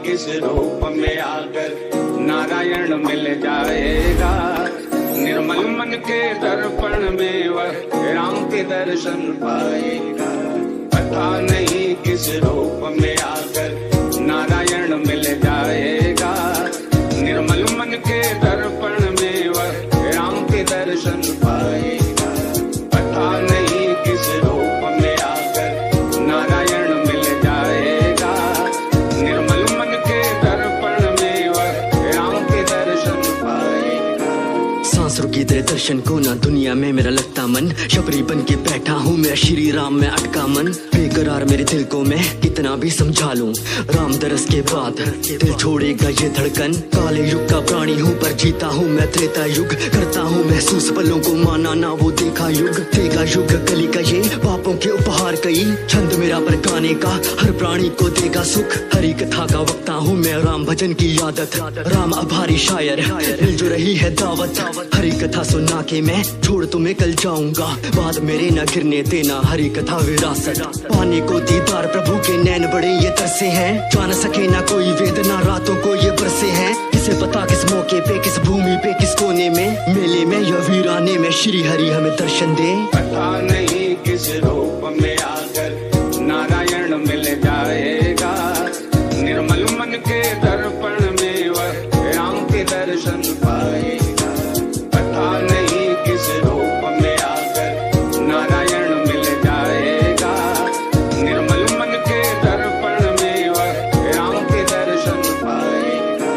किस रूप में आकर नारायण मिल जाएगा। निर्मल मन के दर्पण में वह राम के दर्शन पाएगा। पता नहीं किस रूप में आकर नारायण मिल जाएगा। निर्मल मन के दर्पण में वह राम के दर्शन पाएगा। पता नहीं किस रूप में आकर नारायण मिल जाएगा। निर्मल मन के दर्पण में वह राम के दर्शन पाएगा। सांसरों की तेरे दर्शन को ना दुनिया में मेरा लगता मन, शबरी बन के बैठा हूँ मेरा श्री राम में अटका मन। बेकरार मेरे दिल को मैं कितना भी समझा लूं, राम दरस के बाद दिल छोड़ेगा ये धड़कन। काले युग का प्राणी हूँ पर जीता हूँ मैं त्रेता युग, करता हूँ महसूस पलों को माना ना वो देखा युग। देगा युग कली का ये पापों के उपहार कई, छंद मेरा पर गाने का हर प्राणी को देगा सुख। हरी कथा का वक्ता हूँ मैं, राम भजन की आदत, राम आभारी शायर मिल जो रही है दावत। हरी कथा सुना के मैं छोड़ तुम्हें कल जाऊंगा, बाद मेरे न गिरने देना हरी कथा विरासत। पाने को दीदार प्रभु के नैन बड़े ये तरसे हैं, जान सके ना कोई वेदना रातों को ये बरसे हैं। किसे पता किस मौके पे किस भूमि पे किस कोने में, मेले में या वीराने में श्री हरि हमें दर्शन दे। पता नहीं किस रूप में आकर नारायण मिल जाएगा। निर्मल मन के दर्पण में वह राम के दर्शन पाएगा। पता नहीं किस रूप में आकर नारायण मिल जाएगा। निर्मल मन के दर्पण में वह राम के दर्शन पाएगा।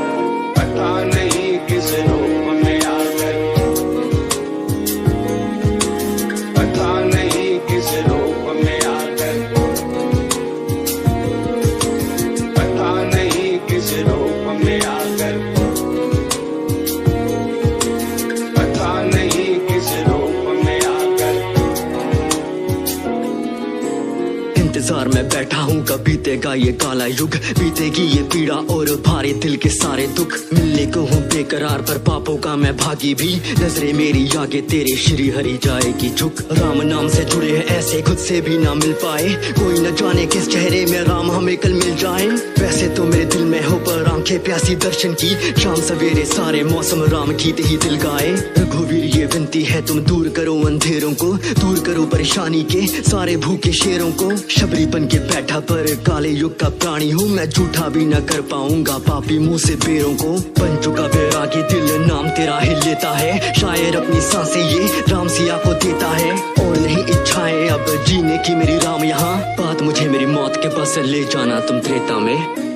पता नहीं किस रूप में आकर, पता नहीं किस रूप में आकर, पता नहीं किस रूप में आकर, पता नहीं किस रूप में आकर। इंतजार में बैठा हूँ कब बीतेगा ये काला युग, बीतेगी ये पीड़ा और भारी दिल के सारे दुख। मिलने को हूँ बेकरार पर पापों का मैं भागी भी, नजरे मेरी आगे तेरे श्री हरि जाएगी झुक। राम नाम से जुड़े हैं ऐसे खुद से भी ना मिल पाए, कोई न जाने किस चेहरे में राम हमें कल मिल जाए। वैसे तो मेरे दिल में हो पर आंखें प्यासी दर्शन की, शाम सवेरे सारे मौसम राम गीत ही दिल गाए। रघुवीर ये विनती है तुम दूर करो अंधेरों को, दूर करो परेशानी के सारे भूखे शेरों को। शबरी बन के बैठा पर काले युग का प्राणी हूँ मैं, झूठा भी न कर पाऊंगा पापी मुंह से बेरों को। बन चुका बैरागी दिल नाम तेरा ही लेता है, शायर अपनी सांसें ये राम सिया को देता है। और नहीं इच्छाएं अब जीने की मेरी राम यहाँ, बात मुझे मेरी मौत के बस ले जाना तुम त्रेता में।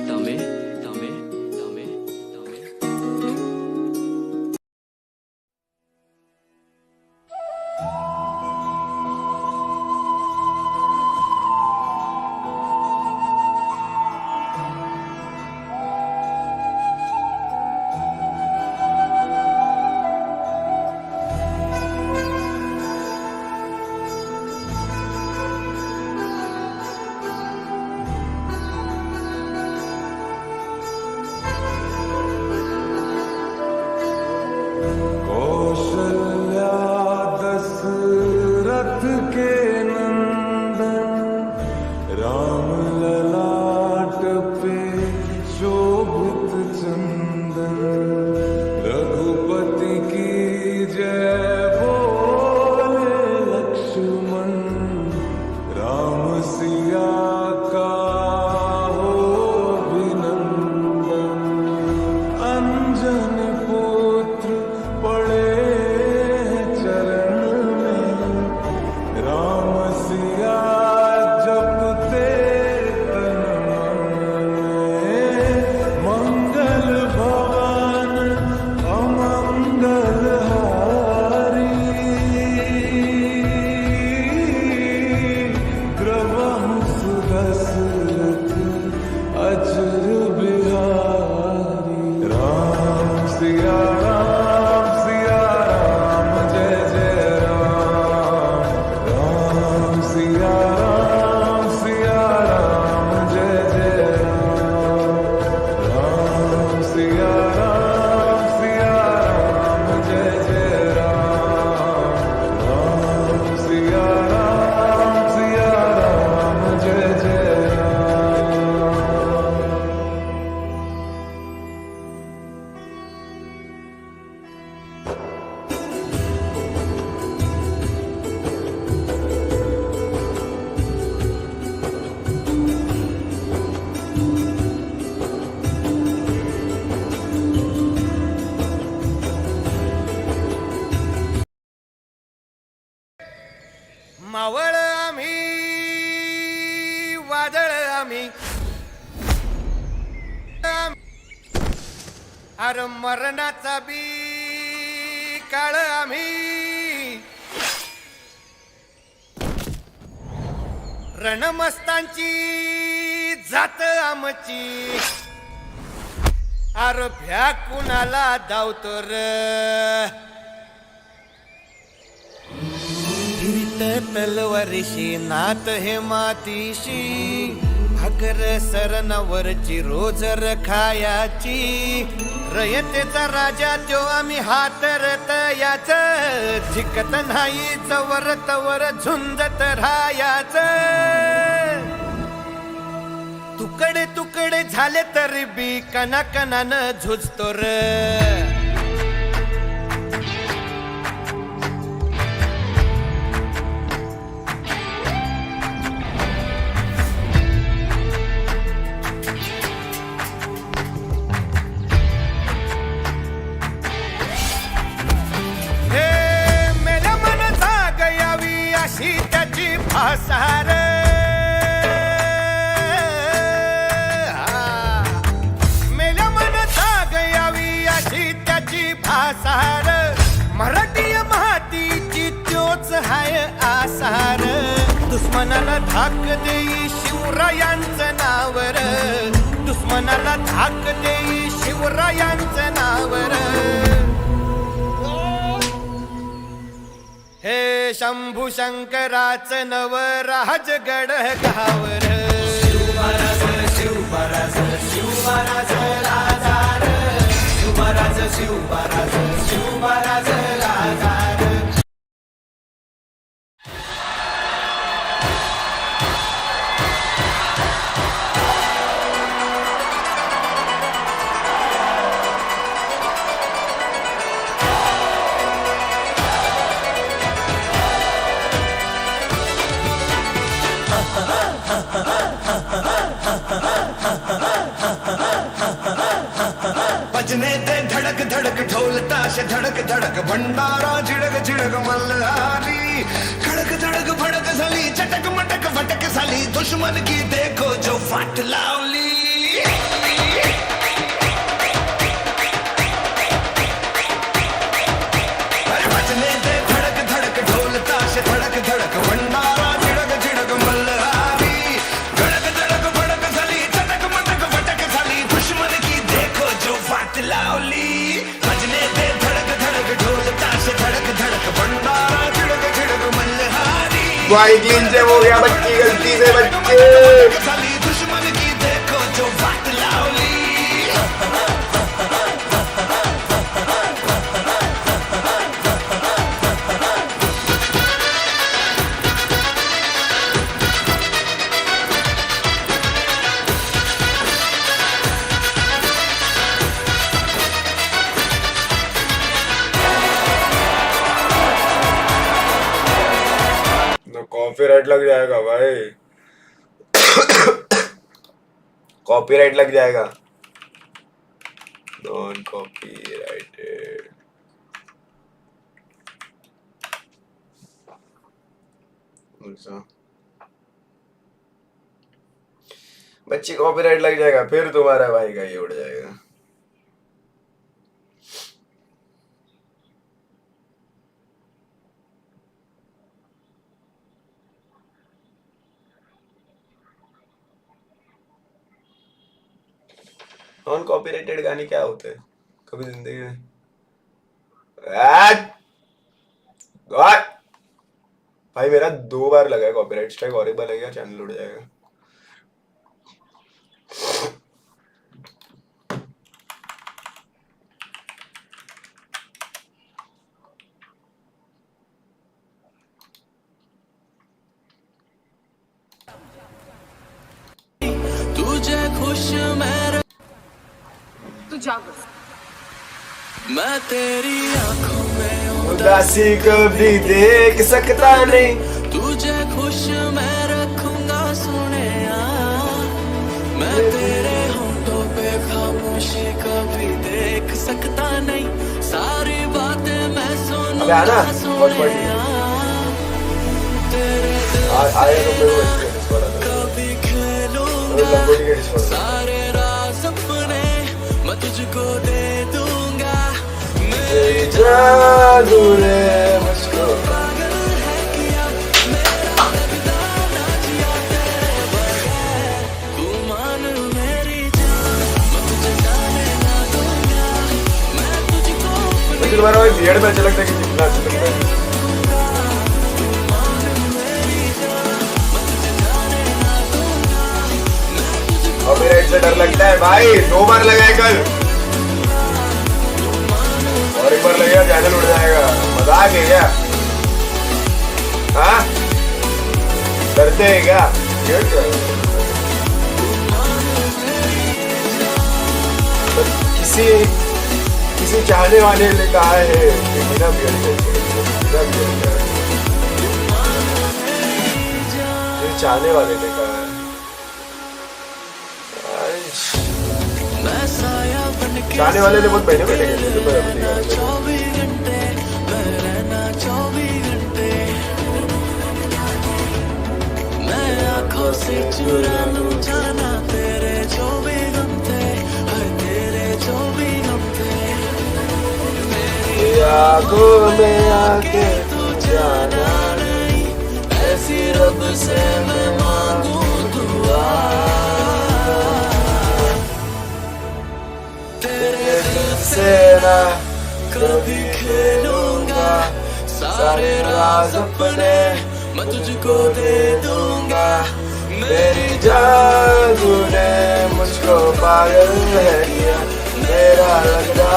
अरे मरणाचा बी काळ आम्ही रणमस्तांची जात आमची अरे भ्या कुणाला धावतो र तलवारीशी नात हे मातीशी भाकर सरणावरची रोज खायाची रयतेचा राजा त्यो आम्ही हातरत याच झिकत नाही जवर तवर झुंजत राहायाच तुकडे तुकडे झाले तरी बी कणाकणानं झुजतो र भासार मेल्या मनता गयावी अशी त्याची भासार मराठी मातीची त्योच हाय आसार दुश्मनाला धाक देई शिवरायांचं नावर दुश्मनाला धाक देई शिवरायांचं नावर हे शंभू शंकराचं नवराज गड गावर शिवमहाराज शिवमहाराज शिवमहाराज राजार शिवमहाराज शिवमहाराज शिवमहाराज राजार बजने ते धड़क धड़क ढोल ताश धड़क धड़क भंडारा झिड़क झिड़क मल्हारी खड़क धड़क भड़क झाली चटक मटक भटक झाली दुश्मन की देखो जो फाट लावली अरे बजने ते धड़क धड़क ढोल ताश धड़क धड़क भंडारा झिड़क झिड़क मल्हारी खड़क धड़क भड़क झाली चटक मटक भटक झाली दुश्मन की देखो जो फाट लावली बजने ते धड़क धड़क ढोल ताश धड़क धड़क भंडारा झिड़क झिड़क मल्हारी भाई क्लीन से हो गया बच्ची गलती से बच्चे झाली दुश्मन की देखो जो फाट लावली कॉपीराइट लग जाएगा भाई कॉपीराइट लग जाएगा नॉन कॉपीराइटेड बच्ची कॉपीराइट लग जाएगा फिर तुम्हारा भाई का ये उड़ जाएगा नॉन कॉपीराइटेड गाने क्या होते हैं कभी जिंदगी में भाई मेरा 2 बार लगा है कॉपीराइट स्ट्राइक और एक बार लगेगा चैनल उड़ जाएगा तुझे खुश मैं तू जा बस मैं तेरी आंखों में उदासी कभी देख सकता नहीं तुझे खुश मैं रखूंगा सोने मैं तेरे होंठों पे खामोशी कभी देख सकता नहीं सारी बातें मैं सुनूंगा सोने तेरे कभी खेलूंगा सारे राज अपने मैं तुझको दे दूं जादू ने मुझको मुझे तुम्हारा भाई बियर्ड में अच्छा लगता है कि जितना अच्छा लगता है। और मेरा इससे डर लगता है भाई, 2 बार लगाए कल और एक बार लगेगा चैनल उड़ जाएगा। मजाक है क्या? हाँ डरते हैं क्या? किसी चाहने वाले ने कहा है कि बिना बियर्ड के चाहने वाले ने कहा है। चाहने वाले ने बहुत पहले बैठे गए आँखों में आके तू जाना नहीं, ऐसी रब से मैं मांगू दुआ। तेरे दिल से ना कभी खेलूंगा, सारे राज अपने मैं तुझको दे दूंगा। मेरी जादू ने मुझको पागल है किया, मेरा लगना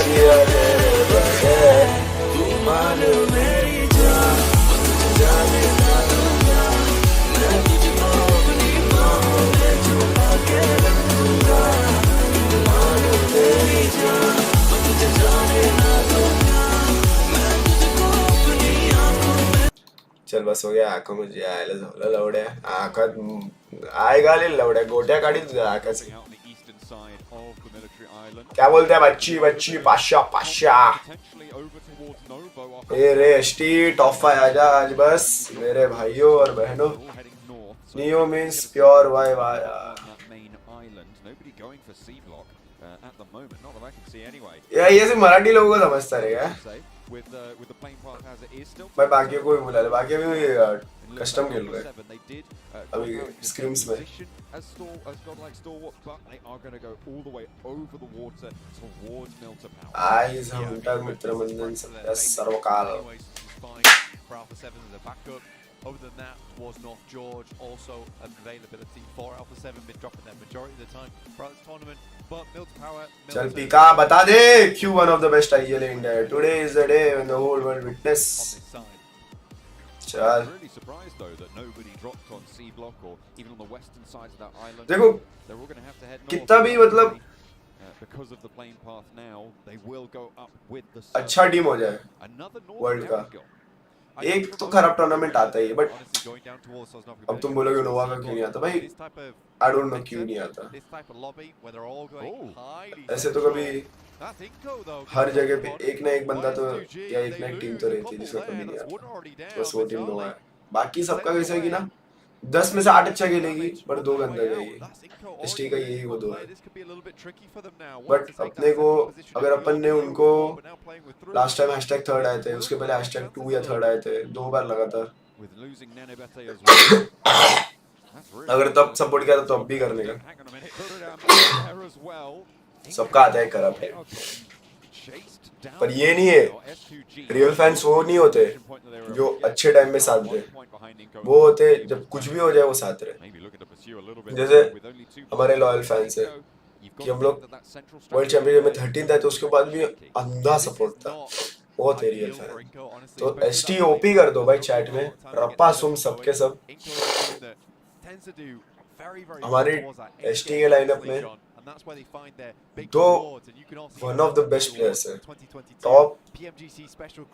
दिया तेरे बगैर। तू मान मेरी जान, जाने ना दूंगा, मैं तुझको अपनी बाहों में छुपा के रखूंगा। तू मान मेरी जान, तुझे जाने ना दूंगा, मैं तुझको अपनी आँखों में। चल बस हो गया, आँखों में जे आयला झालं लवड्या, आँखात आएगा ले लवड्या, गोट्या काढी तुझ्या आँखाचे। क्या बोलते हैं बच्ची बच्ची पाशा पाशा। ए रे एसटी टॉप 5 आजा आज बस मेरे भाइयों और बहनों। नियो मींस प्योर वाइब आया। यार ये सिर्फ मराठी लोगों को समझता रहेगा भाई, बाकी को भी बुला ले, बाकी भी कस्टम खेल रहे हैं अभी स्क्रीम्स में। आइज हम उल्टा मित्र मंजन सर्वकाल। Other than that, was not George. Also, availability for Alpha 7 been dropping their majority of the time throughout this tournament. But Milton Power. चल पीका बता दे, Q one of the best IGL in India. Today is the day when the whole world witness. चल Really surprised though that nobody dropped on C block or even on the western sides of that island. देखो they're all going to have to head north. कितना भी मतलब because of the plane path now, they will go up with the अच्छा team हो जाए world का। एक तो खराब टूर्नामेंट आता ही है, बट अब तुम बोलोगे नोवा का क्यों नहीं आता भाई, आई डोंट नो क्यों नहीं आता। ऐसे तो कभी हर जगह पे एक ना एक बंदा तो या एक ना एक टीम तो रहती है जिसका कभी नहीं आता, बस वो टीम नोवा है। बाकी सबका कैसे है कि ना 10 में से 8 अच्छा खेलेगी पर 2 गंदा जाएगी। एसटी का यही वो 2 है, बट अपने को अगर अपन ने उनको लास्ट टाइम #3 आए थे, उसके पहले #2 या 3 आए थे 2 बार लगातार, अगर तब सपोर्ट किया तो अब भी करने का। सबका आता है खराब है, पर ये नहीं है रियल फैंस वो नहीं होते जो अच्छे टाइम में साथ दे, वो होते जब कुछ भी हो जाए वो साथ रहे। जैसे हमारे लॉयल फैंस है कि हम लोग वर्ल्ड चैंपियनशिप में 13th आए तो उसके बाद भी अंधा सपोर्ट था, वो थे रियल फैन। तो एसटी ओपी कर दो भाई चैट में, रप्पा सुम सबके सब। हमारे एसटी के लाइनअप में 2 one of the best players है, टॉप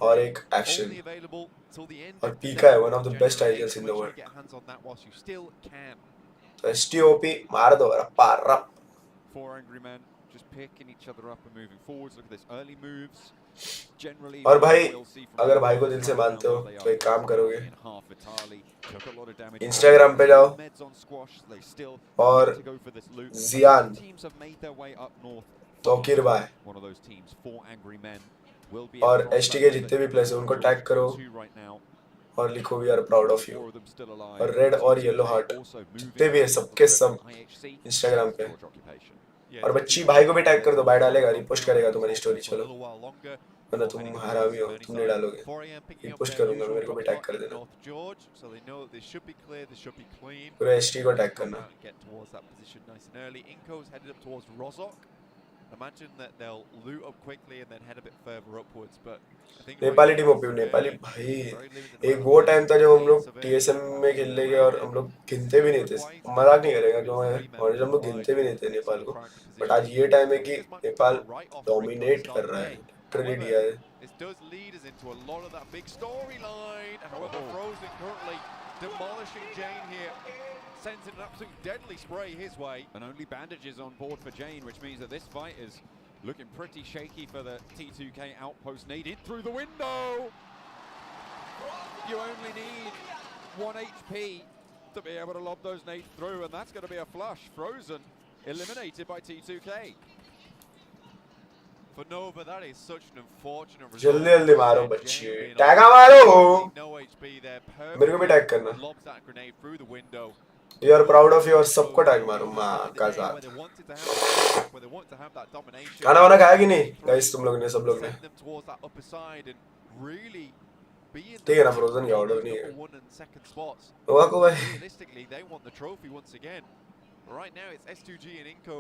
और एक एक्शन, और पीका है one of the best ideals in the world. तो एसटी ओपी मार दो रप्पा रप। और भाई अगर भाई को दिल से मानते हो तो एक काम करोगे, इंस्टाग्राम पे जाओ और जियान तोकिर भाई और एसटी के जितने भी प्लेयर्स हैं उनको टैग करो और लिखो we are proud of you, और रेड और येलो हार्ट जितने भी है सबके सब इंस्टाग्राम पे। और बच्ची भाई को भी टैग कर दो, भाई डालेगा, रिपोस्ट करेगा तुम्हारी स्टोरी। चलो, वरना तुम हरामी हो, तुम नहीं डालोगे। रिपोस्ट करूंगा, मेरे को भी टैग कर देना, पूरा एसटी को टैग करना। Imagine that they'll loot up quickly and then head a bit further upwards, but I think Nepali team OP, Nepali भाई एक वो टाइम था जब हम लोग टीएसएम में खेल लेंगे और हम लोग गिनते भी नहीं थे, मजाक नहीं करेगा जो है, और हम लोग गिनते भी नहीं थे नेपाल को। बट आज ये टाइम है कि नेपाल डोमिनेट कर रहा है, लिटरली दिया है। This does lead us into a lot of that big storyline. However, Frozen currently demolishing Jane here, sends an absolute deadly spray his way. And only bandages on board for Jane, which means that this fight is looking pretty shaky for the T2K outpost. Needed through the window. You only need 1 HP to be able to lob those nades through, and that's going to be a flush. Frozen eliminated by T2K. For Nova, that is such an unfortunate result. जल्दी जल्दी मारो बच्चे, tag मारो, No HP there. मेरे को भी tag करना। Lobs that grenade through the window. You are proud of you, और सबको टैग मारो माँ का साथ। खाना वाना खाया कि नहीं गाइस तुम लोग ने, सब लोग ने? ठीक है ना, फ्रोजन का ऑर्डर नहीं है वो को भाई। Right now it's S2G and Inco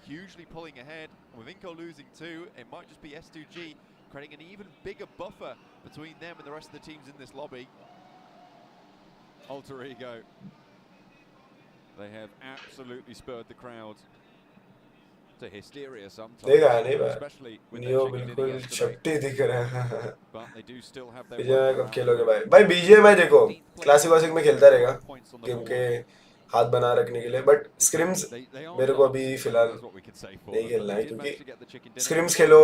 hugely pulling ahead. With Inco losing 2, it might just be S2G creating an even bigger buffer between them and the rest of the teams in this lobby. Alter ego. They have absolutely spurred the crowd to hysteria sometimes. देखा है नहीं भाई, neo बिल्कुल चपटी दिख रहा है। But they do still have their BGMI कब खेलोगे भाई? भाई बीजेएमआई देखो क्लासिक वासिक में खेलता रहेगा गेम के हाथ बना रखने के लिए, बट स्क्रिम्स मेरे को अभी फिलहाल नहीं खेलना है, क्योंकि स्क्रिम्स खेलो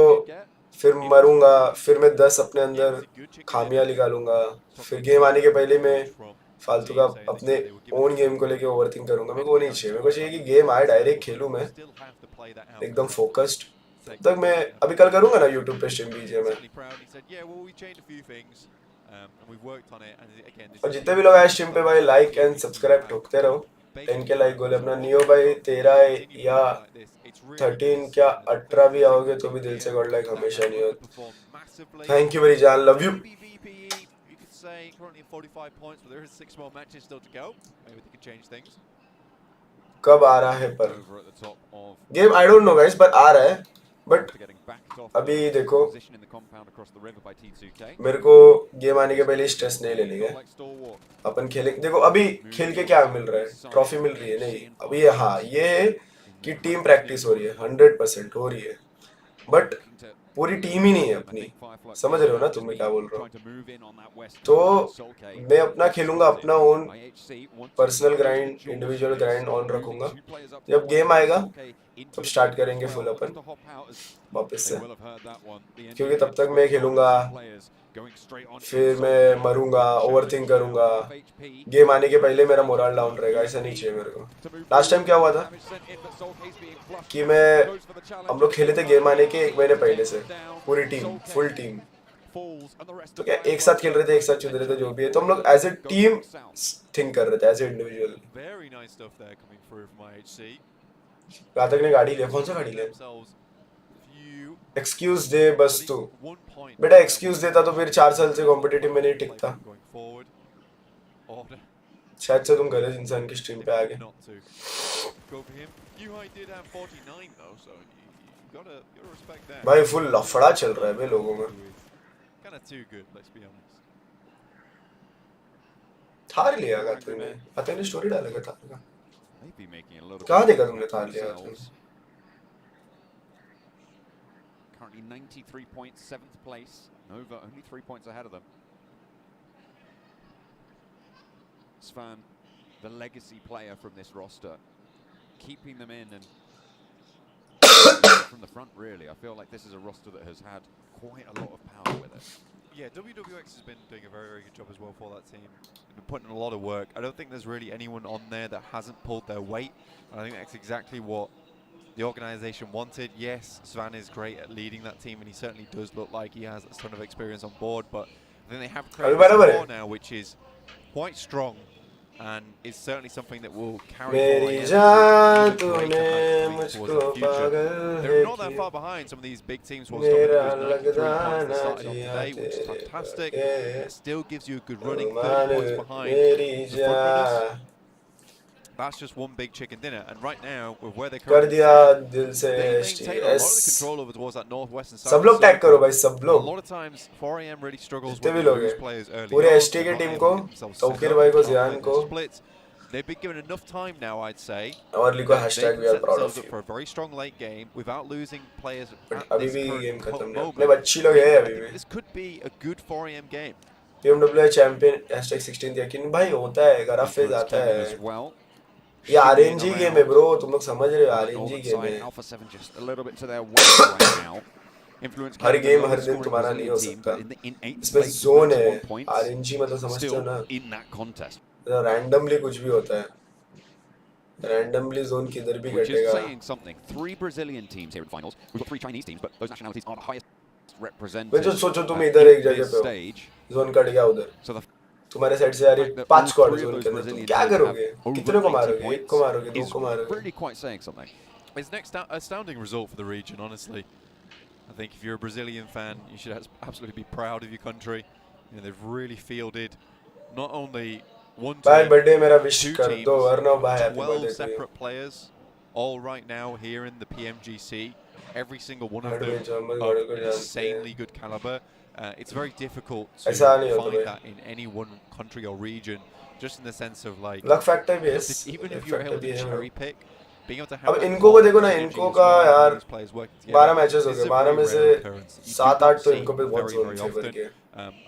फिर मरूंगा, फिर मैं 10 अपने अंदर खामियां निकालूंगा, फिर गेम आने के पहले मैं फालतू का अपने ओन गेम को लेके ओवरथिंक करूंगा। मेरे को नहीं चाहिए, मेरे को चाहिए कि गेम आए डायरेक्ट खेलूं मैं एकदम फोकस्ड। तब तक मैं अभी कल करूंगा ना यूट्यूब पे स्ट्रीम बीजेएमआई, और जितने भी लोग आए स्ट्रीम पे भाई लाइक एंड सब्सक्राइब ठोकते रहो। 10 के लाइक गोल अपना। नियो भाई 13 या 13 क्या 18 भी आओगे तो भी दिल से गॉड लाइक हमेशा नहीं हो। थैंक यू मेरी जान, लव यू। कब आ रहा है पर game I don't know guys, पर आ रहा है। बट अभी देखो मेरे को गेम आने के पहले स्ट्रेस नहीं लेने का, अपन खेले। देखो अभी खेल के क्या मिल रहा है, ट्रॉफी मिल रही है नहीं अभी ये, हाँ ये है कि टीम प्रैक्टिस हो रही है, 100% हो रही है, बट पूरी टीम ही नहीं है अपनी। समझ रहे हो ना तुम मैं क्या बोल रहा हूँ? तो मैं अपना खेलूंगा, अपना own personal grind, individual grind on रखूंगा। जब गेम आएगा तब स्टार्ट करेंगे फुल अपन वापस से, क्योंकि तब तक मैं खेलूंगा, फिर मैं मरूंगा, ओवरथिंक करूंगा। गेम आने के पहले मेरा मोरल डाउन रहेगा, ऐसा नहीं चाहिए मेरे को। लास्ट टाइम क्या हुआ था कि हम लोग खेले थे गेम आने के 1 महीने पहले से, पूरी टीम फुल टीम, तो क्या एक साथ खेल रहे थे, एक साथ चल रहे थे, जो भी है, तो हम लोग एज ए टीम थिंक कर रहे थे, एज ए इंडिविजुअल। घातक ने गाड़ी लिया, कौन सा गाड़ी लिया? एक्सक्यूज दे बस तू बेटा, एक्सक्यूज देता तो फिर 4 साल से कॉम्पिटिटिव में नहीं टिकता। शायद से तुम गलत इंसान की स्ट्रीम पे आ गए। भाई फुल लफड़ा चल रहा है भाई लोगों में। थार लिया था तुमने, पता नहीं स्टोरी डालेगा थार का, कहाँ देखा तुमने थार लिया? Currently 93 points, 7th place. Nova only 3 points ahead of them. Svan, the legacy player from this roster, keeping them in and from the front really. I feel like this is a roster that has had quite a lot of power with it. Yeah, WWX has been doing a very, very good job as well for that team. They've been putting in a lot of work. I don't think there's really anyone on there that hasn't pulled their weight. And I think that's exactly what the organization wanted. Yes, Svan is great at leading that team, and he certainly does look like he has a ton of experience on board, but I think they have created a core now which is quite strong, and is certainly something that will carry forward towards the future. They're not that far behind some of these big teams who are stopping 93 points that started off today, which is fantastic. It still gives you a good running, 30 points behind the front runners. That's just one big chicken dinner, and right now with where they're currently they maintain a lot of control over towards that northwestern side. सब लोग tag करो भाई, सब A लोग lot of times 4AM really struggles जितने when भी they लोग lose हैं players early पूरे on. एसटी के They're not टीम able को, to get themselves set Tauqeer up, भाई को, they're not जियान playing को, the splits. They've been given enough time now, I'd say, और लिखो that they hashtag can we are set proud themselves of up for you. a very strong late game without losing players at अभी this भी game current खत्म नहीं, अपने moment. बच्ची लोग हैं I अभी think भी. this could be a good 4AM game. PMWL champion #16 यकीन भाई होता है, गरा फेज आता है. as well. ये आरएनजी गेम है ब्रो, तुम लोग समझ रहे हो, आरएनजी गेम है. Alpha 7 just a little bit to their west right now. Influence her carrying game the her lowest दिन scoring तुम्हारा नहीं हो Brazilian team, सकता. but in eighth इसमें place, जोन 91 है, points, आरएनजी मतलब समझते हो still ना, in that contest. रैंडमली कुछ भी होता है. Randomly zone किधर भी Which is कटेगा. saying something. 3 Brazilian teams here in finals. We've got 3 Chinese teams, but those nationalities are the highest represented. मैं जो सोचो तुम इधर एक जगह पे हो, stage. जोन कट गया उधर. So the तुम्हारे साइड से आ रही 5 स्क्वाड जोन के अंदर, तुम क्या करोगे? कितने को मारोगे? एक को मारोगे, दो को मारोगे? really quite saying something. It's an astounding result for the region, honestly. I think if you're a Brazilian fan, you should absolutely be proud of your country. You know, they've really fielded not only one भाई team, birthday मेरा wish 2 कर teams, दो, अर्नव भाई happy 12 birthday. separate players, all right now here in the PMGC. Every single one of her them बेच हम of को जानते insanely हैं. good caliber. It's very difficult to ऐसा नहीं होता find भाई. that in any one country or region, just in the sense of like, luck factor भी है. even if luck you're factor able भी to है. cherry pick, being able to have अब that इनको को देखो ना, synergy इनको as का well, यार all these players working together, 12 matches हो this गए, is a 12 में very से rare occurrence. You do 7-8 not तो see इनको पे बहुत very, zone very favour often. किए.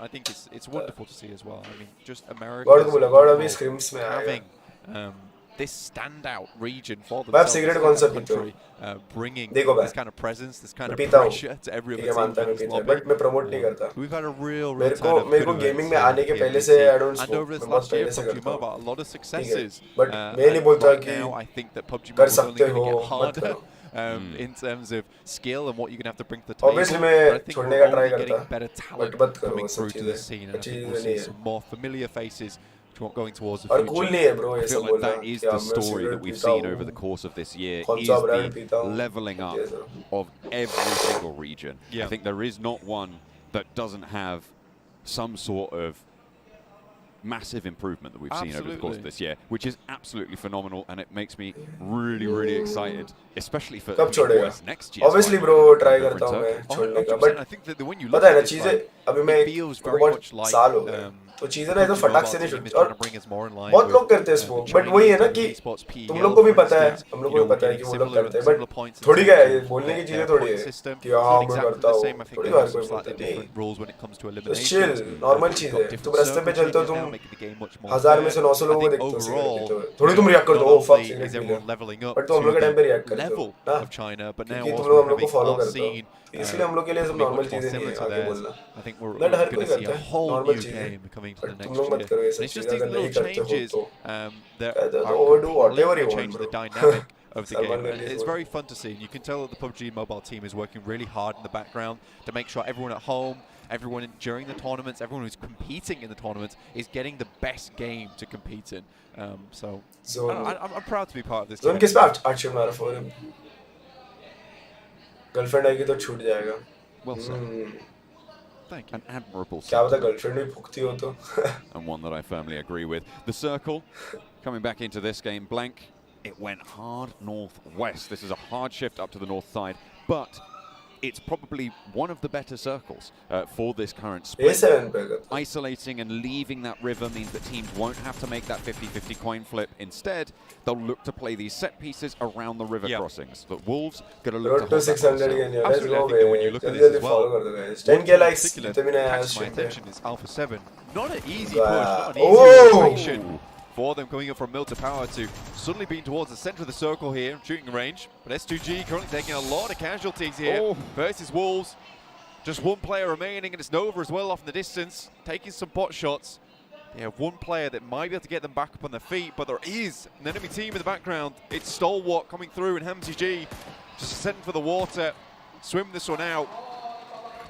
I think it's wonderful to see as well. I mean, just America God को बोला, गॉड अभी स्क्रीम्स में आएगा. having this standout region for भाई आप themselves, सिगरेट this कौन सा kind of पीते हो? country, bringing देखो भाई, this kind of presence, this kind मैं of पीता हूँ. pressure to every ठीक other है, team मानता in मैं this पीता हूँ, lobby. बट मैं प्रमोट नहीं करता. We've had a real मेरे turn of को good गेमिंग में events आने के here पहले this से year. I don't And smoke. over this मैं बहुत last year, पहले से PUBG करता हूँ. Mobile, a lot of successes. But मैं नहीं बोलता right कि now, I think that PUBG कर Mobile is only सकते going to हो, get मत harder करो. in terms of skill and what you're going to have to bring to the table. Obviously But I मैं think छोड़ने we're का try only getting करता, better talent but मत करो coming वो सब through to the चीजें. scene, and I अच्छी think चीजें we'll नहीं see है. some more familiar faces going towards the और future. कूल नहीं है ब्रो I ये feel सब like बोलना that is कि the हाँ, मैं story सिगरेट that we've पीता seen हूँ. over the course of this year, कौन is सा ब्रांड the पीता हूँ. leveling up ये सब. of every single region. Yeah. I think there is not one that doesn't have some sort of massive improvement that we've seen over the course of Absolutely. this year, which is absolutely phenomenal, and it makes me really, really excited, especially for कब छोड़ेगा? PMIS next year. Obviously bro try करता हूँ मैं छोड़ने का, 100%. But I think that when you look पता है at ना this, चीजें like, अभी मैं it feels very बहुत much like साल हो गए, तो चीजें ना एकदम PUBG फटाक Mobile से नहीं team is छूटती. trying to और bring us more in line बहुत with, लोग करते हैं इसको, the बट वही है ना Chinese कि esports PML, तुम लोग को भी for पता है, instance. हम You लोग को know, भी we're पता है getting कि वो लोग similar करते हैं, similar बट points in थोड़ी क्या terms है, of बोलने की चीजें their थोड़ी point है system. कि It's हाँ not मैं exactly करता the हूँ, same. I think थोड़ी they हर have some कोई बोलता slightly नहीं. different rules when it comes to तो chill, eliminations. नॉर्मल We've चीज got है. different तुम रास्ते पे circle चलते हो, changes now, तुम making the game much more 1000 में fair. से 900 I लोगों को think देखते हो सिगरेट overall, पीते हुए. थोड़ी तुम रिएक्ट not करते हो, oh fuck only cigarette is P लिया, everyone leveling up बट तुम हम लोग के to टाइम पे रिएक्ट the करते हो level ना, of China, but now क्योंकि तुम whilst लोग we're हम लोग को having फॉलो our करते हो, scene तो इसलिए हम लोग के लिए सब becoming नॉर्मल much more चीजें नहीं similar है to आगे theirs, बोलना. I think we're but her going कोई to see करता a है whole नॉर्मल new चीजें, game coming to but the तुम next लोग year. मत करो ये And सब it's just चीजें, these अगर नहीं little करते हो changes तो that कहते are हो do whatever you completely want changing the bro. dynamic of the Salman game. And Ghazi it's is very fun to see. And you can tell that the PUBG Mobile team is working really hard in the background to make sure everyone at home, everyone during the tournaments, everyone who's competing in the tournaments is getting the best game to compete in. So Zone. I'm proud to be part of this. Zone किस पे art मारा phone girlfriend आएगी तो छूट जाएगा. Well said. Thank you. An admirable क्या पता sentiment, girlfriend भी फूकती हो तो. and one that I firmly agree with. The circle, coming back into this game, blank. It went hard northwest. This is a hard shift up to the north side, but it's probably one of the better circles for this current split. A7 पे करता. Isolating and leaving that river means that teams won't have to make that 50-50 coin flip. Instead, they'll look to play these set pieces around the river crossings. But Wolves gonna look Road to to hold that 600 also. again. Let's Absolutely, go I think that when you bhai. look at जल्दी this जल्दी as well, follow कर दो guys. one 10k team in likes particular जितने भी नए आए catches my stream पे. attention is Alpha 7. Not an easy Wow. push, not an Oh! easy rotation for them coming up from mill to power to suddenly being towards the center of the circle here, shooting range. But S2G currently taking a lot of casualties here versus Wolves. Just one player remaining, and it's Nova as well off in the distance, taking some pot shots. They have one player that might be able to get them back up on their feet, but there is an enemy team in the background. It's Stalwart coming through, and Hamzy G just sent for the water. Swim this one out.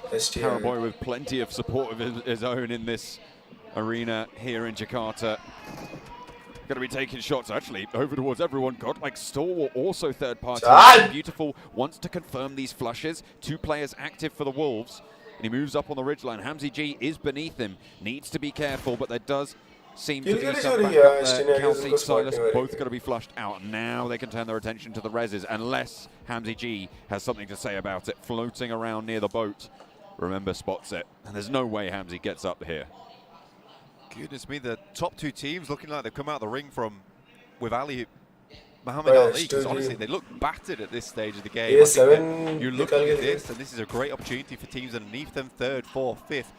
Paraboy with plenty of support of his own in this arena here in Jakarta. Going to be taking shots actually over towards everyone. Godlike Stalwart also third party. Beautiful wants to confirm these flushes. 2 players active for the Wolves. And he moves up on the ridgeline. Hamzy G is beneath him. Needs to be careful, but there does seem to be some backup there. Kelsey, Silas, both going to be flushed out. Now they can turn their attention to the reses, unless Hamzy G has something to say about it. Floating around near the boat. Remember, spots it. And there's no way Hamzy gets up here. Goodness me, the top 2 teams looking like they've come out of the ring from with Muhammad Ali, because honestly they look battered at this stage of the game. You're looking at this, and this is a great opportunity for teams underneath them, 3rd, 4th, 5th,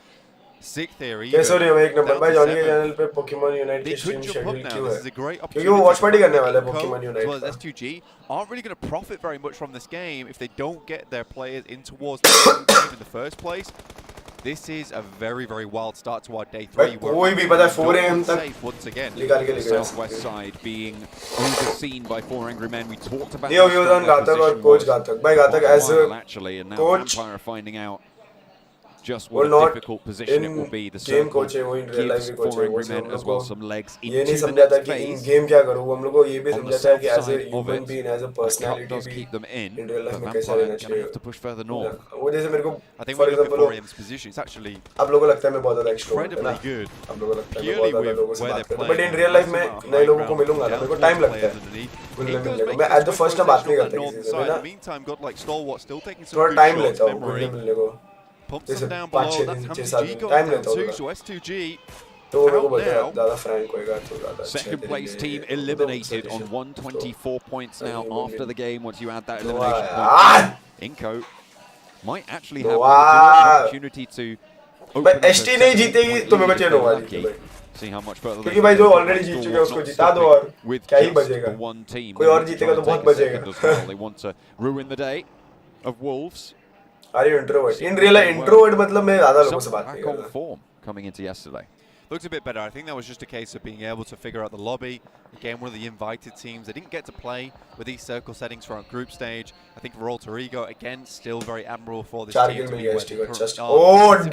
6th area. कैसे हो रही हो एक number भाई Johnny के channel पे Pokemon unite की stream schedule क्यों है? क्योंकि वो वॉच पार्टी करने वाला है पोकेमॉन यूनाइट का. S2G aren't really going to profit very much from this game if they don't get their players in towards the game in the first place. This is a very, very wild start to our day 3. कोई भी पता है 4 AM तक once again. The southwest side being overseen by 4 angry men. We talked about Neyooo घातक और coach घातक भाई घातक as actually, and now Vampire finding out just what a difficult position it will be. The circle gives 4 angry men as well some legs into the next phase. game क्या करूँ हम लोग को ये भी On the समझाता है कि south as a side of human it, being as a the cup personality does भी keep them in, in real life but में कैसा Vampire रहना going to have to push further north. वो जैसे मेरे को I think for when you look at example 4AM's position, it's actually आप लोगों को लगता है मैं बहुत ज़्यादा extrovert है ना incredibly good. आप लोगों को लगता है मैं Purely बहुत ज़्यादा with लोगों से where बात they're करता हूँ playing. but in real life में नए लोगों को मिलूंगा ना मेरे को टाइम लगता है मिलने मिलने को मैं at the first time बात नहीं करता किसी से ना Meantime, Godlike Stalwart still taking some थोड़ा good टाइम shots. लेता हूँ Memory मिलने को pumps them down 5-6 below. दिन That's 6-7 Hamzy G दिन going टाइम down लेता हूँ too. So S2G तो मेरे को out बोलता now. ज़्यादा फ्रैंक होएगा तो ज़्यादा अच्छा Second place team eliminated on 124 points now after the game. Once you add that elimination point, Inco might actually have an opportunity to open up a ST नहीं जीतेगी तो मैं बचे रहूँगा lucky. See how much further क्योंकि भाई जो already जीत चुके हैं उसको जिता दो और with क्या ही just बचेगा the one team. कोई और जीतेगा तो बहुत बचेगा They want to ruin the day of Wolves. Are you introvert? In real life introvert मतलब मैं ज़्यादा लोगों से बात नहीं Back on करता form coming into yesterday. Looks a bit better. I think that was just a case of being able to figure out the lobby. Again, one of the invited teams. They didn't get to play with these circle settings for our group stage. I think for Alter Ego, again, still very admirable for this team. 4 kill मिल गया ST को just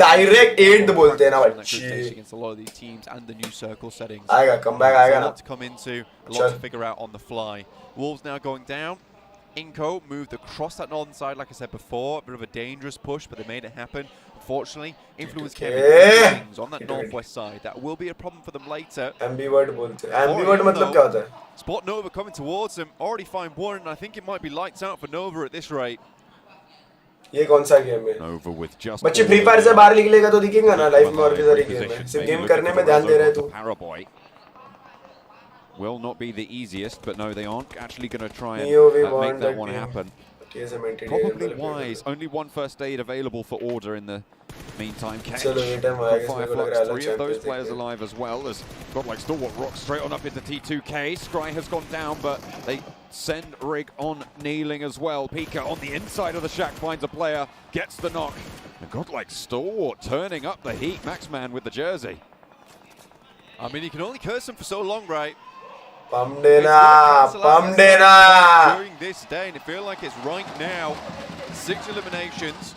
direct 8 बोलते हैं ना बच्ची against a lot of these teams and the new circle settings. आएगा comeback आएगा A ना lot to come into, a lot to figure out on the fly. Wolves now going down. Inco moved across that northern side, like I said before. A bit of a dangerous push, but they made it happen. Unfortunately, influence came in on that northwest side. That will be a problem for them later. Ambivert बोलते हैं ambivert मतलब क्या होता है Spot Nova coming towards them. Already find one, and I think it might be lights out for Nova at this rate. ये कौन सा game है Nova with just बच्चे फ्री फायर से बाहर निकलेगा तो दिखेगा ना लाइफ में और किधर ही गेम है सिर्फ गेम करने में ध्यान दे रहे तू Paraboy will not be the easiest, but no, they aren't actually going to try and Neyooo make that one happen. TSM-Entity Probably wise. Only one first aid available for Order in the meantime. Cage चलो बेटा मैं आगे इसमें को लग रहा है three of those players alive as well as Godlike Stalwart rocks straight on up into T2K. Scry has gone down, but they send Rig on kneeling as well. Pika on the inside of the shack finds a player, gets the knock. And Godlike Stalwart turning up the heat. Maxman with the jersey. I mean, you can only curse them for so long, right? Pam dena. During this day, and it feels like it's right now. 6 eliminations.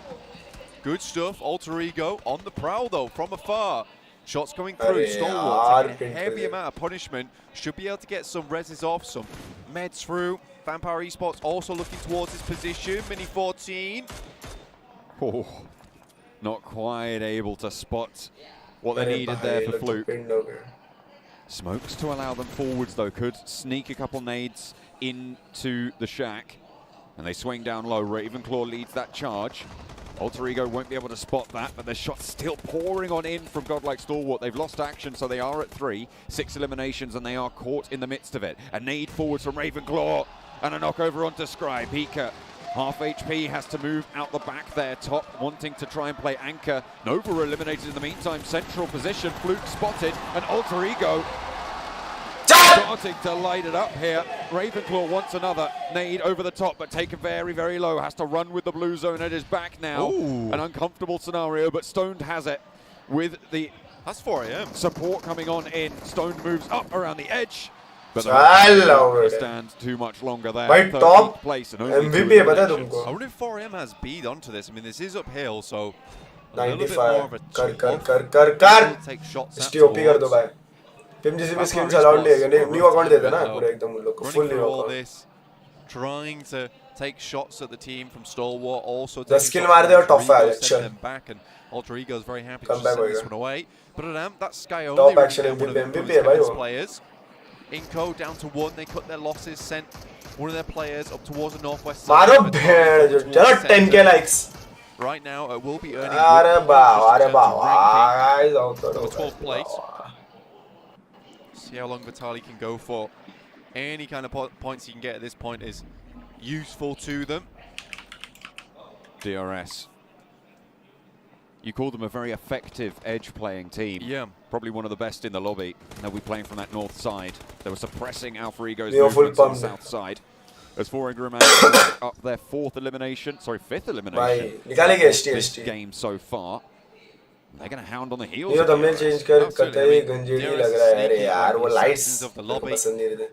Good stuff. Alter Ego on the prowl, though, from afar. Shots coming through. Stalwart taking a heavy amount of punishment. Should be able to get some reses off, some meds through. Vampire Esports also looking towards his position. Mini 14. Oh, not quite able to spot what they needed there for Fluke. Smokes to allow them forwards, though. Could sneak a couple nades into the shack. And they swing down low. Ravenclaw leads that charge. Alter Ego won't be able to spot that, but the shots still pouring on in from Godlike Stalwart. They've lost action, so they are at 3. 6 eliminations, and they are caught in the midst of it. A nade forwards from Ravenclaw, and a knock over onto Scry. Pika, half HP, has to move out the back there. Top wanting to try and play anchor. Nova eliminated in the meantime. Central position. Fluke spotted, and Alter Ego starting to light it up here. Ravenclaw wants another nade over the top, but taken very, very low. Has to run with the blue zone at his back now. Ooh. An uncomfortable scenario, but Stoned has it with the That's 4am. Support coming on in. Stone moves up around the edge. But चल stand too much longer there. भाई top place and only MVP है पता है तुमको? I wonder if 4am has speed onto this. I mean, this is uphill, so a little 95 bit more of a कर take shots at STOP कर दो towards. भाई. PMGC में skins allowed नहीं है क्या? New account देते ना पूरे एकदम उन लोग को full new all account. this, trying to take shots at the team from Stalwart, also The taking skill shots मार from दे और top Alter Ego, fire, sending अच्छा. them back, and Alter Ego is very happy to Come just back send this होएगा. one away. But that's Sky Top only action down one of the MVP है भाई Kevin's वो. players. Inco down to 1, they cut their losses, sent one of their players up towards the northwest side. मारो भेड़ जो चलो 10k likes. Right now, it will be earning. अरे बाव guys out For the करो. 12th place. See how long Vitali can go for. Any kind of points he can get at this point is useful to them. DRS. You call them a very effective edge playing team. Yeah. Probably one of the best in the lobby. They'll be playing from that north side. They were suppressing Alpha Ego's Neyoo full movements on the pumped. south side. As 4 Angry managed up their fifth elimination भाई निकालेंगे this ST. game so far. They're going to hound on the heels. ये of thumbnail DRS. change कर Absolutely. कतई I mean, गंजेड़ी DRS लग रहा है अरे sneaky यार on वो the lights sections of the मेरे को lobby. पसंद नहीं रहते.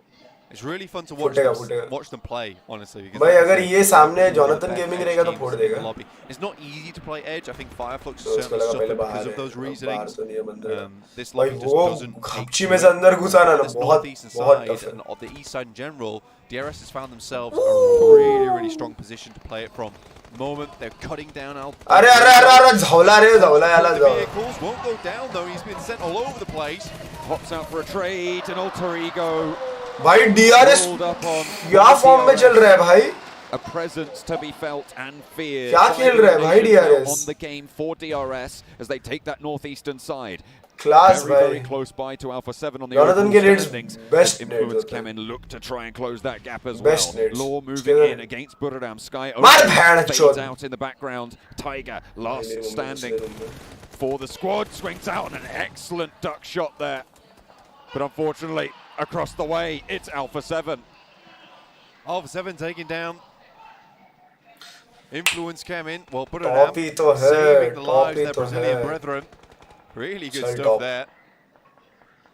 It's really fun to watch them play, honestly. भाई अगर ये सामने Jonathan Gaming रहेगा तो फोड़ देगा. It's not easy to play Edge. I think Fireflux तो उसको certainly लगा पहले suffered बाहर because of है. those बाहर reasonings. तो नहीं है बंदा. This भाई lobby just वो doesn't खपची में से अंदर घुसा ना this बहुत northeastern बहुत side tough है. and of the east side in general, DRS has found themselves a really strong position to play it from. The moment they're cutting down Al. अरे झवला रे झवला याला The झवला. vehicles won't go down though. He's been sent all over the place. Pops out for a trade and Alter Ego भाई DRS rolled up on. क्या form में चल रहा है भाई? A presence to be felt and feared. क्या खेल रहा है भाई DRS? On the game for DRS as they take that northeastern side. Class Very भाई. close by to Alpha 7 on the Jonathan overall के nades standings. best As nades Influence होते came हैं. in, looked to try and close that gap as Best well. nades. Law moving उसके in against Buradam. Sky मार over, भेड़ fades चोद. out in the background. Tiger last standing for the squad. Swings out and an excellent duck shot there. But unfortunately, across the way, it's Alpha 7. Alpha 7 taken down. Influence came in. Well, put it Top out. ही तो है, Saving the top lives he of their तो Brazilian है. brethren. Really good Sorry, stuff top. there.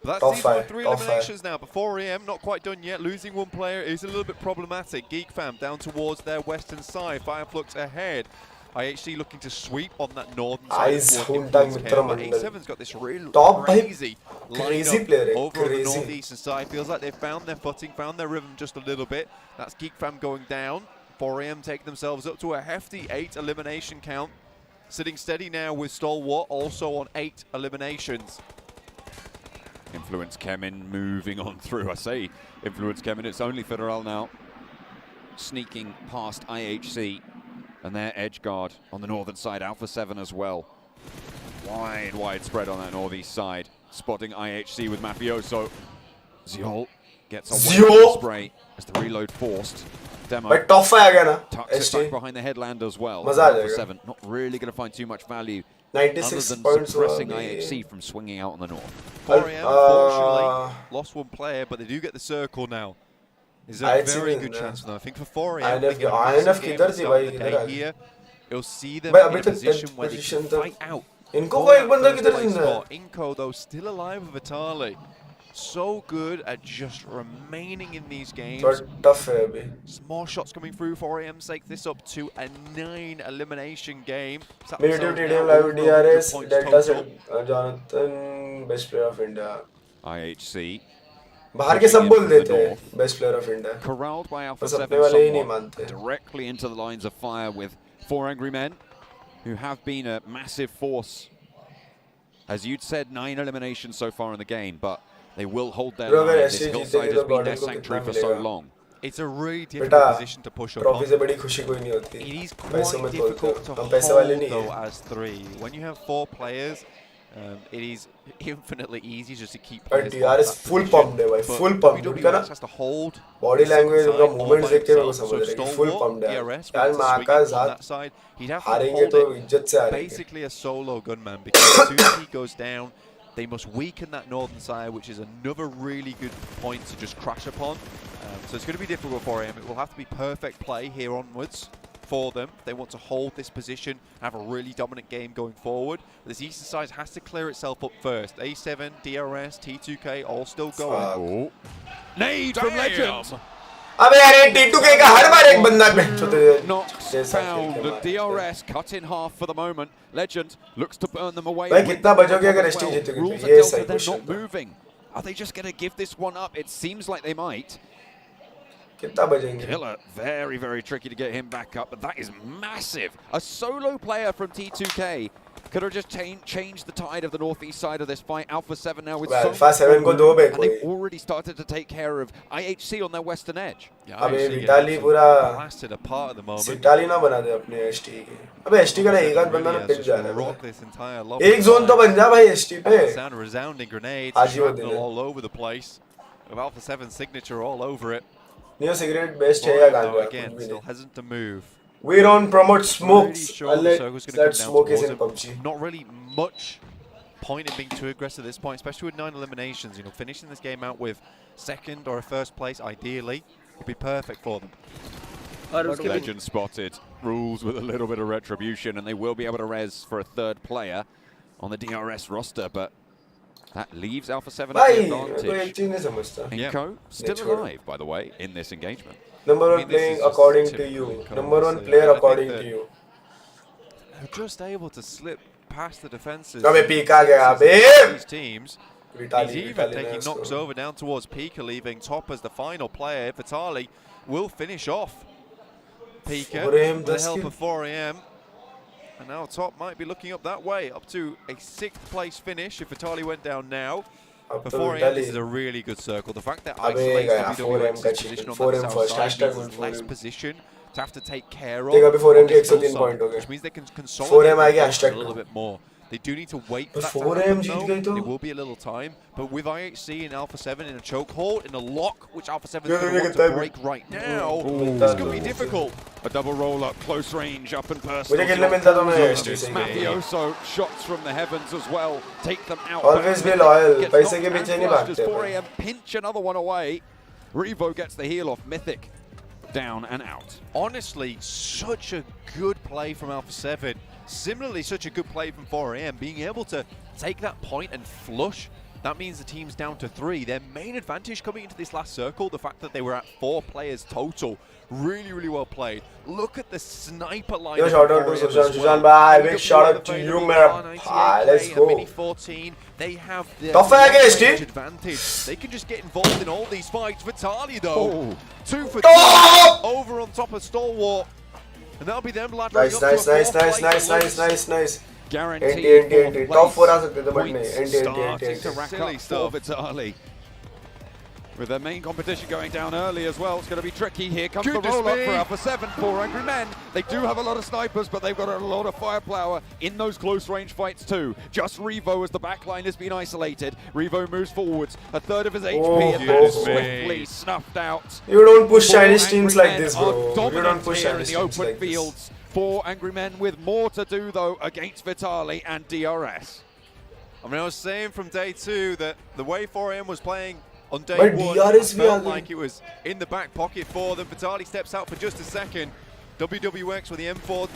But that's Top even five, with 3 top five. eliminations now. Before EM, not quite done yet. Losing one player is a little bit problematic. Geek Fam down towards their western side. Fireflux ahead. IHC looking to sweep on that northern side. Ice towards Hunter Influence Mitra KM, but Mandal. A7's got this real Top भाई, crazy crazy lineup player है, over on the crazy. northeastern side. Feels like they've found their footing, found their rhythm just a little bit. That's Geek Fam going down. 4AM taking themselves up to a hefty 8 elimination count. Sitting steady now with Stalwart, also on 8 eliminations. Influence Kemin moving on through. I say Influence Kemin, it's only Federal now. Sneaking past IHC and their edge guard on the northern side. Alpha 7 as well. Wide spread on that northeast side. Spotting IHC with Mafioso. Ziol gets a spray as the reload forced. Demo भाई top आ गया ना. tucks it ST back behind the headland as well. मजा आ Alpha जाएगा. 7 not really going to find too much value 96 other than points suppressing वाली. IHC from swinging out on the north. 4AM, unfortunately, lost one player, but they do get the circle now. Is a IHC very win, good yeah. chance now. I think for 4AM, INF they get a INF massive game किधर at the थी start भाई, of the किधर day आ गई? here. It'll see them भाई in अभी a तक position 10th where they position can तक fight out. इनको for को एक that बंदा first किधर place जिंदा है? spot. Inco, though, still alive with Vitali. So good at just remaining in these games. थोड़ा टफ है अभी. Some more shots coming through for AM take this up to a 9 elimination game. मेरे team TDM live DRS delta से Jonathan best player of India. IHC बाहर के सब बोल देते हैं best player of India. corralled by Alpha बस 7 अपने वाले ही नहीं somewhat, मानते. directly into the lines of fire with 4 angry men who have been a massive force. As you'd said, 9 eliminations so far in the game, but they will hold their Bro, line. अगर This ऐसे hillside जीतेंगे has तो been their Godlike को sanctuary कितना for so मिलेगा? long. It's a really बेटा difficult position to push up trophy on. से बड़ी खुशी कोई नहीं होती. It is पैसों quite में बोलते difficult to हो. हम पैसे वाले hold नहीं though हैं. as 3. When you have 4 players, it is infinitely easy just to keep But players DRS off that full position. pumped है भाई, But full pumped. PWS उनका ना has to hold body the language, second उनका side all movements by देख के मेरे को himself. समझ So रहा है कि full Stalwart, pumped है. DRS यार wants to माँ swing का it on साथ that side. He'd have to हारेंगे hold तो it. इज्जत से हारेंगे. Basically a solo gunman, because as soon as he goes down, they must weaken that northern side, which is another really good point to just crash upon. So it's going to be difficult for him. It will have to be perfect play here onwards. for them. They want to hold this position, have a really dominant game going forward. This Eastern side has to clear itself up first. A7, DRS, T2K, all still going. Nade from Legend. अबे यार ये T2K का हर बार एक बंदा Knocks down. The DRS cut in half for the moment. Legend looks to burn them away. भाई कितना बचोगे अगर ST जीतेगी? Rules ये are सही Delta, they're question not moving. Are they just going to give this one up? It seems like they might. कितना बचेंगे? Killer, very, very tricky to get him back up, but that is massive. A solo player from T2K could have just changed the tide of the northeast side of this fight. Alpha 7 now with Alpha 7 को दो बे and they've already started to take care of IHC on their western edge. Yeah, अबे IHC Vitaly getting पूरा blasted apart at the moment. सिटाली ना बना दे अपने ST के. अबे ST का ना एक आध बंदा ना पिट जा रहा Rock है. this entire lob. एक जोन तो बन जा भाई ST पे. Sound of resounding grenades, आज ही वो shrapnel दिन है. all over the place. With Alpha 7's signature all over it. Neo cigarette best है या Though, गांजा? again, still hesitant to move. We don't promote Pretty smokes. sure the circle's going to That come down smoke is towards in him. PUBG. Not really much point in being too aggressive at this point, especially with 9 eliminations. You know, finishing this game out with second or a first place, ideally, would be perfect for them. Legend spotted. Rules with a little bit of retribution, and they will be able to res for a third player on the DRS roster, but that leaves Alpha 7 at the भाई मैं तो एक advantage. चीज नहीं समझता. PMCO still Nature. alive, by the way, in this engagement. Number I one mean, this playing is just according to typical you. Nico, Number one honestly. player I think according that to you. They're just able to slip past the defenses. अबे पीका गया of bay. these teams. He's Vitali even Vitali taking knocks over down towards Pika, leaving Top as the final player. Vitali will finish off Pika 4 AM with the does help kill. of 4 AM. And now Top might be looking up that way, up to a 6th place finish if Vitali went down now. अब For तो 4 AM, this Vitali is a really good circle. The fact that अबे isolates गया 4M WWX's का position cheating. on 4M that first, south side hashtag means with less 4M. position to have to take care of. देख अभी 4M on के this 103 hillside, point हो गए. which means they can consolidate 4M आ गया, themselves hashtag a little two. bit more. They do need to wait for But that to 4M happen, Jeet though. गई तो? There will be a little time, but with IHC and Alpha 7 in a chokehold, in a lock, which Alpha 7 is Yeah, going yeah, to want yeah, to break right now, it's going to be difficult. A double roll up, close range, up and मुझे personal. कितने मिलता तो मैं ST से Mafioso shots from the heavens as well. Take them out. Always be loyal. पैसे के पीछे नहीं भागते 4 भाई. AM pinch another one away. Revo gets the heel off Mythic. Down and out. Honestly, such a good play from Alpha 7. Similarly, such a good play from 4 AM. Being able to take that point and flush, that means the team's down to 3. Their main advantage coming into this last circle, the fact that they were at 4 players total. Really, really well played. Look at the sniper line. Yo, shout out to Sujan bhai. Big shout out to you, man. Let's go. Mini 14. They have the Tough है क्या ST? advantage. They can just get involved in all these fights. Vitali though, 2 for 2 Top! over on top of Stalwart. And that'll be them laddering Nice, up nice, to a nice, 4th nice, place. nice, nice, nice. Guaranteed. NT. Top 4 आ सकते थे but Points नहीं. NT. starting to rack Silly up stuff. for Vitali. With their main competition going down early as well, it's going to be tricky. Here comes the Goodness roll-up me. for Alpha 7, 4 Angry Men. They do have a lot of snipers, but they've got a lot of firepower in those close-range fights too. Just Revo as the backline has been isolated. Revo moves forwards, a third of his HP, and that is oh, swiftly snuffed out. You don't push 4 Chinese Angry teams like Men this, are bro. You dominant don't push here in Chinese the teams open like this. fields. 4 Angry Men with more to do though against Vitali and DRS. I mean, I was saying from day 2 that the way 4AM was playing on day But 1 DRS भी आ felt गई. like it was in the back pocket for them. Vitali steps out for just a second. WWX with the M4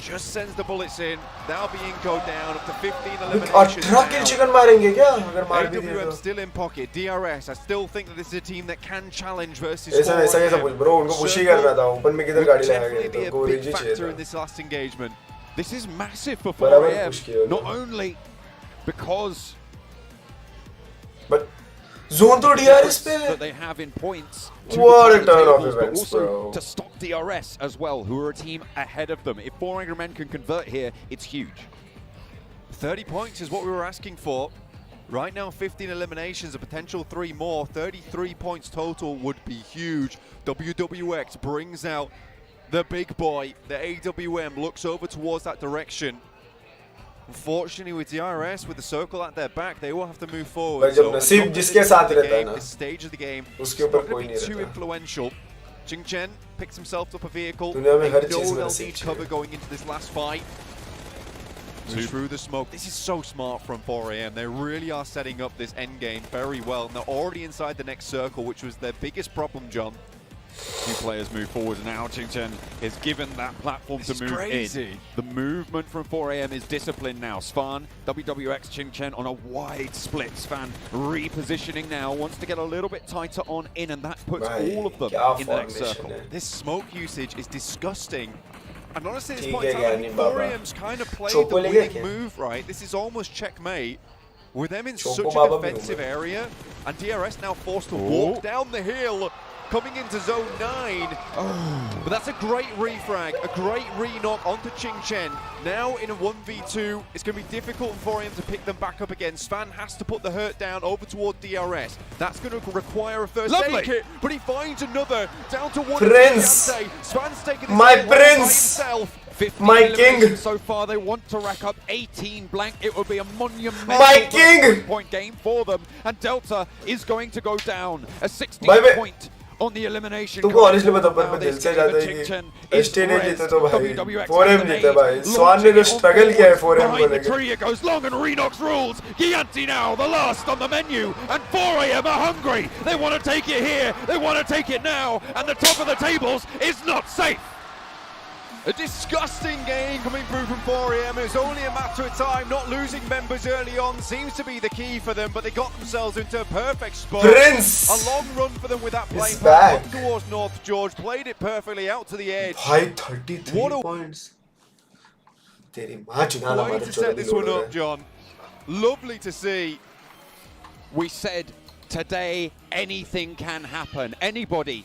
just sends the bullets in. That'll be Inco down up to 15 eliminations 18 kill now. chicken मारेंगे क्या? अगर मार भी दिए AWM तो. still in pocket. DRS, I still think that this is a team that can challenge versus ऐसा 4AM. कुछ bro उनको push ही करना था. ऊपर में किधर Would गाड़ी लगाया definitely गया be तो a उनको big range he factor in चाहिए this last engagement. This is massive for बराबर 4AM. push किया Not उन्होंने. only because But zone तो DRS पे that है. they have in points to What the a turn of tables, but events, also bro. to stop DRS as well, who are a team ahead of them. If 4 Angry Men can convert here, it's huge. 30 points is what we were asking for. Right now, 15 eliminations, a potential 3 more. 33 points total would be huge. WWX brings out the big boy. The AWM looks over towards that direction. Unfortunately, with DRS, with the circle at their back, they will have to move forward. भाई जब नसीब जिसके साथ रहता है ना, this stage of the game, उसके it's ऊपर not कोई going to नहीं be too रहता. influential. Jing Chen picks himself up a vehicle. दुनिया में They हर know चीज में they'll नसीब need चाहिए. cover going into this last fight. Through the smoke. This is so smart from 4 AM. They really are setting up this end game very well. And they're already inside the next circle, which was their biggest problem, John. few players move forward, and Altington is given that platform to move in. The movement from 4AM is disciplined now. Svan, WWX, Qingchen on a wide split. Svan repositioning now, wants to get a little bit tighter on in, and that puts all of them in the next circle. This smoke usage is disgusting. And honestly, at this ठीक point है in time, ज्ञानी बाबा 4AM's kind of played Chopo the लेगा winning क्या? move, right? This is almost checkmate. With them in Chopo such a बाबा भी defensive घूमे। area, and DRS now forced to walk down the hill, coming into zone 9. But that's a great refrag, a great re-knock onto Qingchen. Now in a 1v2, it's going to be difficult for him to pick them back up again. Svan has to put the hurt down over toward DRS. That's going to require a first aid kit, but he finds another down to one. Prince! Svan's taking this My one by prince! himself. 15 My eliminations king! so far. They want to rack up 18 blank. It would be a monumental My king! point game for them. And Delta is going to go down. A 16 Bhai, point on the elimination. तुमको honestly बता पर मैं दिल से चाहता है कि ST ने जीते तो भाई 4M जीते भाई स्वान ने जो struggle किया है 4M को लेके It goes long and Renox rules. Gianti now, the last on the menu, and 4AM are hungry. They want to take it here. They want to take it now, and the top of the tables is not safe. A disgusting game coming through from 4AM. It's only a matter of time. Not losing members early on seems to be the key for them, but they got themselves into a perfect spot. Prince! A long run for them with that play He's path back. up towards North George. Played it perfectly out to the edge. भाई 33 What a points तेरी माँ चुनाना way मारे to चोरा set this दिल one उड़ा up, John. Lovely to see. We said today anything can happen. Anybody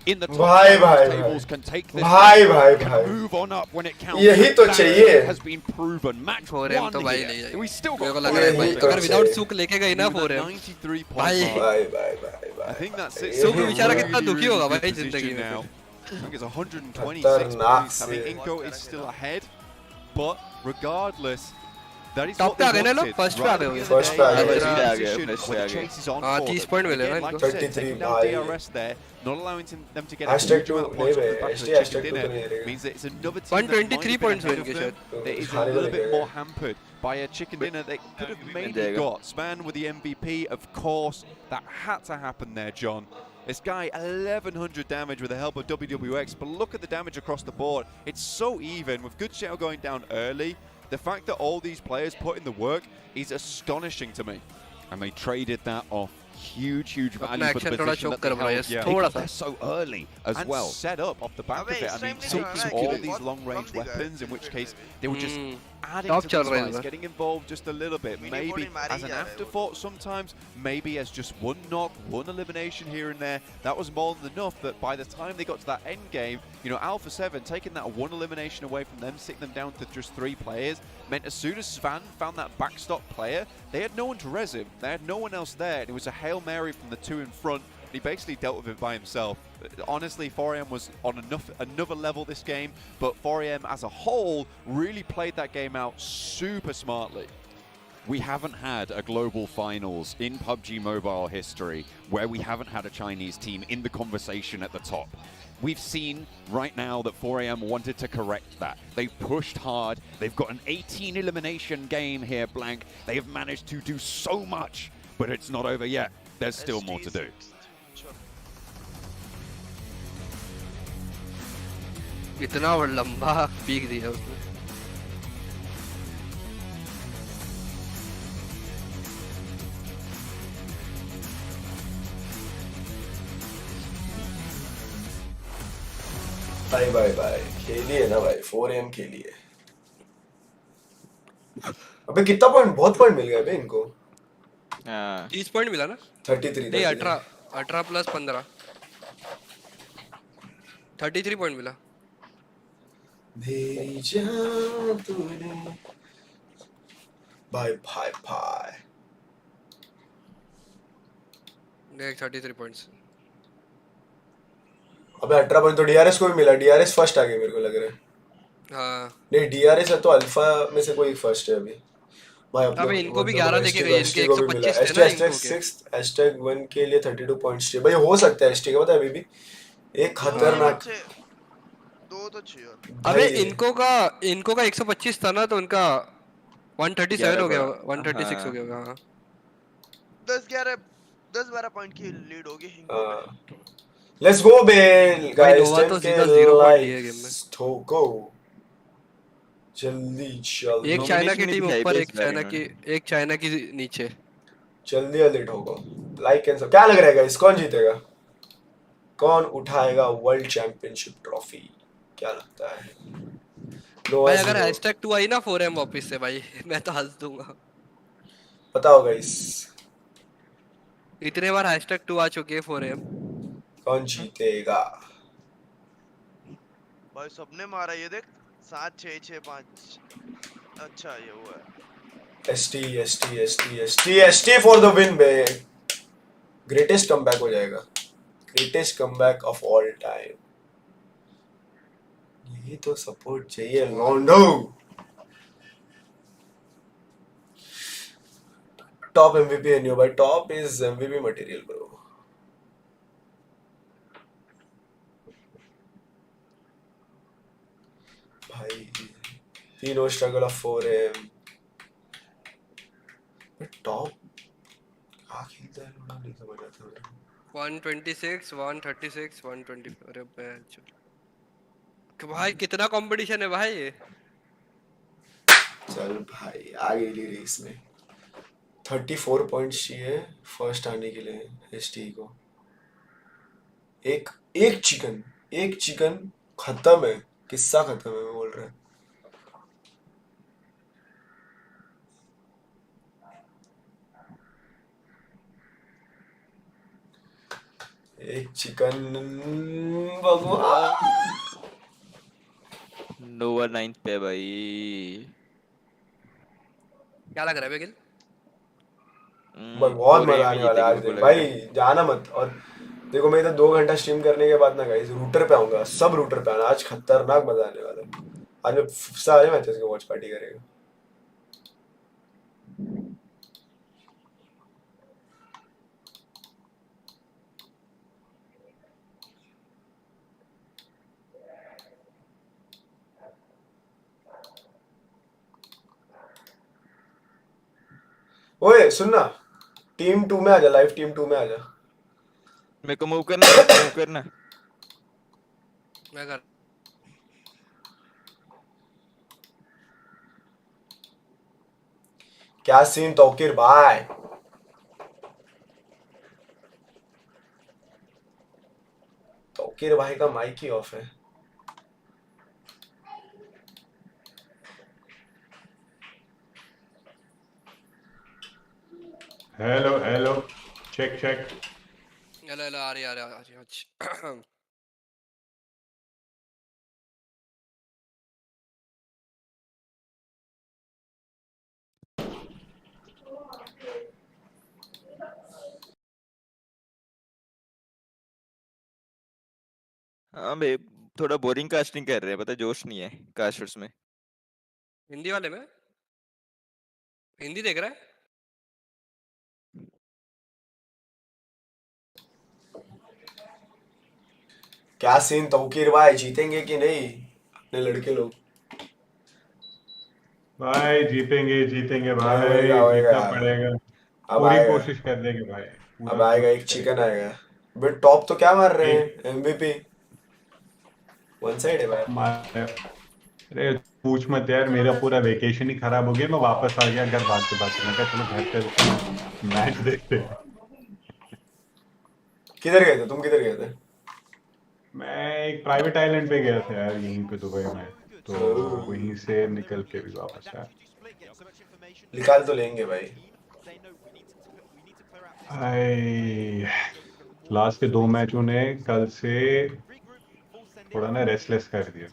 in the top भाई, भाई, tables भाई। can take this भाई, game, भाई, can भाई। move on up when it counts. यही तो That चाहिए। has been proven. Match 4M one तो भाई here. नहीं है। We still मेरे got को लग रहा है भाई यही तो अगर विदाउट चाहिए। सुक लेके गई ना Even at 4M 93 points. भाई भाई भाई भाई I think that's it. सुक यही बेचारा तो- कितना दुखी होगा भाई Position जिंदगी में now. I think it's 126 खतरनाक points. I mean, से। Inco is still ahead, but regardless, that is Top what पे आ they गए ना लोग? wanted. First पे आ गए होंगे। First पे आ गए। They're in a First पे आ गए, position first where पे आ the गए। chase is on हाँ, for 30 them. point मिले Again, ना like इनको। you said, 33 taking down भाई। DRS there, not allowing them to get a Hashtag huge two amount of points नहीं off the back bay, of the ST chicken hashtag two dinner तो नहीं रहेगा। means that it's another team 123 that might points have been होंगे ahead of them. That is a खाने को little bit लेके more hampered by a chicken dinner they could have maybe जाएगा। got. Span with the MVP, of course, that had to happen there, John. This guy, 1100 damage with the help of WWX, but look at the damage across the board. It's so even, with Good Shell going down early. The fact that all these players put in the work is astonishing to me. And they traded that off. Huge value for the action थोड़ा position choke that they कर रहा है, held. yeah. थोड़ा Because सा they're so early as And well. set up off the back of it. I mean, taking all these long-range weapons, in which case they were just adding Top to चल the रहे हैं spice, इधर। getting involved just a little bit, maybe as an afterthought sometimes, maybe as just one knock, one elimination here and there. That was more than enough that by the time they got to that end game, you know, Alpha 7 taking that one elimination away from them, sitting them down to just 3 players, meant as soon as Svan found that backstop player, they had no one to res him. They had no one else there. And it was a Hail Mary from the 2 in front. He basically dealt with it by himself. Honestly, 4AM was on another level this game, but 4AM as a whole really played that game out super smartly. We haven't had a global finals in PUBG Mobile history where we haven't had a Chinese team in the conversation at the top. We've seen right now that 4AM wanted to correct that. They've pushed hard. They've got an 18 elimination game here, Blank. They have managed to do so much, but it's not over yet. There's still more to do. इतना लंबा peak दिया उसने भाई भाई भाई खेलिए ना भाई 4AM खेलिए अबे कितना पॉइंट बहुत पॉइंट मिल गया बे इनको 30 पॉइंट मिला ना 33 नहीं 18 प्लस 15 33 पॉइंट मिला मेरी जान तूने भाई भाई भाई देख 33 पॉइंट्स अबे 18 पॉइंट तो डीआरएस को भी मिला डीआरएस फर्स्ट आ गया मेरे को लग रहा है हाँ नहीं डीआरएस है तो अल्फा में से कोई फर्स्ट है अभी भाई अबे इनको भी 11 देके गए इनके 125 थे ना इनको के हैशटैग 1 के लिए 32 पॉइंट्स चाहिए भाई हो सकता है एसटी का पता है अभी भी एक खतरनाक दो तो चाहिए अबे इनको का 125 था ना तो उनका 137 हो गया 136 हो गया होगा हाँ 10-12 पॉइंट की लीड होगी Let's go Bale भाई guys, नोवा तो 10k सीधा 0 पॉइंट लिए गेम में। likes ठोको जल्दी एक जल्दी चाइना की नहीं टीम दिखाई ऊपर, बे इस बार इन्होंने। एक चाइना की नीचे। जल्दी जल्दी ठोको। लाइक एंड सब क्या लग रहा है गाइस, कौन जीतेगा, कौन उठाएगा वर्ल्ड चैंपियनशिप ट्रॉफी, क्या लगता है? भाई अगर #2 आई ना 4M वापस से भाई मैं तो हंस दूंगा। बताओ गाइस इतने बार #2 आ चुकी है 4M। कौन जीतेगा? भाई सबने मारा ये देख 7-6-6-5। अच्छा ये हुआ है। ST फॉर द विन बे। ग्रेटेस्ट कमबैक हो जाएगा, greatest comeback of all time. ये तो सपोर्ट चाहिए लॉन्डो। टॉप एमवीपी है न्यू भाई, top is MVP material bro. भाई ही no struggle of 4M, top क्या खेलता है लोड़ा, नहीं समझ आता मेरे को। 126 136 120। अरे बेंच भाई कितना कंपटीशन है भाई ये। चल भाई आ गई रेस में। 34 पॉइंट्स चाहिए फर्स्ट आने के लिए एसटी को। एक एक चिकन खत्म है, किस्सा खत्म है मैं बोल रहा है। एक चिकन भगवान। नोवा 9th पे भाई। क्या लग रहा है बेगिल? बहुत मजा आने वाला है आज दिन भाई, जाना मत। और देखो मैं इधर 2 घंटा स्ट्रीम करने के बाद ना गाइस रूटर पे आऊंगा, सब रूटर पे आना, आज खतरनाक मजा आने वाला है। आज मैं सारे मैचेस की वॉच पार्टी करेगा। ओए सुनना, टीम 2 में आजा, लाइव टीम 2 में आजा। मेरे को मूव करना मैं कर क्या सीन तौकीर भाई? तौकीर भाई का माइक ही ऑफ है। Hello hello check check. Hello आ रही अच्छा। हाँ बे, थोड़ा बोरिंग कास्टिंग कर रहे हैं, पता जोश नहीं है कास्टर्स में। हिंदी वाले में हिंदी देख रहा है? क्या सीन तौकीर भाई, जीतेंगे कि नहीं अपने लड़के लोग? भाई जीतेंगे जीतेंगे भाई, होएगा जीतना होएगा, पड़ेगा। अब पूरी आएगा, कोशिश कर देंगे भाई, अब पूरा आएगा, कोशिश एक चिकन करेंगे। आएगा। बट टॉप तो क्या मार रहे एक हैं, एमवीपी वन साइड है भाई। अरे पूछ मत यार, मेरा पूरा वेकेशन ही खराब हो गया। मैं वापस आ गया घर भागते भागते, मैं कहा चलो घर चलते मैच देखते हैं। किधर गए थे तुम, किधर गए थे? मैं एक प्राइवेट आइलैंड पे गया था यार, यहीं पे दुबई में, तो वहीं से निकल के भी वापस आया। निकाल तो लेंगे भाई। भाई लास्ट के 2 मैचों ने कल से थोड़ा ना रेस्टलेस कर दिया।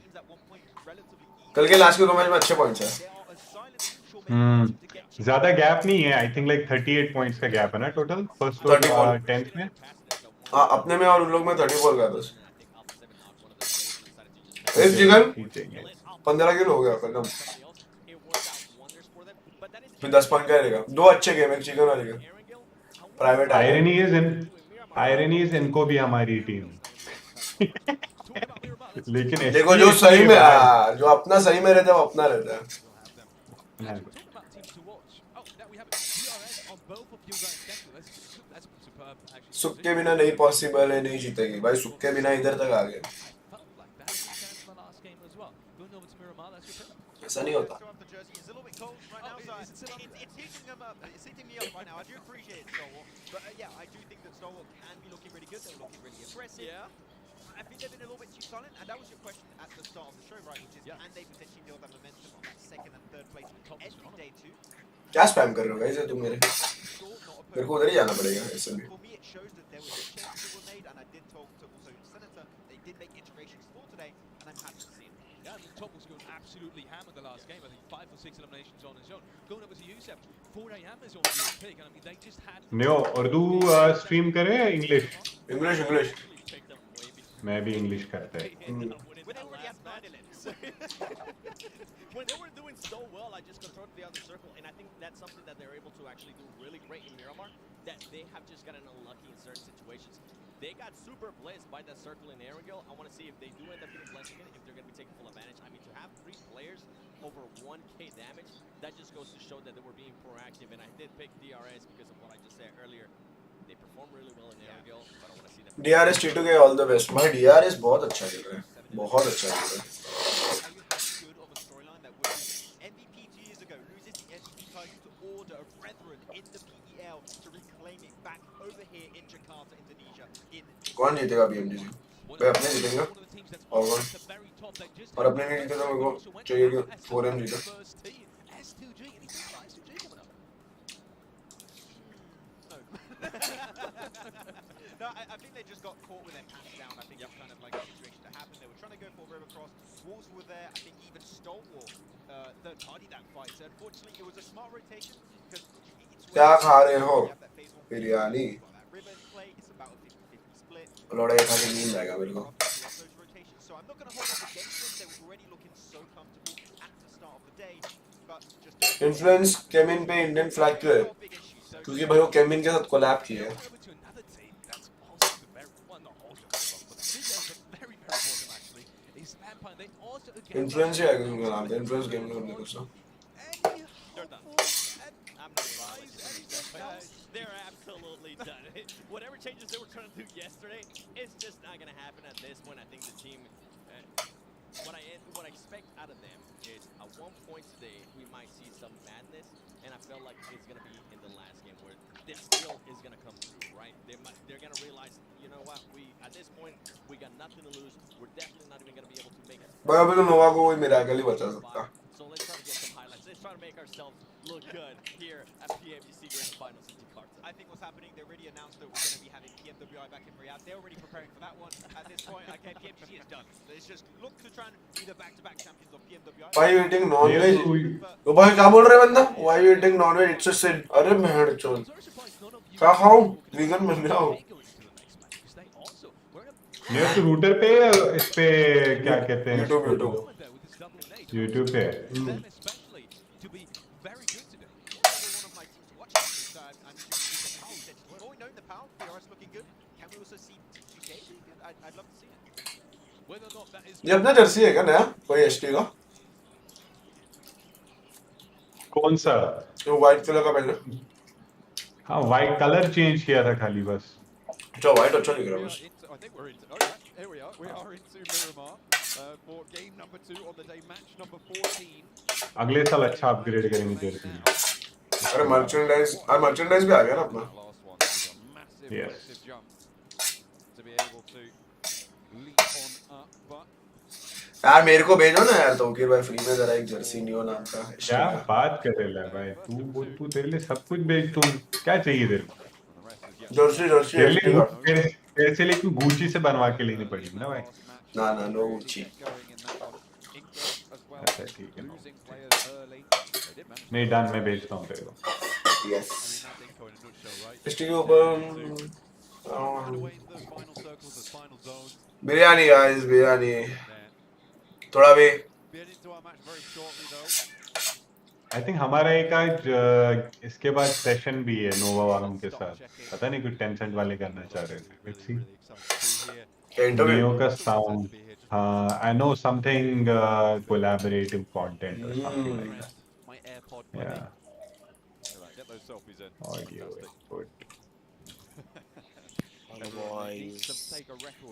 कल के लास्ट के 2 मैच में अच्छे पॉइंट्स हैं। ज्यादा गैप नहीं है, आई थिंक लाइक 38 पॉइंट्स का गैप है ना टोटल फर्स्ट और 10th में। हाँ अपने में और उन लोग में 34 का बस। एक चिकन 15 किलो हो गया खत्म, फिर 10 पॉइंट का रहेगा। 2 अच्छे गेम, एक चिकन वाले गेम प्राइवेट। आयरनी इज इनको भी हमारी टीम लेकिन देखो जो सही में जो अपना सही में रहता है वो अपना रहता है। सुक्के बिना नहीं पॉसिबल है, नहीं जीतेगी भाई, सुक्के बिना इधर तक आ गए, ऐसा नहीं होता। I think they've been a little bit too silent, and that was your question at the start of the show, right? Which is, can they potentially build that momentum on that second and third place every day too? क्या spam कर रहे हो guys तुम मेरे को उधर ही जाना पड़ेगा ऐसे भी। For me, it shows that there was changes that were made, and I did talk to also Senator. They did make iterations for today, and I'm happy to see it. Yeah, I mean, Topol's going absolutely hammered the last game. I think 5 or 6 eliminations on his own. Going over to Yusef, 4 AM is on his pick, and I mean, they just had... Neo, Urdu stream करें या English? English. मैं भी English करता है। When they were doing so well, I just controlled the other circle, and I think that's something that they're able to actually do really great in Miramar, that they have just gotten unlucky in certain situations. They got super blessed by that circle in Aragil. I want to see if they do end up getting blessed again, if they're going to be taking full advantage. I mean, to have 3 players over 1k damage, that just goes to show that they were being proactive, and I did pick DRS because of what I just said earlier. They perform really well in Aragil, but I want to see them... DRS T2K all the best। भाई DRS बहुत अच्छा खेल रहा है, बहुत अच्छा खेल रहा है। कौन जीतेगा BMGC? भाई अपने जीतेंगे और अपने नहीं जीते तो मेरे को चाहिए कि 4M जीते। No, I think they just got caught with their pants down. I think that's kind of like the situation that happened. They were trying to go for a river cross. Wolves were there. I think even Stalwart third party that fight. So unfortunately, it was a smart rotation because क्या खा रहे हो? बिरयानी। लोड़ा ये खा के नींद आएगा मेरे को। So I'm not going to hold up against them. They were already looking so comfortable at the start of the day, but just Influence केमिन पे इंडियन फ्लैग क्यों है? क्योंकि भाई वो केमिन के साथ कोलैब किया है। Influence ही आएगा उनका नाम, Influence गेमिंग करने को सो। They're absolutely done. Whatever changes they were trying to do yesterday, it's just not going to happen at this point. I think the team, what I expect out of them is at one point today we might see some madness, and I feel like it's going to be in the last game where this skill is going to come through, right? They're going to realize, you know what, at this point we got nothing to lose. We're definitely not even going to be able to make it. भाई अभी तो नोवा को कोई miracle ही बचा सकता। So let's try to get some highlights. Let's try to make ourselves look good here at PMGC Grand Finals in Jakarta. I think what's happening, they already announced that we're going to be having PMWL back in Riyadh. They're already preparing for that one. At this point, okay, PMGC is done. Let's just look to try and be the back-to-back champions of PMWL. Why you eating non-veg? तो भाई क्या बोल रहे हैं बंदा? Why you eating non-veg? It's a sin. अरे मैं चोल। क्या खाऊं? Vegan बन गया हूँ। ये तो रूटर पे इस पे क्या कहते हैं? YouTube पे। ये अपना जर्सी है क्या नया? कोई एचटी का? कौन सा? वो व्हाइट कलर का पहले। हाँ, व्हाइट कलर चेंज किया था खाली बस। अच्छा व्हाइट अच्छा दिख रहा है बस। अगले साल अच्छा अपग्रेड करेंगे जर्सी। अरे मर्चेंडाइज भी आ गया ना अपना। Yes. यार मेरे को भेजो ना यार तो कि भाई फ्री में जरा एक जर्सी नियो नाम का। क्या बात कर रहे हैं भाई? तू तेरे लिए सब कुछ भेज, तू क्या चाहिए तेरे को? जर्सी तेरे से लेके गुची से बनवा के लेनी पड़ेगी ना भाई। ना नो गुची। अच्छा ठीक है। नहीं डन, मैं भेजता हूँ तेरे को। यस। इसके ऊपर बिरयानी गाइस, बिरयानी थोड़ा भी। आई थिंक हमारा एक आज इसके बाद सेशन भी है नोवा वालों के साथ। पता नहीं कुछ टेंसेंट वाले करना चाह रहे थे। Let's see. नियो का साउंड, हाँ I know something collaborative content और समथिंग लाइक दैट। या those selfies in. Audio input.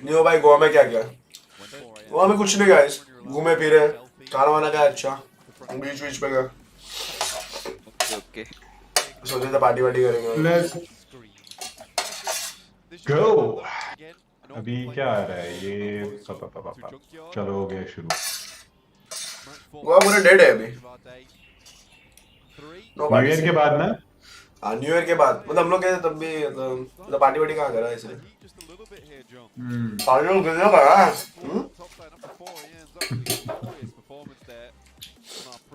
New भाई गोवा में क्या किया? गोवा में कुछ नहीं गाइस, घूमे फिरे, खाना वाना खाया अच्छा, बीच बीच पे गए। ओके सोचे थे पार्टी वार्टी करेंगे। Let's go. अभी क्या आ रहा है ये? चलो हो गया शुरू। गोवा पूरा डेड है अभी। न्यू ईयर के बाद ना? हाँ न्यू ईयर के बाद, मतलब हम लोग गए थे तब भी मतलब पार्टी वार्टी कहाँ करा इसलिए। पार्टी लोग कितना करा?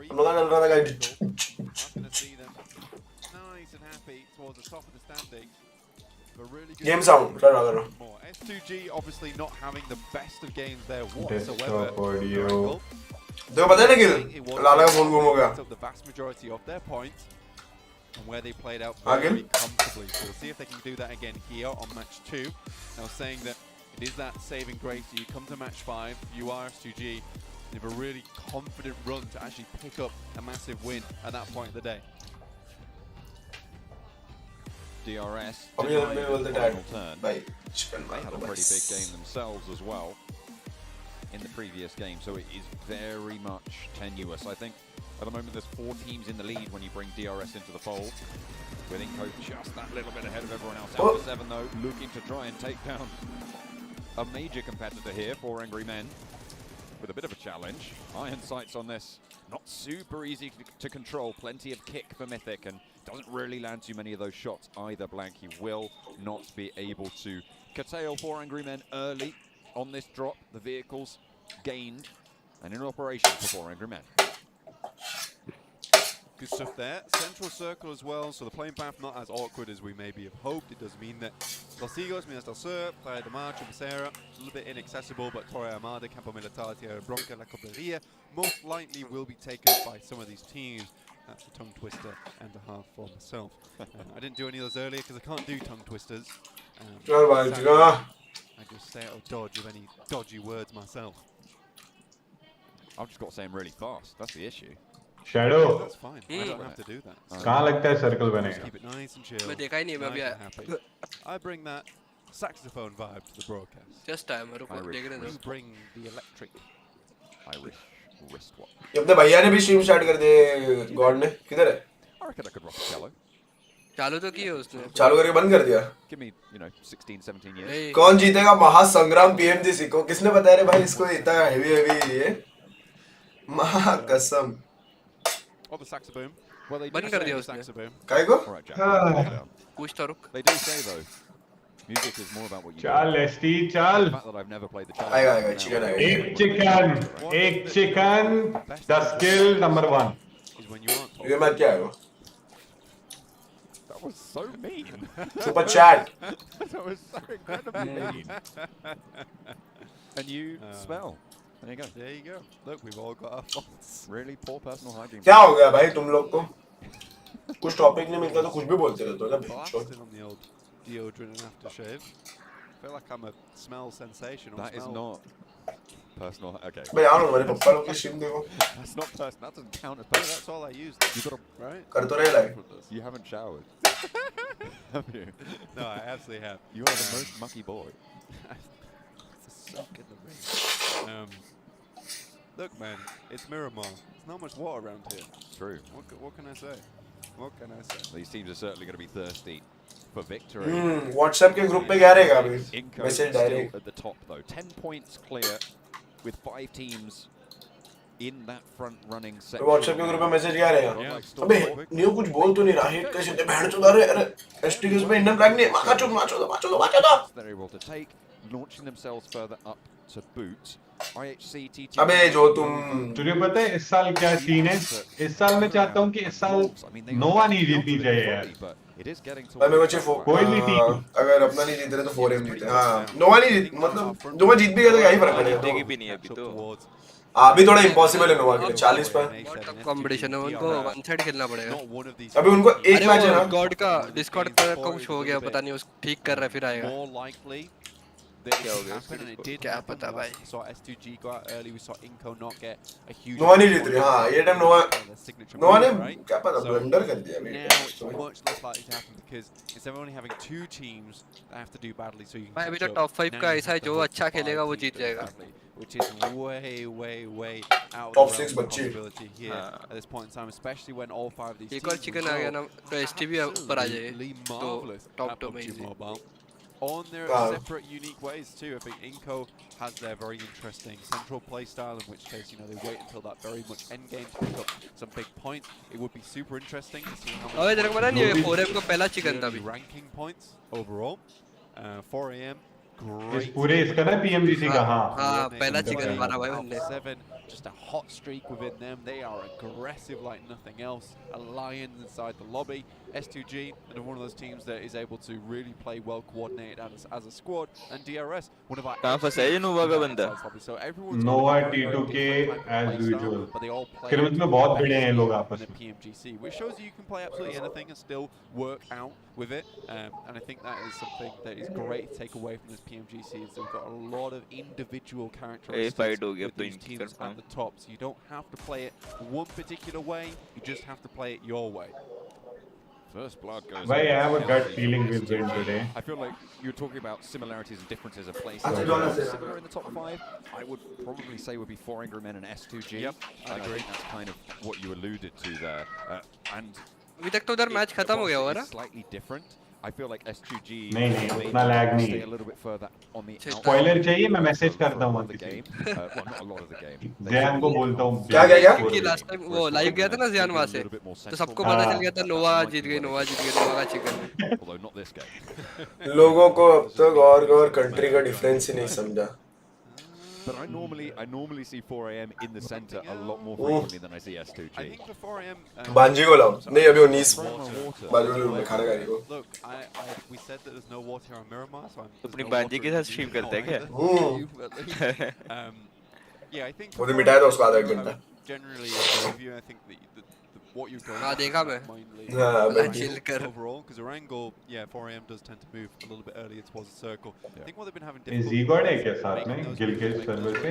हम लोग का चल रहा था guys. Game sound, try to S2G obviously not having the best of games there whatsoever. Audio. देखो पता है ना कि लाला का फोन गुम हो गया। The vast majority of their points and where they played out very comfortably. So we'll see if they can do that again here on match 2. Now saying that it is that saving grace. You come to match 5, you are S2G, you have a really confident run to actually pick up a massive win at that point of the day. DRS They final turn. They had a pretty big game themselves as well in the previous game, so it is very much tenuous. I think at the moment there's 4 teams in the lead when you bring DRS into the fold. With Inco just that little bit ahead of everyone else. Out to 7 though, looking to try and take down a major competitor here for Angry Men. With a bit of a challenge. Iron sights on this. Not super easy to control. Plenty of kick for Mythic and doesn't really land too many of those shots either. Blank, he will not be able to curtail 4 Angry Men early on this drop. The vehicles gained and in operation for 4 Angry Men. Good stuff there. Central circle as well, so the playing path not as awkward as we maybe have hoped. It does mean that Los Higos, Minas del Sur, Playa de Marcha, Becerra, a little bit inaccessible, but Torre Armada, Campo Militar, Tierra Bronca, La Copleria most likely will be taken up by some of these teams. That's a tongue twister and a half for myself. I didn't do any of those earlier because I can't do tongue twisters. I just stay out of dodge of any dodgy words myself. I've just got to say I'm really fast. That's the issue. Shadow. That's fine. I don't have to do that. कहाँ लगता है circle बनेगा? Keep it nice and chill. मैं देखा ही नहीं मैं अभी आया. I bring that saxophone vibe to the broadcast. Just time मेरे को देख रहे थे. You bring the electric Irish wristwatch. ये अपने भैया ने भी स्ट्रीम स्टार्ट कर दिए गॉड ने किधर है? I reckon I could rock a cello. चालू तो किया उसने. चालू करके बंद कर दिया. Give me, 16, 17 years. कौन जीतेगा महासंग्राम पीएमजीसी को? किसने बताया रे भाई इसको इतना हेवी ये? महा कसम. Or the saxophone. Well, they बंद कर दिया उसने. काय को? कुछ तो रुक. They do say though, music is more about what you do. चल एसटी चल. The fact that I've never played the cello. आएगा चिकन आएगा. एक चिकन 10 kill number 1. ये मैच क्या है वो? That was so mean. Super chat. That was so incredibly mean. And you spell. There you go. There you go. Look, we've all got our faults. Really poor personal hygiene. क्या हो गया भाई तुम लोग को? कुछ टॉपिक नहीं मिलता तो कुछ भी बोलते रहते हो क्या? Blasted on the old deodorant and aftershave. I feel like I'm a smell sensation. That is not personal. Okay. भाई यार हमारे पापा लोग की स्ट्रीम देखो. That's not personal. That doesn't count as But personal. that's all I use. You got to Right? कर तो रहे like. You haven't showered. Have you? No, I absolutely have. You are the most mucky boy. It's a soak in the rain. Look, man, it's Miramar. There's not much water around here. True. What can I say? What can I say? These teams are certainly going to be thirsty for victory. WhatsApp के group पे क्या रहेगा अभी? Inco message still direct. at the top though. 10 points clear with 5 teams in that front running section. WhatsApp के group पे message क्या रहेगा? अबे न्यू कुछ बोल तो नहीं रहा है कैसे ते बहन चोदा रे अरे एसटी के उसमें इंडियन फ्लैग नहीं माका चोद माचो दो. They're able to take, launching themselves further up to boot. IHC TT. अबे जो तुम तुझे पता है इस साल क्या सीन है? इस साल मैं चाहता हूँ कि इस साल नोवा नहीं जीतनी चाहिए यार. भाई मेरे को चाहिए कोई भी टीम अगर अपना नहीं जीत रहे तो 4M जीते. हाँ नोवा नहीं जीत मतलब नोवा जीत भी गया तो क्या ही फर्क पड़ेगा. जीतेगी भी नहीं अभी तो. अभी थोड़ा इम्पॉसिबल है नोवा के लिए 40 पर. कंपटीशन है उनको वन साइड खेलना पड़ेगा. अभी उनको एक मैच है ना. गॉड का डिस्कॉर्ड पर कुछ हो गया पता नहीं उस ठीक कर रहा है फिर आएगा. that it could happen, and it did happen. We saw S2G go out early. We saw Inco not get a huge. नोवा नहीं जीत रही हाँ ये टाइम नोवा ने क्या पता ब्लंडर कर दिया now it's much less likely to happen because instead of only having 2 teams that have to do badly, so you can. भाई अभी तो टॉप 5 का ऐसा है जो अच्छा खेलेगा वो जीत जाएगा. Which is way out top of 6 possibility here at this point in time, especially when all 5 of these एक और चिकन आ गया ना तो एसटीबी ऊपर आ जाए तो टॉप 2 में Mobile on their separate unique ways too. I think Inco has their very interesting central play style, in which case, you know, they wait until that very much end game to pick up some big points. It would be super interesting to see how much. अबे तेरे को पता नहीं है 4M को पहला chicken था अभी. Ranking points overall. 4 AM. इस पूरे इसका ना PMGC का हाँ पहला चिकन मारा भाई हमने. 7, just a hot streak within them. They are aggressive like nothing else. A lion inside the lobby. S2G, and one of those teams that is able to really play well coordinated as a squad. And DRS, one of our. कहाँ फंसा है ये नोवा का बंदा? So everyone's नोवा T2K as usual. फिर उसमें बहुत भिड़े हैं लोग आपस में. PMGC, which shows you can play absolutely anything and still work out with it. And I think that is something that is great to take away from this PMGC. Is they've got a lot of individual characteristics with these teams at the top. So you don't have to play it one particular way. You just have to play it your way. First blood goes. Why I have a gut feeling we'll win today. I feel like you're talking about similarities and differences of places. Similar in the top 5, I would probably say would be 4 Angry Men and S2G. Yep, I agree. Think that's kind of what you alluded to there. And अभी तक तो उधर match खत्म हो गया होगा ना? Slightly different. I feel like S2G नहीं उतना लैग नहीं. Stay a little bit further on the Spoiler चाहिए मैं मैसेज करता हूँ the game. Well, not a lot of the game. ज़ियान को बोलता हूँ. क्या? क्योंकि लास्ट टाइम वो लाइव गया था ना ज़ियान वहाँ से तो सबको पता चल गया था नोवा जीत गई नोवा का chicken. Although not this game. लोगों को अब तक और कंट्री का डिफरेंस ही नहीं समझा. But I normally see 4AM in the center a lot more frequently than I see S2G. I think for 4AM. बांजी को लाओ. नहीं अभी 19 बाजू में खाना खा रही हो. Look, we said that there's no water here on Miramar, so I'm. अपनी बांजी के साथ स्ट्रीम करता है क्या? Yeah, I think. वो तो मिटाया था उसको आधा एक घंटा. Generally, I think what you're going. हाँ देखा मैं. चिल कर. Overall, because Erangel, 4AM does tend to move a little bit earlier towards the circle. I think what they've been having difficulty. Z-God है क्या साथ में? गिलगित सर्वर पे?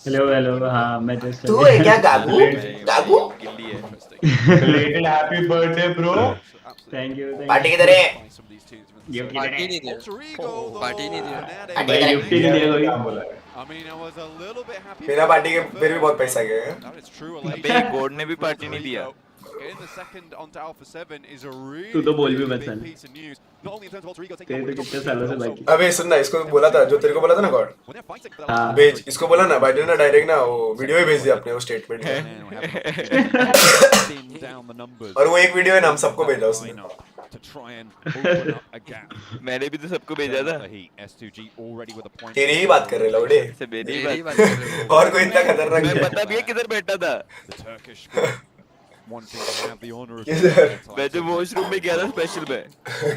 Hello हाँ मैं जस्ट. तू है क्या गागू? गिल्ली है. Little happy birthday bro. Thank you. Party किधर है? पार्टी नहीं दिया. पार्टी नहीं दिया. गिफ्ट नहीं दिया कोई. I mean, I was a little bit happy. बिना पार्टी के फिर भी बहुत पैसा गया. That is true. अबे गॉड ने भी पार्टी नहीं दिया. Getting the second onto Alpha 7 is a really तू तो बोल भी मत big piece of news. Not only in terms of alter ego taking तेरे तो कितने सालों से बाकी. अबे सुन ना इसको बोला था जो तेरे को बोला था ना गॉड. हाँ. भेज इसको बोला ना बाइडेन ने डायरेक्ट ना वो वीडियो ही भेज दिया अपने वो स्टेटमेंट. और वो एक वीडियो है ना हम सबको भेजा उसने. To try and open up a gap. मैंने भी तो सबको भेजा था. S2G already with a point. तेरी ही बात कर रहे लौड़े. से मेरी ही बात कर रहे. और कोई इतना खतरनाक मैं पता भी है किधर बैठा था. The Turkish wanting to have the honor of. मैं जो वॉशरूम में गया था स्पेशल में.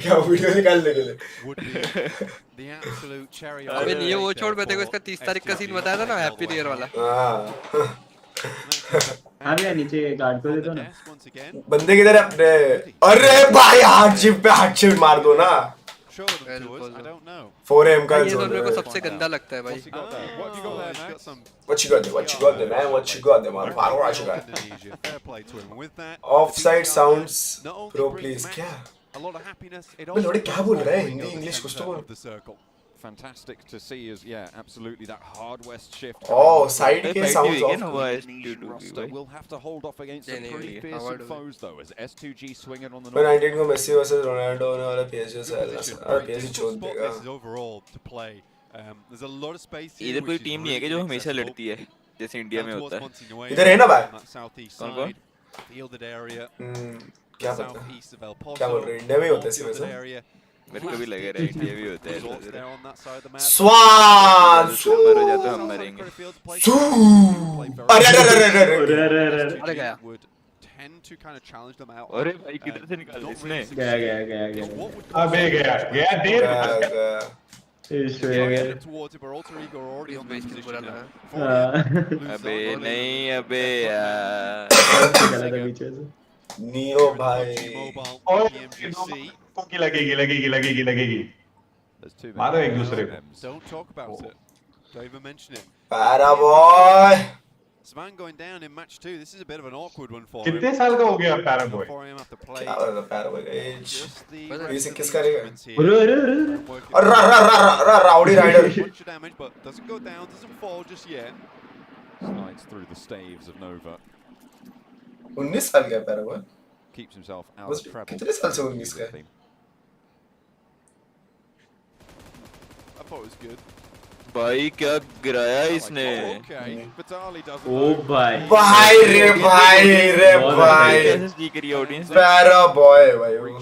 क्या वीडियो निकालने के लिए? The absolute cherry. अबे नहीं वो छोड़ मैं तेरे को इसका 30 तारीख का सीन बताया था ना हैप्पी न्यू ईयर वाला. हाँ. हाँ भैया नीचे गार्ड को दे दो ना. बंदे किधर है अपने? अरे भाई हार्ट चिप पे हार्ट चिप मार दो ना. 4AM का ये तो मेरे को सबसे गंदा लगता है भाई. What you got there man? What you got there man? What you got? Offside sounds pro please क्या? लौड़े क्या बोल रहा है? हिंदी इंग्लिश कुछ तो बोल. Fantastic to see is absolutely that hard west shift. Oh, side के sounds off. We'll have to hold off against some pretty fearsome foes though as S2G swinging on the. 19 को मेसी versus रोनाल्डो होने वाला PSG से PSG छोड़ देगा. Overall to play. There's a lot of space. इधर कोई team नहीं है कि जो हमेशा लड़ती है जैसे इंडिया में होता है. इधर है ना भाई. कौन? Fielded area. क्या पता? क्या बोल रहे हैं? इंडिया में होता है इसी वजह. मेरे को भी लगे रहा है इंडिया भी होता है. स्वान मर हो जाता हम मरेंगे. अरे गया. अरे भाई किधर से निकाल इसने? गया. अबे गया देर. अबे नहीं अबे यार. नियो भाई. की लगेगी. There's too मारो many. एक दूसरे को. Don't talk about it. Don't even mention it. Para boy. Sman going down in match 2. This is a bit of an awkward one for him. कितने साल का हो गया पैरा बॉय? क्या होगा पैरा बॉय का एज? 20-21 का रहेगा. अरे और rowdy rider. Bunch of damage, but doesn't go down, doesn't fall just yet. Slides through the staves of Nova. 19 साल का para boy. Keeps himself out of trouble. कितने साल से 19 का है? I thought it was good. भाई क्या गिराया इसने? ओ भाई. भाई रे पैरा बॉय भाई वो.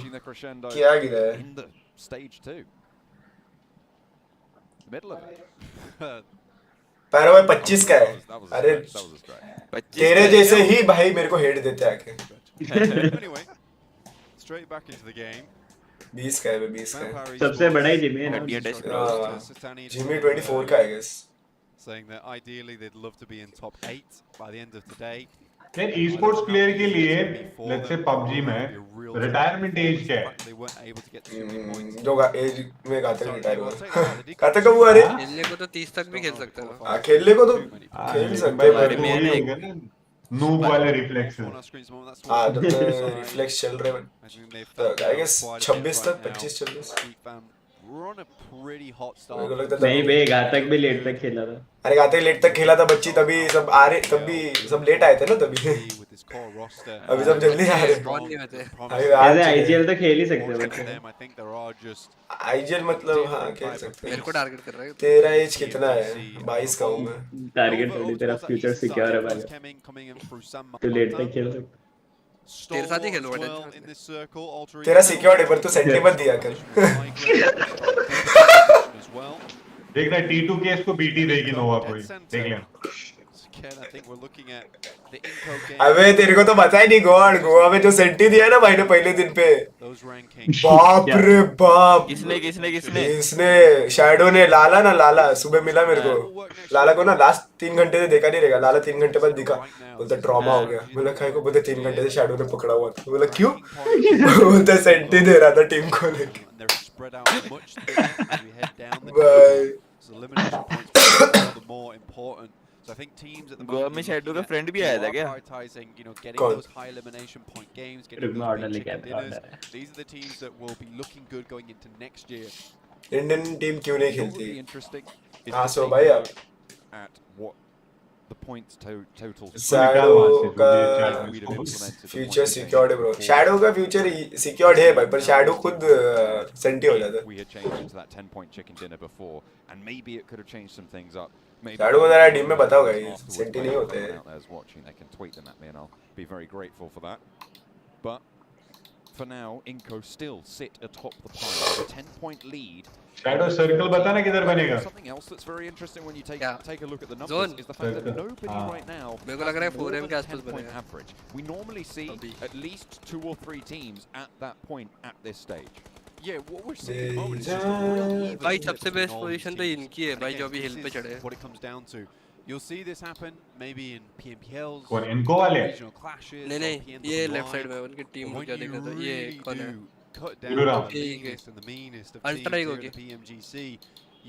क्या गिराया? In the stage 2. Middle of it. Para boy 25 का है. अरे तेरे जैसे ही भाई मेरे को हेड देते आके. Anyway, straight back into the game. 20 का है 20 का है. सबसे बड़ा ही जिमी है ना. जिमी 24 का है I guess. Saying that ideally they'd love to be in top 8 by the end of the day. यार e-sports प्लेयर के लिए let's say PUBG में रिटायरमेंट एज क्या है? जो एज में घातक रिटायर हुआ. घातक कब हुआ रे? खेलने को तो 30 तक भी खेल सकते हो. हां खेलने को तो खेल सकते हैं भाई. नूब वाले रिफ्लेक्सेस. हां तो रिफ्लेक्स चल रहे हैं. आई गेस 26 तक 25-26. नहीं बे घातक भी लेट तक खेला था. अरे घातक लेट तक खेला था बच्ची तभी सब आ रहे तभी सब लेट आए थे ना तभी. अभी सब जल्दी आ रहे. ऐसे आईजीएल तो खेल ही सकते हो. आईजीएल मतलब हां खेल सकते हैं. मेरे को टारगेट कर रहा है. तेरा एज कितना है? 22 का हूं मैं. टारगेट थोड़ी तेरा फ्यूचर सिक्योर है भाई. तू लेट तक खेल सकता. तेरे साथ ही खेलूंगा. तेरा सिक्योर है पर तू सेंटी मत दिया कर. देखना T2 केस को बीटी देगी नोवा कोई. देख लेना. अबे तेरे को तो पता ही नहीं गोवा में जो सेंटी दिया ना भाई ने पहले दिन पे. बाप रे बाप. इसने शैडो ने लाला सुबह मिला मेरे को. लाला को ना लास्ट 3 घंटे से देखा नहीं रहेगा. लाला 3 घंटे बाद दिखा. बोलता ड्रामा हो गया. बोला खाए को बोलते 3 घंटे से शैडो ने पकड़ा हुआ था. बोला क्यों? बोलता सेंटी दे रहा था टीम को लेके. So I think teams at the Goa में शैडो का फ्रेंड भी आया था क्या? Prioritizing, getting those high elimination point games, getting those big chicken dinners. These are the teams that will be looking good going into next year. Indian team क्यों नहीं खेलती? हाँ सो भाई आप at what the points total. Shadow का future secured है bro. Shadow का future secured है भाई पर शैडो खुद सेंटी हो जाता है. We had changed into that 10-point chicken dinner before, and maybe it could have changed some things up. Shadow को जरा टीम में बताओ गाइस सेंटी नहीं होते हैं. They can tweet them at me, and I'll be very grateful for that. But for now, Inco still sit atop the pile with a 10-point lead. Shadow circle बताना किधर बनेगा? Something else that's very interesting when you take a look at the numbers is the fact that nobody right now मेरे को लग रहा है 4M के आसपास बनेगा. Average. We normally see at least 2 or 3 teams at that point at this stage. Yeah, what we're seeing at the moment is just a real even. भाई सबसे बेस्ट पोजीशन तो इनकी है भाई जो अभी हिल पे चढ़े. What it comes down to. You'll see this happen maybe in PMPLs. कौन इनको वाले? Regional clashes. नहीं ये लेफ्ट साइड में उनकी टीम को क्या देखा था ये कौन है? Cut down the biggest and the meanest of teams here at the PMGC.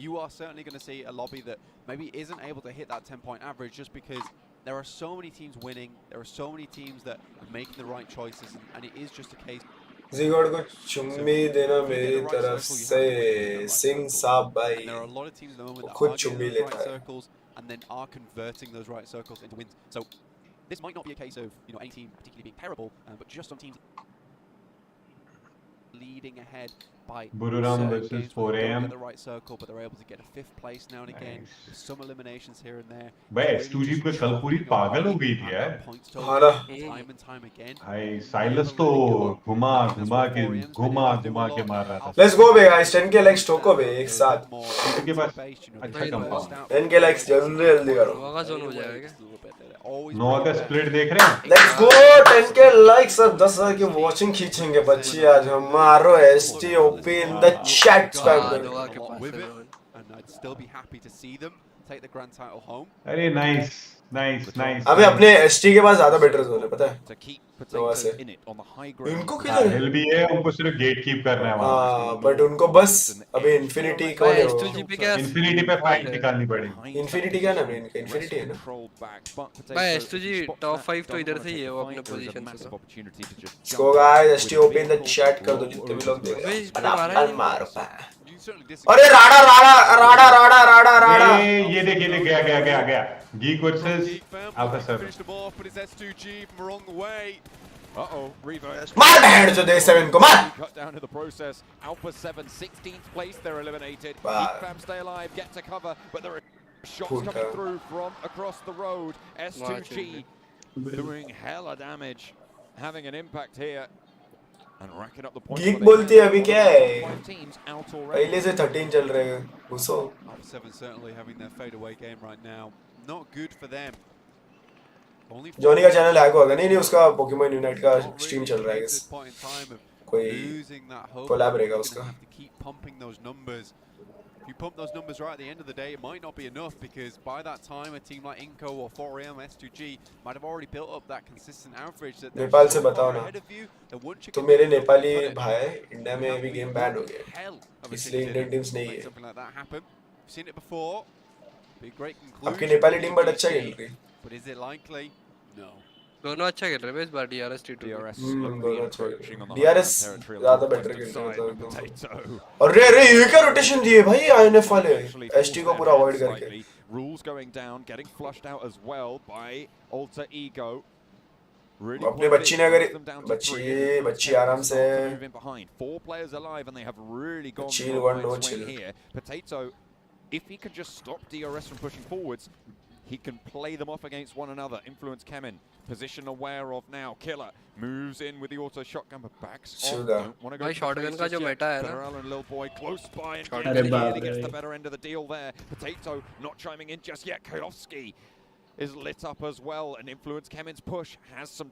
You are certainly going to see a lobby that maybe isn't able to hit that 10-point average just because there are so many teams winning. There are so many teams that are making the right choices, and it is just a case. Zigord को चुम्मी देना मेरी तरफ से सिंह साहब भाई. खुद चुम्मी लेता है. And then are converting those right circles into wins. So this might not be a case of any team particularly being terrible, but just some teams leading ahead by Bururam versus 4AM. The right circle, but they're able to get a 5th place now and again. Some eliminations here and there. भाई S2G पे कल पूरी पागल हो गई थी यार. हाँ ना. Time and time again. भाई साइलस तो घुमा के मार रहा था. Let's go bay guys. 10k likes ठोको बे एक साथ. इनके पास अच्छा कंपाउंड. 10k likes जल्दी करो. नोवा का जोन हो जाएगा. नोवा का स्प्लिट देख रहे हैं? Let's go 10k likes और 10,000 की वॉचिंग खींचेंगे बच्ची आज हम. मारो STOP in the chat spam with it, and I'd still be happy to see them take the grand title home. अरे nice. नाइस अबे अपने एसटी के पास ज्यादा बेटर जोन है पता है नोवा से इनको किधर है हिल भी है उनको सिर्फ गेट कीप करना है वहां हाँ बट उनको बस अबे इन्फिनिटी कौन है वो इन्फिनिटी पे फाइट निकालनी पड़ेगी इन्फिनिटी क्या नाम है इनका इन्फिनिटी है ना भाई एसटी टॉप 5 तो इधर से ही है वो अपने पोजीशन से तो so guys ST open in the chat कर दो जितने भी लोग देख रहे हैं मारो अरे राडा राडा राडा राडा राडा राडा ये देख गया Geek versus Alpha 7 मार बहन जो दे 7 को मार cut down to the process. Alpha 7 16th place, they're eliminated. Geek fam stay alive, get to cover, but there are shots coming through from across the road. S2G doing hella damage, having an impact here and racking up the points. Geek बोलती है अभी क्या है पहले से 13 चल रहे हैं घुसो Alpha 7 certainly having their fade away game right now. Not good for them. Johnny का चैनल हैक होगा नहीं उसका पोकेमॉन यूनाइट का स्ट्रीम चल रहा है कोई कोलैब रहेगा उसका If you pump those numbers right at the end of the day, it might not be enough because by that time, a team like Inco or 4AM, S2G might have already built up that consistent average that they're Nepal से बताओ ना ahead of you. तो मेरे नेपाली भाई India में अभी game ban हो गया इसलिए इंडियन टीम्स नहीं है Something like that happen. We've seen it before. Be a great conclusion. आपकी नेपाली टीम बड़ा अच्छा खेल रही है But is it likely? No. दोनों अच्छा खेल रहे हैं इस बार डीआरएस टी2 दोनों अच्छा डीआरएस ज्यादा बेटर खेल रहे हैं और रे ये क्या रोटेशन दिए भाई आईएनएफ वाले एसटी को पूरा अवॉइड करके rules going down, getting flushed out as well by Alter Ego. अपने बच्ची ने अगर बच्ची आराम से 4 players alive and they have really gone Chill one, no chill. here. Potato, if he can just stop DRS from pushing forwards, he can play them off against one another. Influence Kemen, position aware of now. Killer moves in with the auto shotgun, but backs off. Don't want to go. भाई shotgun का जो meta है ना. Allen, little boy, close by, and he gets the better end of the deal there. Potato not chiming in just yet. Kailovsky is lit up as well, and Influence Kemen's push has some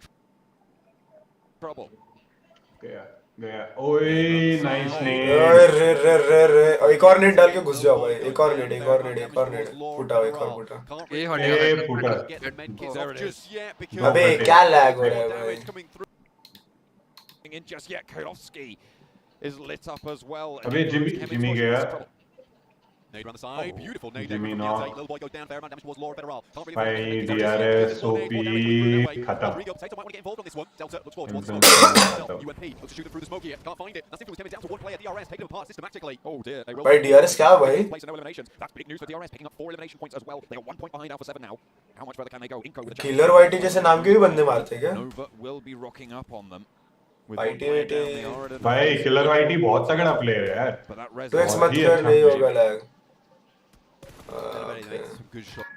trouble. गया ओए nice रे एक और net डाल के घुस जाओ भाई एक और नेट फुटा एक और फुटा ये फुटा अबे क्या लैग हो रहा है भाई in just yet. Kailovsky is lit up as well. अबे जिमी गया Nade on the side, beautiful Nade. Jimmy Little boy goes down, fair amount of damage towards Lord Federal. भाई DRS OP खत्म Potato might want to get involved on this one. Delta looks forward towards the smoke. UMP looks to shoot it through the smoke here. Can't find it. That's Influence coming down to one player. DRS taking them apart systematically. Oh dear. भाई DRS क्या भाई? Place no eliminations. That's big news for DRS picking up 4 elimination points as well. They are 1 point behind Alpha 7 now. How much further can they go? Inco with a Killer YT जैसे नाम के भी बंदे मारते हैं क्या? Nova will be rocking up on them. भाई killer वाइटी बहुत तगड़ा प्लेयर है यार तो एक्स मत कर नहीं होगा lag Some good shot.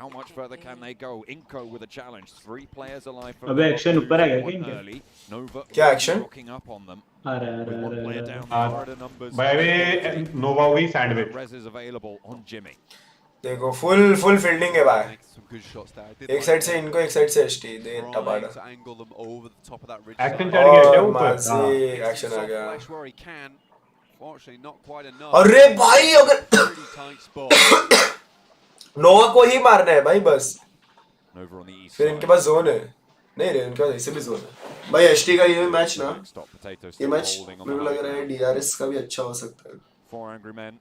How much further can they go? Inco with a challenge. 3 players alive from अबे एक्शन ऊपर आ गया क्या early. Nova क्या action rocking up on them. अरे भाई नोवा हुई sandwich Res is available on Jimmy. देखो full fielding है भाई एक साइड से इनको एक साइड से एसटी दे टबाड़ा एक्शन चढ़ गया क्या ऊपर माजी एक्शन आ गया अरे भाई अगर नोवा को ही मारना है भाई बस फिर इनके पास जोन है नहीं रे इनके पास ऐसे भी जोन है भाई एसटी का ये मैच ना ये मैच मुझे लग रहा है डीआरएस का भी अच्छा हो सकता है 4 angry men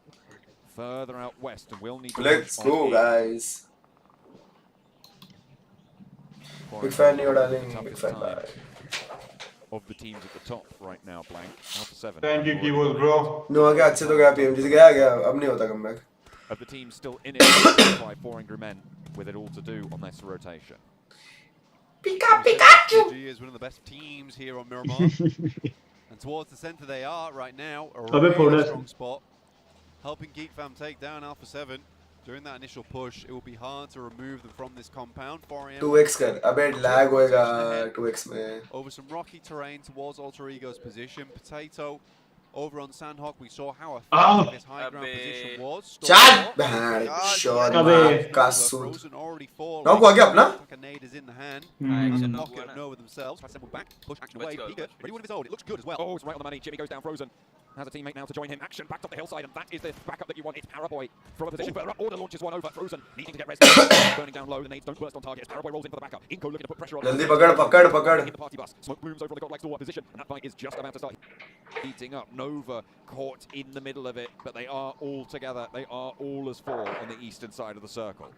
further out west and we'll need to let's go guys big fan Neyoo darling big fan bye of the teams at the top right now blank Alpha 7 thank you keyboards bro no आगे अच्छे तो गया PMG से गया अब नहीं होता comeback of the team still in it by 4 angry men with it all to do on this rotation Pikachu is one of the best teams here on Miramar and towards the center they are right now a really strong spot helping Geek Fam take down Alpha 7 during that initial push. It will be hard to remove them from this compound. 4AM 2x कर अबे lag होएगा 2x में over some rocky terrain towards Alter Ego's position. Potato over on Sandhawk. We saw how effective his high ground position was. Chad bad shot kasu ना को आगे अपना like a nade is in the hand. And knock it over themselves. Pass them back. Push action away. Eager ready one of his own. It looks good as well. Oh, it's right on the money. Jimmy goes down frozen. has a teammate now to join him. Action backed up the hillside, and that is the backup that you want. It's Paraboy from a position further up. Order launches one over. Frozen needing to get res. Burning down low. The nades don't burst on target. Paraboy rolls in for the backup. Inco looking to put pressure on. जल्दी पकड़. In the party bus. Smoke blooms over on the Godlike store position, and that fight is just about to start. Heating up. Nova caught in the middle of it, but they are all together. They are all as four on the eastern side of the circle.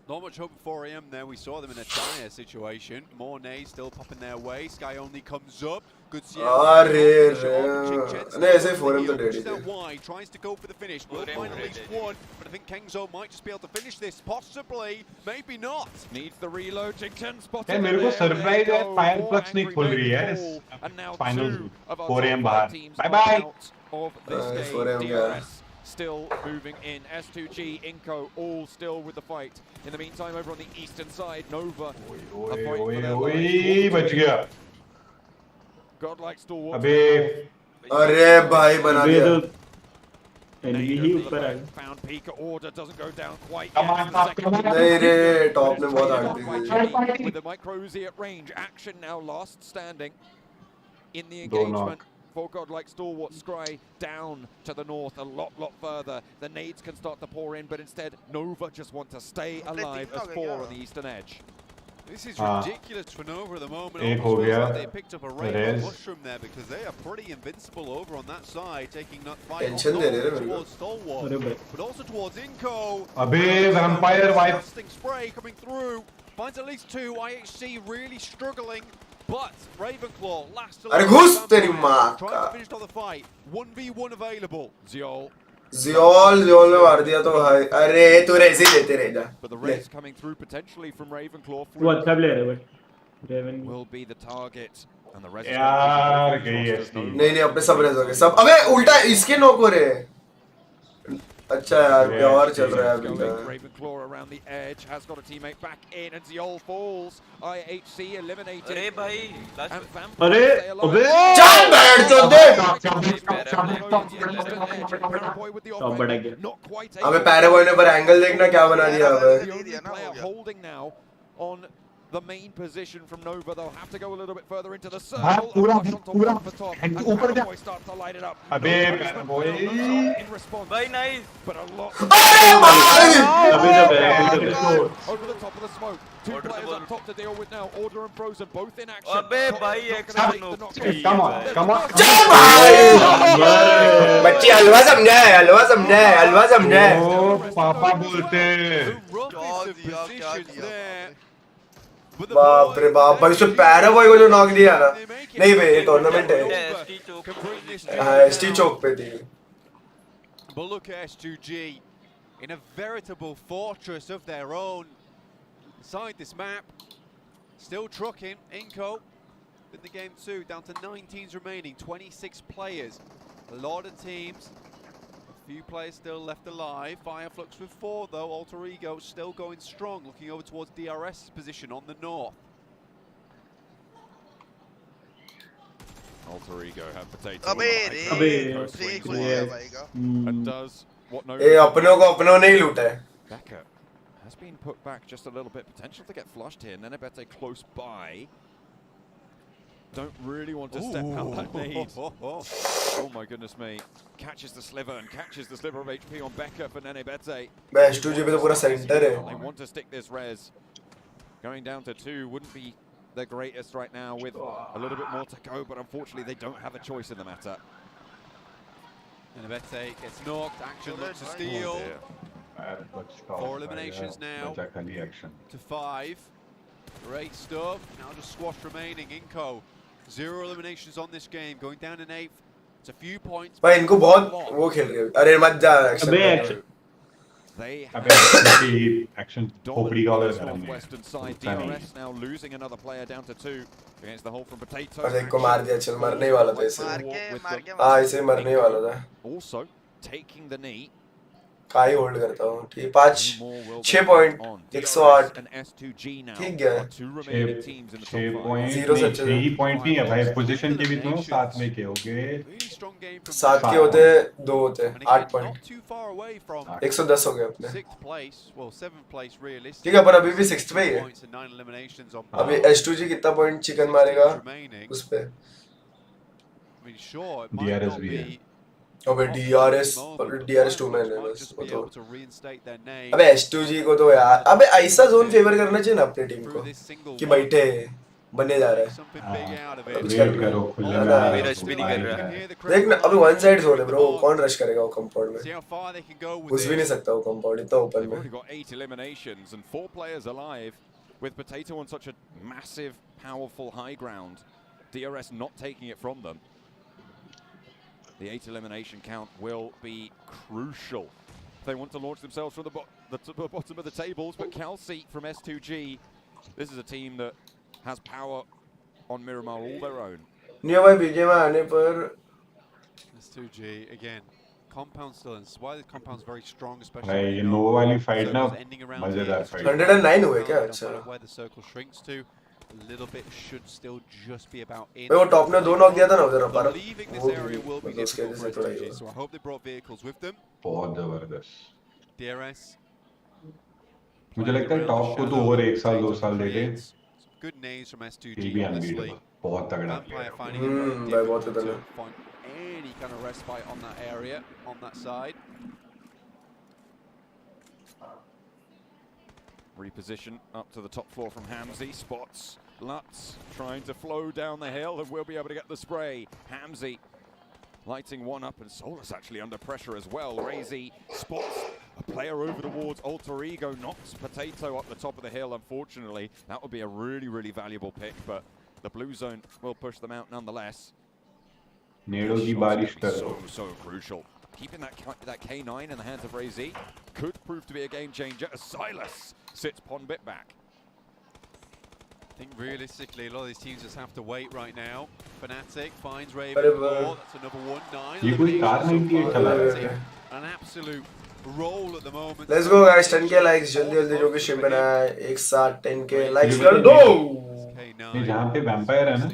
Not much hope at 4 AM there. We saw them in a dire situation. More nades still popping their way. Sky only comes up. Good see. ऐसे 4M तो dead out wide, tries to go for the finish. Will find at least one, but I think Kengzo might just be able to finish this. Possibly, maybe not. Needs the reload. Jingchen spotted. Hey, मेरे को surprise है fire plugs नहीं खुल रही है इस final 4 AM बाहर. Bye bye. Of this game, DRS still moving in. S2G, Inco, all still with the fight. In the meantime, over on the eastern side, Nova. बच गया. Godlike Stalwart. अबे अरे भाई बना दिया. एनवी ही ऊपर आ गया. Found Pika order doesn't go down quite Come on, नहीं रे टॉप ने बहुत hard the. with the micro Uzi at range. Action now last standing in the engagement. For Godlike Stalwart, Scry down to the north a lot further. The nades can start to pour in, but instead Nova just want to stay alive as four on the eastern edge. This is ridiculous for Nova at the moment. एक हो गया. They picked up a rainbow mushroom there because they are pretty invincible over on that side, taking not fight Tension दे रहे हैं towards Stalwart, but also towards Inco. अबे vampire wipe. Casting spray coming through. Finds at least two. IHC really struggling. But Ravenclaw last अरे घुस तेरी माँ trying का. to finish off the fight. 1v1 available. Ziol ने मार दिया तो भाई. अरे तू रेसी देते रह जा. But the res coming through potentially from Ravenclaw. वो अच्छा प्लेयर है but Raven will be the target and the res. यार गई है. नहीं अपने सब रेस हो गए सब. अबे उल्टा इसके नॉक हो रहे हैं. अच्छा यार प्यार चल रहा है अभी तक. Ravenclaw around the edge has got a teammate back in and Ziol falls. IHC eliminated. अरे भाई अरे अबे चल बैठ तो दे. टॉप बढ़ गया. अबे पैराबॉय ने पर एंगल देखना क्या बना दिया अबे. Holding now on the main position from Nova. They'll have to go a little bit further into the circle. पूरा ऊपर जा. Start to light it up. अबे पैराबॉय in response. भाई नाइस. But a lot. अरे भाई. Over the top of the smoke. Two players up top to deal with now. Order and Frozen both in action. अबे भाई Come on. चल भाई. बच्ची हलवा समझा है. ओ पापा बोलते. बाप रे बाप भाई उसने पैराबॉय को जो नॉक दिया ना. नहीं भाई ये टूर्नामेंट है. हाँ एसटी चौक पे थी. But look at S2G in a veritable fortress of their own inside this map. Still trucking. Inco in the game too, down to 9 teams remaining, 26 players. A lot of teams. A few players still left alive. Fireflux with 4 though. Alter Ego still going strong, looking over towards DRS's position on the north. Alter Ego have potato. And does what no. ए अपनों को अपनों ने ही लूटा है. Becca has been put back just a little bit. Potential to get flushed here. Nenebete close by. Don't really want to step out that nade. Oh my goodness me. Catches the sliver and catches the sliver of HP on Becca for Nenebete. S2G पे तो पूरा centre है. They want to stick this res. Going down to 2 wouldn't be the greatest right now with a little bit more to go, but unfortunately they don't have a choice in the matter. Nenebete gets knocked. Action looks to steal. 4 eliminations now to 5. Great stuff. Now just squash remaining. Inco 0 eliminations on this game, going down in 8th. It's a few points. भाई इनको बहुत वो खेल रहे हैं. अरे मत जा एक्शन. They action खोपड़ी का वाला on western side. DRS now losing another player down to 2 against the hole from Potato. अरे को मार दिया. चल मरने ही वाला था इसे. हाँ इसे मरने ही वाला था. Also taking the knee. काई होल्ड करता हूँ. ठीक 6 पॉइंट 108. ठीक है. 6 पॉइंट नहीं है भाई. पोजीशन के भी तो 7 में के हो गए. 7 के होते 2 होते 8 पॉइंट. 110 हो गए अपने. ठीक है पर अभी भी 6th पे ही है. अभी S2G कितना पॉइंट चिकन मारेगा उस पे. DRS भी है. अबे DRS 2 में है बस वो तो। अबे S2G को तो यार, अबे ऐसा जोन फेवर करना चाहिए ना अपनी टीम को कि बैठे बने जा रहा है। वेट करो खुले में अभी रश भी नहीं कर रहा। देख ना अबे वन साइड जोन है ब्रो, कौन रश करेगा वो कंपाउंड में? घुस भी नहीं सकता वो कंपाउंड इतना ओपन में। With Potato on such a massive, powerful high ground, DRS not taking it from them. The 8 elimination count will be crucial if they want to launch themselves from the bottom of the tables. But Kelsey from S2G, this is a team that has power on Miramar all their own. Neyoo भाई बीजे में आने पर S2G again. Compound still, and why the compound's very strong, especially. भाई ये नोवा वाली fight ना मजेदार fight. 109 हुए क्या? अच्छा। Where the circle shrinks to, a little bit should still just be about in. वो टॉप ने 2 नॉक दिया था ना उधर पर। Leaving this area will be difficult for S2G, so I hope they brought vehicles with them. बहुत जबरदस्त। DRS. मुझे लगता है टॉप को तो और 1 साल 2 साल दे दे। Good names from S2G, honestly. बहुत तगड़ा प्लेयर। बहुत तगड़ा। Any kind of respite on that area, on that side. Reposition up to the top floor from Hamzy. Spots Lutz trying to flow down the hill and will be able to get the spray. Hamzy lighting one up, and Solus actually under pressure as well. Razy spots a player over towards Alter Ego, knocks Potato up the top of the hill. Unfortunately, that would be a really, really valuable pick, but the blue zone will push them out nonetheless. Neyoo की बारिश कर so crucial. Keeping that K9 in the hands of Razy could prove to be a game changer as Silas sits Ponbit back. I think realistically, a lot of these teams just have to wait right now. Fnatic finds Raven. That's another 1-9. ये कोई car 98 चला रहा है। An absolute roll at the moment. Let's go guys, 10k likes जल्दी जल्दी जो भी stream पे ना है एक साथ 10k likes कर दो। ये जहाँ पे वैम्पायर है ना,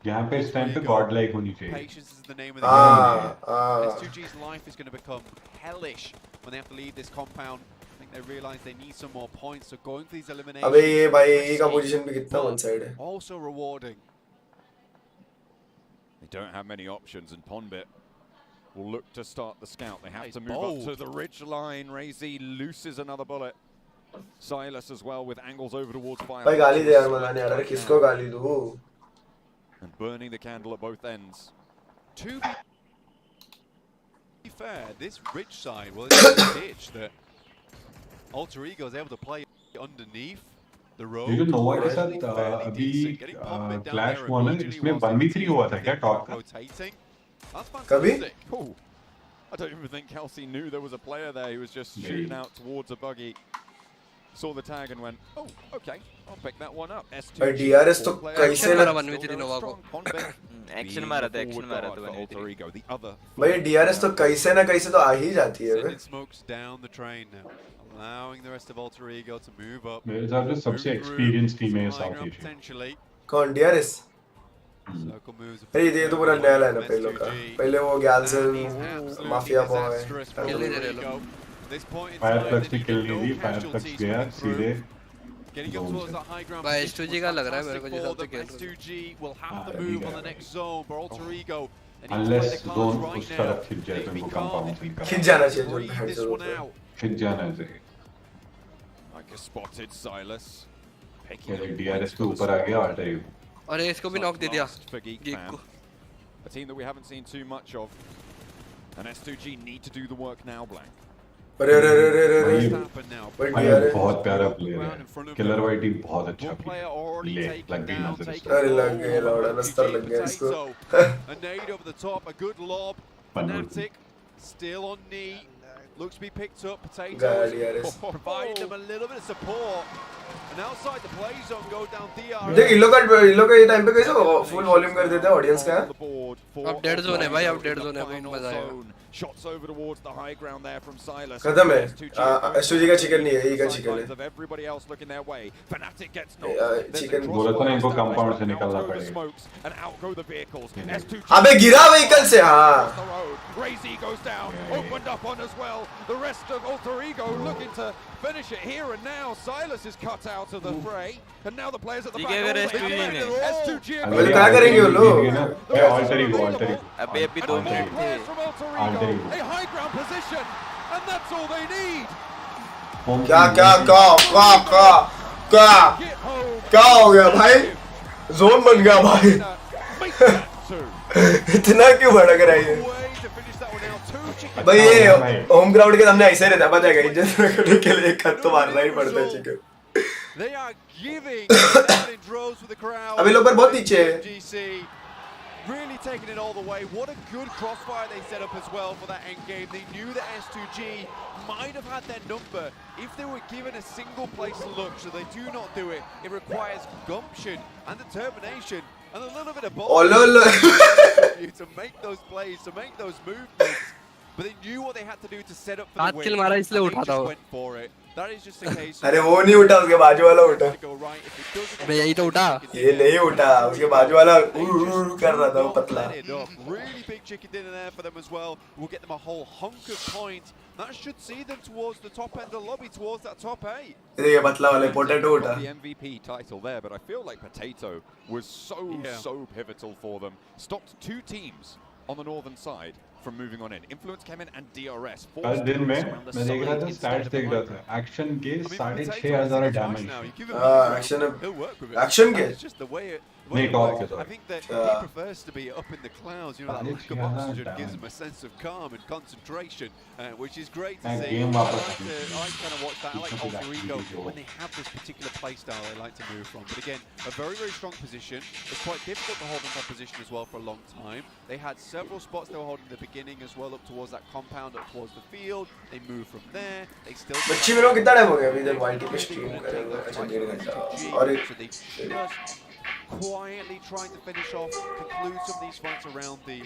यहाँ पे इस टाइम पे Godlike होनी चाहिए। Patience is the name of the game. S2G's life is going to become hellish when they have to leave this compound. I think they realize they need some more points, so going for these eliminations. अबे ये भाई का position भी कितना one side है। Also rewarding. They don't have many options, and Ponbit will look to start the scout. They have to move up to the ridge line. Razy looses another bullet. Silas as well with angles over towards fire. भाई गाली दे यार मजा नहीं आ रहा, किसको गाली दूँ? And burning the candle at both ends. To be fair, this ridge side, well, it's a pitch that Alter Ego is able to play underneath the road. You know what के साथ अभी फ्लैश हुआ ना, इसमें 1v3 हुआ था क्या top का? कभी? I don't even think Kelsey knew there was a player there. He was just shooting out towards a buggy. Saw the tag and went, oh, okay, I'll pick that one up. भाई DRS तो कैसे ना action मारा था Alter Ego, the other. भाई DRS तो कैसे ना कैसे तो आ ही जाती है बे। Smokes down the train now, allowing the rest of Alter Ego to move up. मेरे हिसाब से सबसे एक्सपीरियंस टीम है साउथ एशिया। कौन DRS? अरे ये तो पूरा नया लाइन है पहले का। पहले वो गैल्सन माफिया बॉय। फायरफ्लक्स की किल नहीं दी, फायरफ्लक्स गया सीधे। भाई S2G का लग रहा है मेरे को जैसा तो खेल S2G will have to move on the next zone, but Alter Ego. Unless zone उस तरफ खिंच जाए तो इनको कंपाउंड खिंच जाना चाहिए जो खिंच जाना चाहिए। Like a spotted Silas. DRS के ऊपर आ गया Alter Ego। अरे इसको भी नॉक दे दिया Geek को। A team that we haven't seen too much of. And S2G need to do the work now, Blank. अरे बहुत प्यारा प्लेयर है। किलर वाइटी बहुत अच्छा प्लेयर लग गई नजर। अरे लग गया लौड़ा नस्तर लग गया इसको। A nade over the top, a good lob. Fnatic still on knee. Looks to be picked up. Potatoes providing them a little bit of support. And outside the play zone, go down DRS. देख इलो का ये time पे कैसे full volume कर देते हैं audience का। अब डेड जोन है भाई, अब डेड जोन है, बहुत मजा आएगा। Shots over towards the high ground there from Silas. खत्म है। S2G का चिकन नहीं है, ये का चिकन है। Everybody else looking their way. Fnatic gets chicken बोला तो इनको कंपाउंड से निकलना पड़ेगा। And outgo the vehicles. अबे गिरा व्हीकल से हाँ। Razy goes down, opened up on as well. The rest of Alter Ego looking to finish it here and now. Silas is cut cut out of the fray, and now the players at the back. S2G क्या करेंगे वो लोग? Alter ego. अभी 2 minute थे. A high ground position, and that's all they need. क्या हो गया भाई? जोन बन गया भाई. इतना क्यों भड़क रहा है ये? भाई ये होम ग्राउंड के सामने ऐसे रहता है, पता है क्या? इज्जत रखने के लिए एक हाथ तो मारना ही पड़ता है चिकन. अभी लोग पर बहुत नीचे है. Really taking it all the way. What a good crossfire they set up as well for that end game. They knew that S2G might have had their number if they were given a single place to look, so they do not do it. It requires gumption and determination and a little bit of boldness to make those plays, to make those movements. But they knew what they had to do to set up for the win. They just went for it. That is just a case. अरे वो नहीं उठा, उसके बाजू वाला उठा. मैं यही तो उठा. ये नहीं उठा, उसके बाजू वाला कर रहा था वो पतला. Really big chicken dinner there for them as well. We'll get them a whole hunk of points. That should see them towards the top end of the lobby, towards that top 8. ये पतला वाले potato उठा. The MVP title there, but I feel like Potato was so pivotal for them. Stopped 2 teams on the northern side from moving on in. Influence came in and DRS. कल दिन में मैं देख रहा था, स्टैट्स देख रहा था. एक्शन के 6,500 डैमेज. एक्शन के? नहीं, टॉप के. I think that he prefers to be up in the clouds. You know, that lack of oxygen gives him a sense of calm and concentration, which is great to see. I kind of watch that. I like Alter Ego when they have this particular play style they like to move from. But again, a very, very strong position. It's quite difficult to hold in that position as well for a long time. They had several spots they were holding in the beginning as well, up towards that compound, up towards the field. They moved from there. They still. बच्ची में लोग कितना time हो गया अभी तक wild पे stream करेंगे? अच्छा 1.5 घंटा. और quietly trying to finish off, conclude some of these fights around the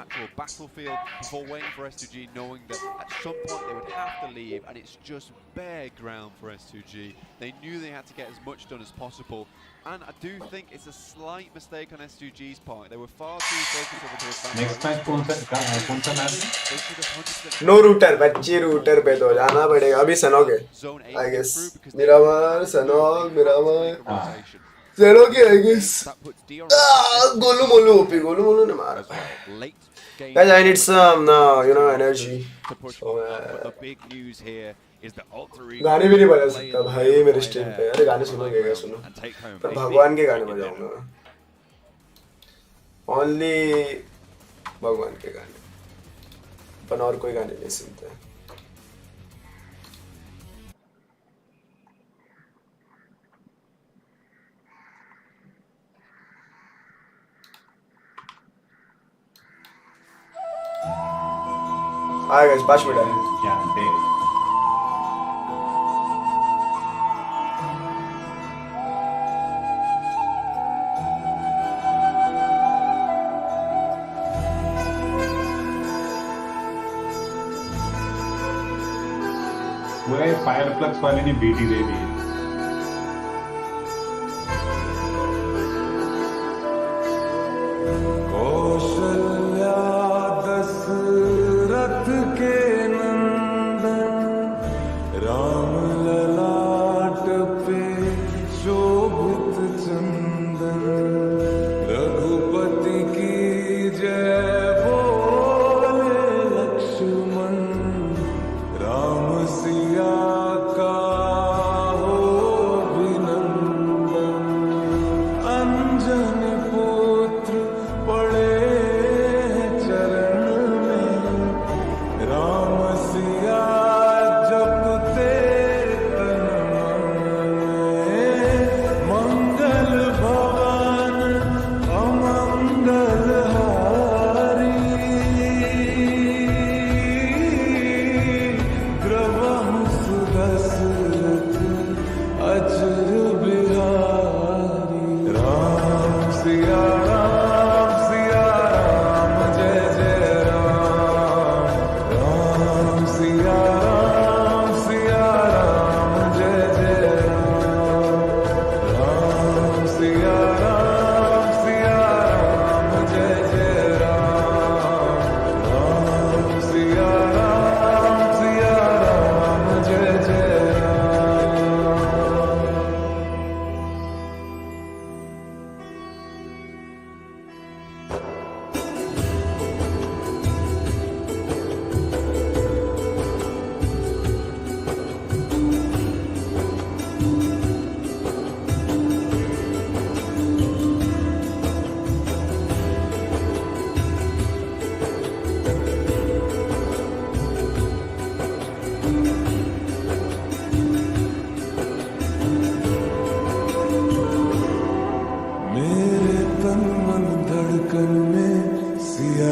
actual battlefield before waiting for S2G, knowing that at some point they would have to leave, and it's just bare ground for S2G. They knew they had to get as much done as possible, and I do think it's a slight mistake on S2G's part. They were far too focused on the next match कौन सा match? No router, बच्चे router पे तो जाना पड़ेगा. अभी सनोग है, I guess. Miramar, Sanog, Miramar. Zero ki I guess. Golu molu ne mara. Guys, I need some energy. The big news here is that Alter Ego. गाने भी नहीं बजा सकता भाई मेरे स्ट्रीम पे. अरे गाने सुनोगे क्या सुनो. पर भगवान के गाने बजाऊंगा. Only भगवान के गाने. अपन और कोई गाने नहीं सुनते. Alright guys, 5 minutes. पूरे फायर प्लग्स वाले ने बीटी दे दी.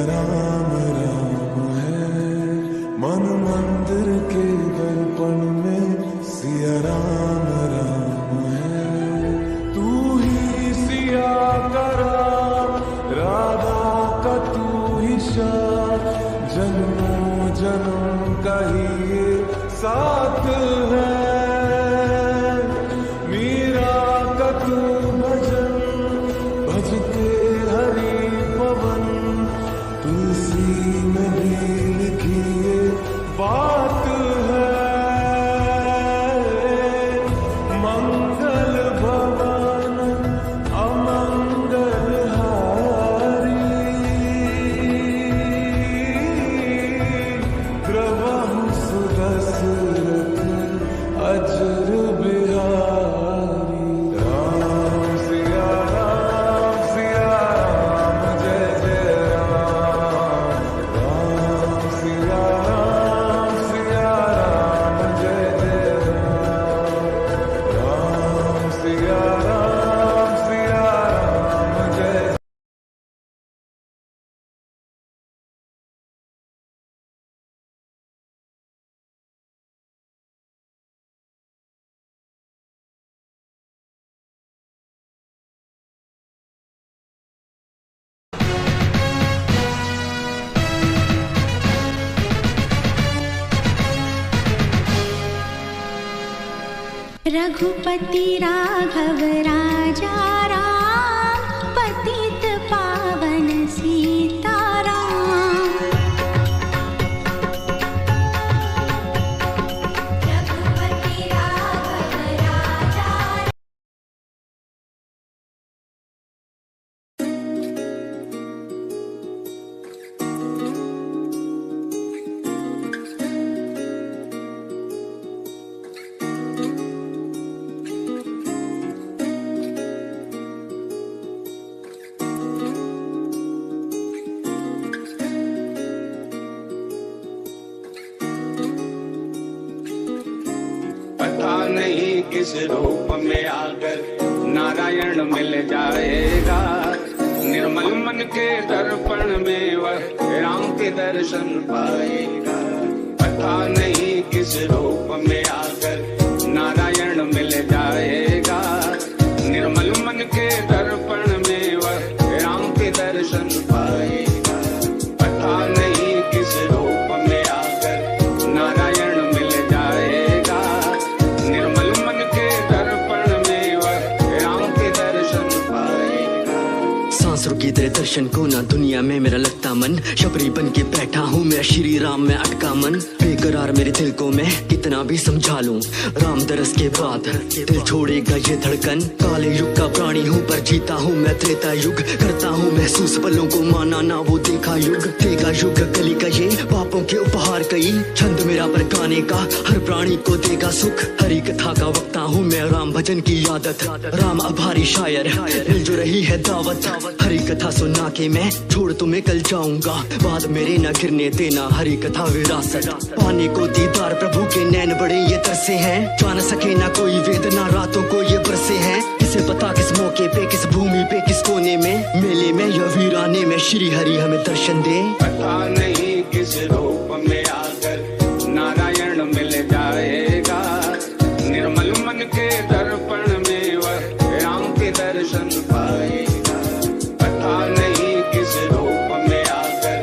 राम राम है, मन मंदिर के दर्पण में सिया राम राम है। तू ही सिया का राम, राधा का तू ही श्याम, जन्मों जन्म का ही ये साथ है। मीरा का तू भजन, भजते हरि पवन, तुलसी में भी लिखी ये बात है। मंगल भवन अमंगल हारी, द्रवहु सुदशरथ अजर बिहारी। राम सिया राम, जय जय राम। राम सिया राम, जय जय राम। राम सिया राम, जय। रघुपति राघव राजा राम, पतित पावन सीताराम। रघुपति राघव राजा। पता नहीं किस रूप में आकर नारायण मिल जाएगा, निर्मल मन के दर्पण में वह राम के दर्शन पाएगा। पता नहीं किस रूप में आकर नारायण मिल जाएगा, निर्मल मन के दर्पण में वह राम के दर्शन पाएगा। पता नहीं किस रूप में आकर नारायण मिल जाएगा, निर्मल मन के दर्पण में वह राम के दर्शन पाएगा। सांसरों की तेरे दर्शन को ना दुनिया में मेरा लगता मन, शबरी बन के बैठा हूँ मेरा श्री राम में अटका मन। बेकरार मेरे दिल को मैं कितना भी समझा लूं, राम दरस के बाद दिल छोड़ेगा ये धड़कन। काले युग का प्राणी हूँ पर जीता हूँ मैं त्रेता युग, करता हूँ महसूस पलों को माना ना वो देखा युग। देगा युग कली का ये पापों के उपहार कई, छंद मेरा पर गाने का हर प्राणी को देगा सुख। हरी कथा का वक्ता हूँ मैं, राम भजन की आदत, राम आभारी शायर मिल जो रही है दावत। हरी कथा सुना के मैं छोड़ तुम्हें कल जाऊंगा, बाद मेरे न गिरने देना हरी कथा विरासत। पाने को दीदार प्रभु के नैन बड़े ये तरसे हैं, जान सके ना कोई वेदना रातों को ये बरसे हैं। किसे पता किस मौके पे किस भूमि पे किस कोने में, मेले में या वीराने में श्री हरि हमें दर्शन दे। पता नहीं किस रूप में आकर नारायण मिल जाएगा, निर्मल मन के दर्पण में वह राम के दर्शन पाएगा। पता नहीं किस रूप में आकर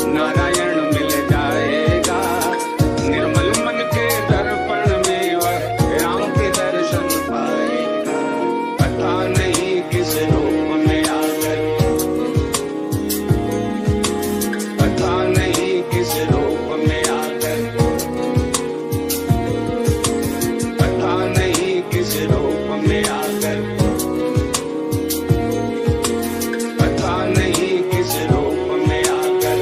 नारायण मिल जाएगा, निर्मल मन के दर्पण में वह राम के दर्शन पाएगा। पता नहीं किस रूप में आकर, पता नहीं किस रूप में आकर, पता नहीं किस रूप में आकर, पता नहीं किस रूप में आकर।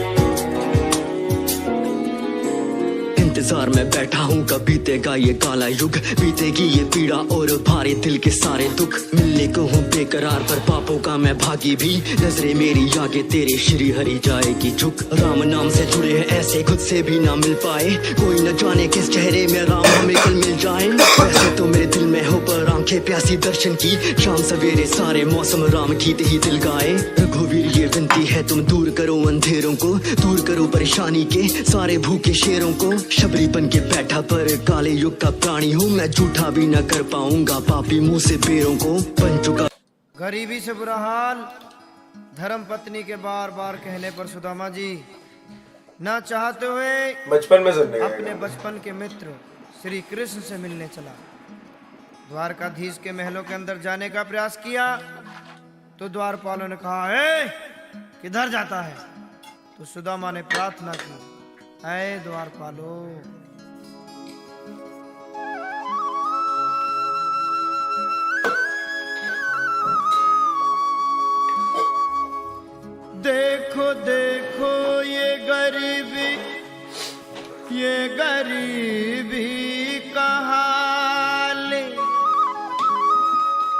इंतजार में बैठा हूँ कब बीतेगा ये काला युग, बीतेगी ये पीड़ा और भारी दिल के सारे दुख। मिलने को हूँ बेकरार पर पापों का मैं भागी भी, नजरे मेरी आगे तेरे श्री हरि जाएगी झुक। राम नाम से जुड़े हैं ऐसे खुद से भी ना मिल पाए, कोई न जाने किस चेहरे में राम हमें कल मिल जाए। वैसे तो मेरे दिल में हो पर आंखें प्यासी दर्शन की, शाम सवेरे सारे मौसम राम गीत ही दिल गाए। रघुवीर ये विनती है तुम दूर करो अंधेरों को, दूर करो परेशानी के सारे भूखे शेरों को। शबरी बन के बैठा पर काले युग का प्राणी हूँ मैं, झूठा भी न कर पाऊंगा पापी मुंह से बेरों को। बन चुका गरीबी से बुरा हाल, धर्म पत्नी के बार बार कहने पर सुदामा जी ना चाहते हुए बचपन में सुनने अपने बचपन के मित्र श्री कृष्ण से मिलने चला। द्वारकाधीश के महलों के अंदर जाने का प्रयास किया तो द्वारपालों ने कहा, ए किधर जाता है? तो सुदामा ने प्रार्थना की, ऐ द्वारपालो देखो देखो ये गरीबी का हाल,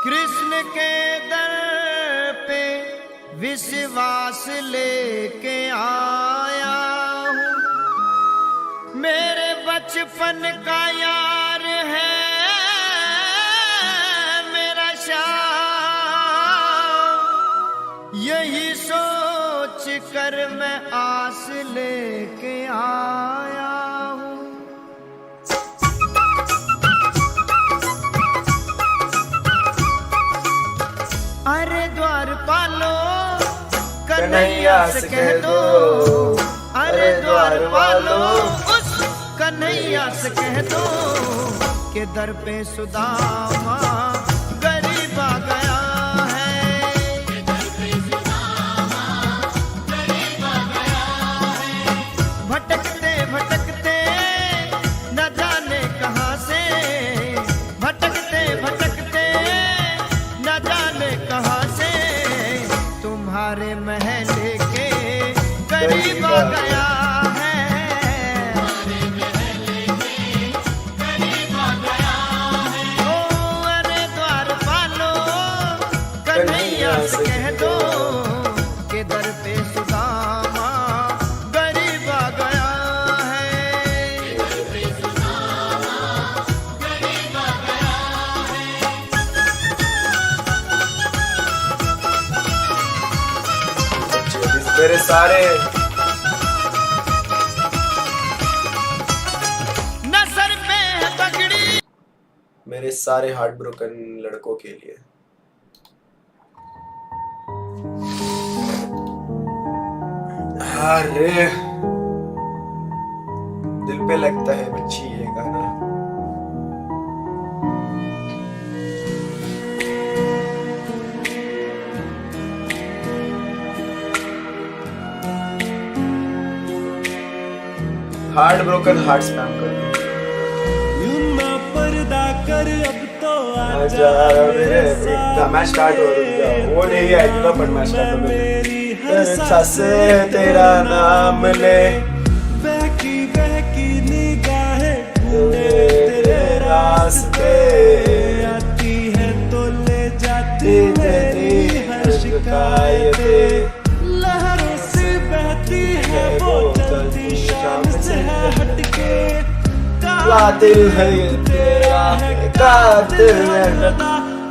कृष्ण के दर पे विश्वास लेके आया हूँ। मेरे बचपन का यार है मेरा श्याम, यही सोच कर मैं आस लेके आया हूँ। अरे द्वारपालो कन्हैया से कह दो, अरे द्वारपालो उस कन्हैया से कह दो कि दर पे सुदामा गरीब आ गया है। भटकते भटकते न जाने कहाँ से, भटकते भटकते न जाने कहाँ से तुम्हारे महले के करीब आ गया है। ओ अरे द्वारपालो कन्हैया से कह दो कि दर पे सुदामा गरीब आ गया है। मेरे सारे नजर पे है पगड़ी, मेरे सारे हार्ट ब्रोकन लड़कों के लिए। अरे दिल पे लगता है बच्ची ये गाना। हार्ट ब्रोकन हार्ट स्पैम कर पर्दा कर अब तो आजा मेरे मैच स्टार्ट हो गया। वो नहीं आएगी ना पर मैच स्टार्ट हो गया। से तेरा नाम ले बहकी बहकी निगाहें तेरे रास्ते आती है तो ले जाती तेरी हर शिकायतें। लहरों से बहती है वो चलती शाम से है हटके। कातिल है ये तेरा है, कातिल है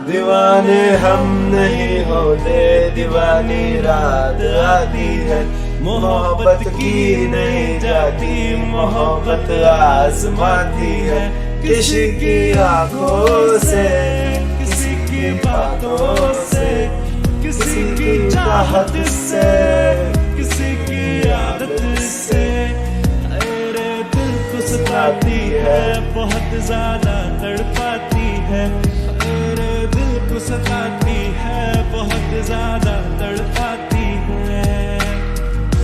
दीवाने हम नहीं होते, दीवानी रात आती है। मोहब्बत की नहीं जाती, मोहब्बत आजमाती है। किसी की आंखों से, किसी की बातों से, किसी की चाहत से, किसी की आदत से। अरे दिल को सताती है, बहुत ज्यादा तड़पाती है। अरे दिल को सताती है, बहुत ज्यादा तड़पाती है।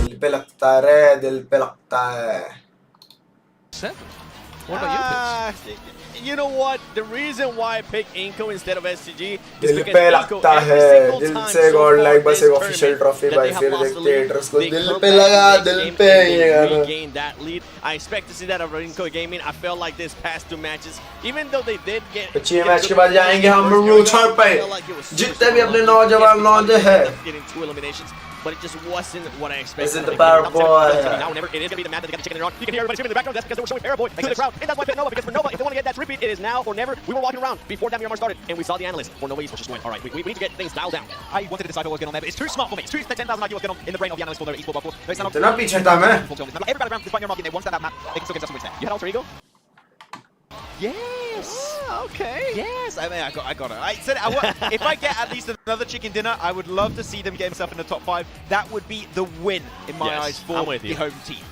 दिल पे लगता है रे, दिल पे लगता है। What about you, you know what? The reason why I picked Inco instead of SCG is दिल because पे Inco, लगता every है, single दिल time से so गॉड far लाइक बस this एक ऑफिशियल tournament ट्रॉफी that भाई they have फिर lost the देखते हैं lead, एड्रेस को। they दिल come पे back लगा, in the दिल game पे and ये they गाना। regain that lead. I expect to see that of Inco Gaming. I felt like this past two matches, even though they did get 6 match के बाद जाएंगे हम रूछर पे, जितने भी अपने नौजवान लौंडे हैं। getting 2 eliminations. But it just wasn't what I expected. Is it the power boy? Now, whenever it is going to be the map that they got the chicken in their own. You can hear everybody screaming in the background. That's because they were showing Power Boy to the crowd. And that's why I picked Nova, because for Nova, if they want to get that repeat, it is now or never. We were walking around before that Miramar started, and we saw the analyst for Nova Esports just went, all right, we need to get things dialed down. I wanted to decide what was going on there, but it's too smart for me. It's too 10,000 IQ was going on in the brain of the analyst for their esports bubble. इतना पीछे था मैं. Every battleground, despite Miramar getting there, one step out map, they can still get just some wins there. You had alter ego? Yes. Okay. Yes. I mean, I got it. I said if I get at least another chicken dinner, I would love to see them get himself in the top 5. That would be the win in my eyes for the home team.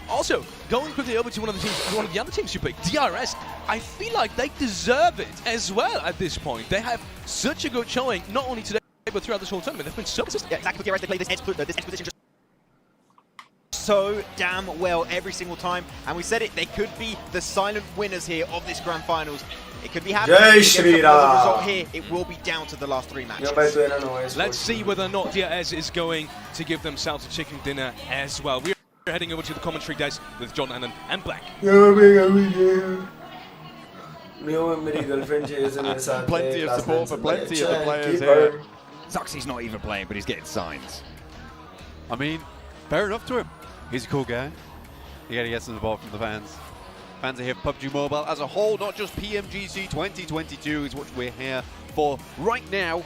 Also, going quickly over to one of the other teams you picked, DRS. I feel like they deserve it as well at this point. They have such a good showing, not only today but throughout this whole tournament. They've been so consistent. Yeah, exactly. DRS, they play this exposition just so damn well every single time, and we said it, they could be the silent winners here of this grand finals. It could be happening. Jai Shri Ram. The result here, it will be down to the last 3 matches. Let's see whether or not DRS is going to give themselves a chicken dinner as well. We're heading over to the commentary desk with John Annan and Black. Plenty of support for plenty of the players here. Zoxy's not even playing, but he's getting signs. I mean, fair enough to him. He's a cool guy. You gotta get some support from the fans. Fans are here for PUBG Mobile as a whole, not just PMGC 2022 is what we're here for right now.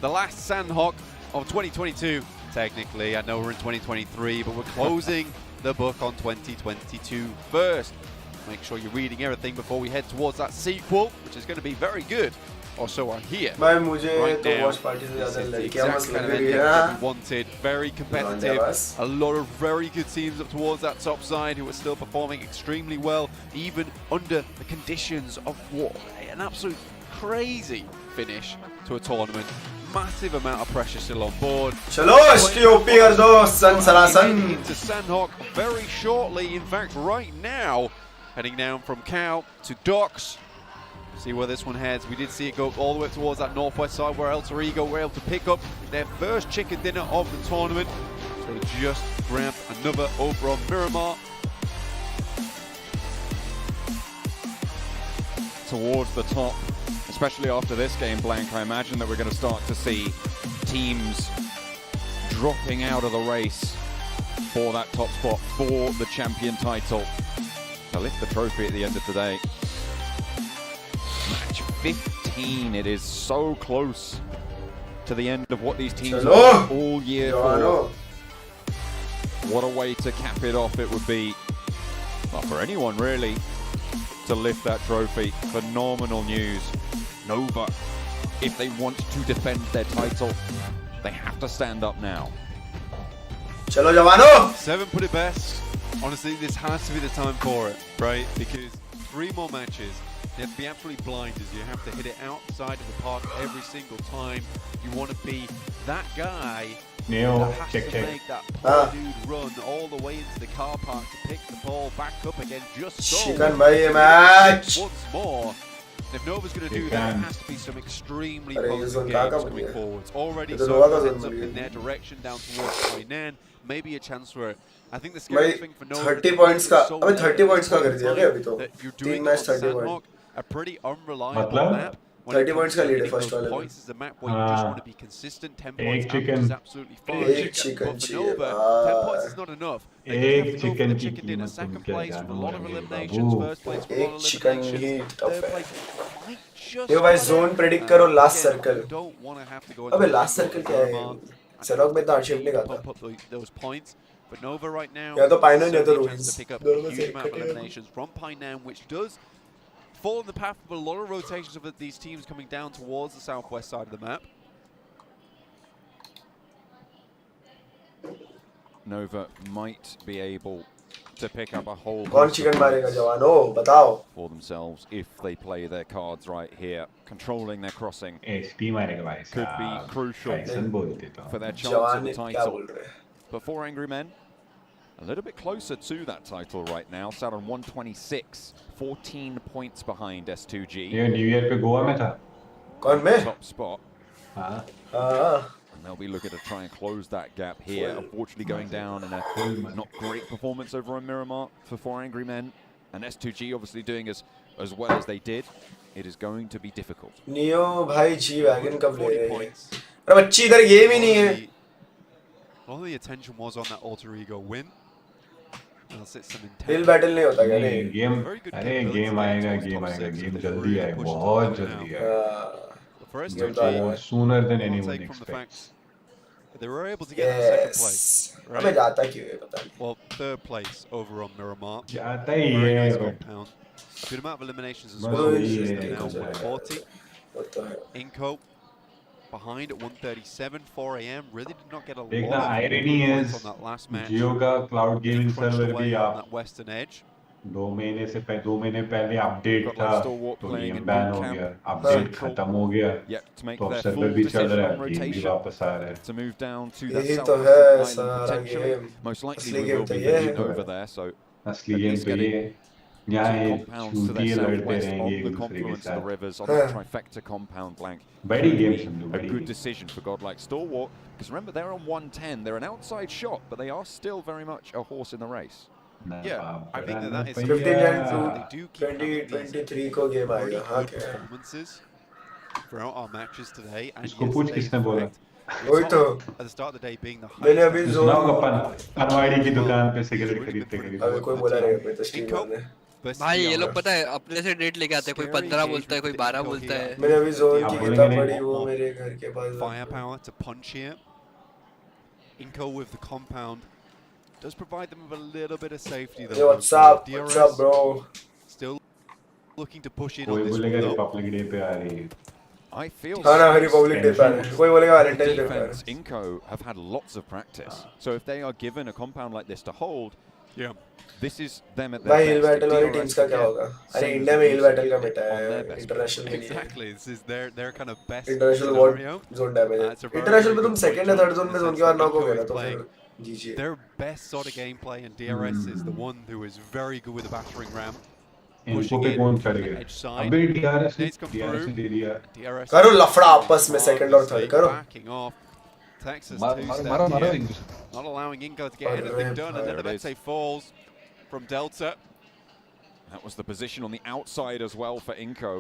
The last Sandhawk of 2022, technically. I know we're in 2023, but we're closing the book on 2022 first. Make sure you're reading everything before we head towards that sequel, which is going to be very good. Or so I hear. भाई मुझे right तो now, watch party से ज़्यादा the लड़कियाँ exact मस्त kind लग of रही ending हैं. that we wanted. Very competitive. बस. A lot of very good teams up towards that top side who are still performing extremely well, even under the conditions of what an absolute crazy finish to a tournament. Massive amount of pressure still on board. चलो STOP कर दो सन Into Sandhawk very shortly. In fact, right now, heading down from Cow to Docks. See where this one heads. We did see it go all the way towards that northwest side where Alter Ego were able to pick up their first chicken dinner of the tournament. So they just grabbed another over on Miramar. Towards the top, especially after this game, Blank, I imagine that we're going to start to see teams dropping out of the race for that top spot for the champion title to lift the trophy at the end of the day. Match 15, it is so close to the end of what these teams are all year for. What a way to cap it off it would be, well, for anyone really, to lift that trophy. Phenomenal news. Nova, if they want to defend their title, they have to stand up now. चलो जवानों. 7 put it best. Honestly, this has to be the time for it, right? Because 3 more matches. You have to be absolutely blinders. You have to hit it outside of the park every single time. You want to be that guy Neyoo, that has check. to make that poor dude run all the way into the car park to pick the ball back up again just so. Chicken भाई ये match. Once more. If Nova's going to do that, it has to be some extremely potent games coming forwards. Already so heads up in their direction down towards Hainan. Maybe a chance for it. I think the scary thing for Nova 30 points का अबे 30 points का कर दिया क्या अभी तो. that you're doing 3 match 30 Sandhawk, points. a pretty unreliable map. 30 points का lead है first वाले में. Points is a map where you just want to be consistent. 10 points chicken. is absolutely fine. एक chicken But for चाहिए. Nova, 10 points is not enough. They एक have to go for chicken the की chicken dinner. कीमत Second तुम क्या place with a lot of जानोगे eliminations. Babu. First place with a lot एक of chicken eliminations. He tough Third है. place might just देखो भाई about zone it. predict करो last Again, circle. you don't want to have to go अबे into last circle क्या है? Suraj में तो hardship नहीं pump खाता. up those points. But Nova right now या तो Painan या तो certainly a chance Ruins. to pick up दोनों a में huge से amount of एक eliminations from Painan, which does fall in the path of a lot of rotations of these teams coming down towards the southwest side of the map. Nova might be able to pick up a whole कौन chicken मारेगा जवानों बताओ. for themselves if they play their cards right here. Controlling their crossing HP मारेगा भाई could साहब. be crucial कैसन बोलते तो. for their chance जवान at the क्या title. बोल रहे हैं? But for Angry Men, a little bit closer to that title right now. Sat on 126, 14 points behind S2G. ये न्यू ईयर पे गोवा में था. कौन मैं? Top spot. हाँ. हाँ. And they'll be looking to try and close that gap here. Unfortunately going down in a not great performance over on Miramar for 4 Angry Men. And S2G obviously doing as well as they did. It is going to be difficult. Neyoo भाई G-Wagon कब ले रहे हैं? अरे बच्ची इधर game ही नहीं है. All the attention was on that alter ego win. Hill battle नहीं होता क्या? नहीं गेम, अरे गेम आएगा गेम जल्दी आएगा, बहुत जल्दी आएगा, गेम तो आएगा sooner than anyone expects. They were able to get that second place. Yes. हमें जाता क्यों है पता नहीं. Well, third place over on Miramar. जाता ही Very है nice but compound. Good amount of eliminations as बस well. वही है, They're now देखो 140. वो तो है. Inco behind at 137, 4 AM. Really did not get a lot देखना of irony points is on that last match. जियो का cloud gaming Crunched server away भी on आप that western edge. 2 महीने पहले अपडेट था तो गेम बैन हो गया, अपडेट खत्म हो गया, तो अब सर्वर भी चल रहा है, गेम भी वापस आ रहा है. To move down to that यही तो south है island सारा potentially. गेम. Most likely असली we गेम will तो be ये heading है. over there. So असली गेम तो ये है. यहाँ ये compounds to छूटी their लड़ते southwest रहेंगे on एक the दूसरे के confluence of the साथ. rivers on that trifecta compound blank. बड़ी गेम Really समझो, a बड़ी good game. decision for Godlike Stalwart, because remember they're on 110. They're an outside shot, but they are still very much a horse in the race. Yeah, I think that is 15 and they do 2 2023 को game आएगा. हाँ क्या है? performances throughout our matches today and इसको पूछ किसने बोला? वही तो. at the start of the day being the मैंने अभी सुनाओ पनवाड़ी की दुकान पे सिगरेट खरीदते अभी कोई बोला नहीं मैं तो स्ट्रीम में. भाई ये लोग पता है अपने से डेट लेके आते हैं, कोई 15 बोलता है, कोई 12 बोलता है. मैंने अभी जोन की किताब पढ़ी, वो मेरे घर के पास. firepower to punch here. Inco with the compound does provide them with a little bit of safety though. Yo, what's up? What's up, bro? Still looking to push in कोई on this बोलेगा one, though. Republic day पे आ रही है. I feel हाँ ना Republic day पे आ रही है. कोई बोलेगा वैलेंटाइन डे पे आ रही defense, Inco have had lots of practice. So if they are given a compound like this to hold, this is them at their भाई हिल best. बैटल वाली DRS टीम्स का क्या again, होगा? अरे same इंडिया as में we hill used to battle का get बेटा on है their best. इंटरनेशनल में नहीं है. Exactly, this is their kind of best international scenario. What zone damage है. It's a very, इंटरनेशनल में very तुम good सेकंड या point थर्ड जोन में in the जोन के sense बाद that नॉक हो Inco गया ना is तो playing फिर जीजिए. their best sort of gameplay, and DRS is the one who is very good with the battering ram. इनको पे कौन चढ़ गया? अबे DRS ने दे दिया. करो लफड़ा आपस में सेकंड और थर्ड करो. Backing off. Texas मारो not allowing Inco to get anything done, and then Nebete falls from Delta. That was the position on the outside as well for Inco.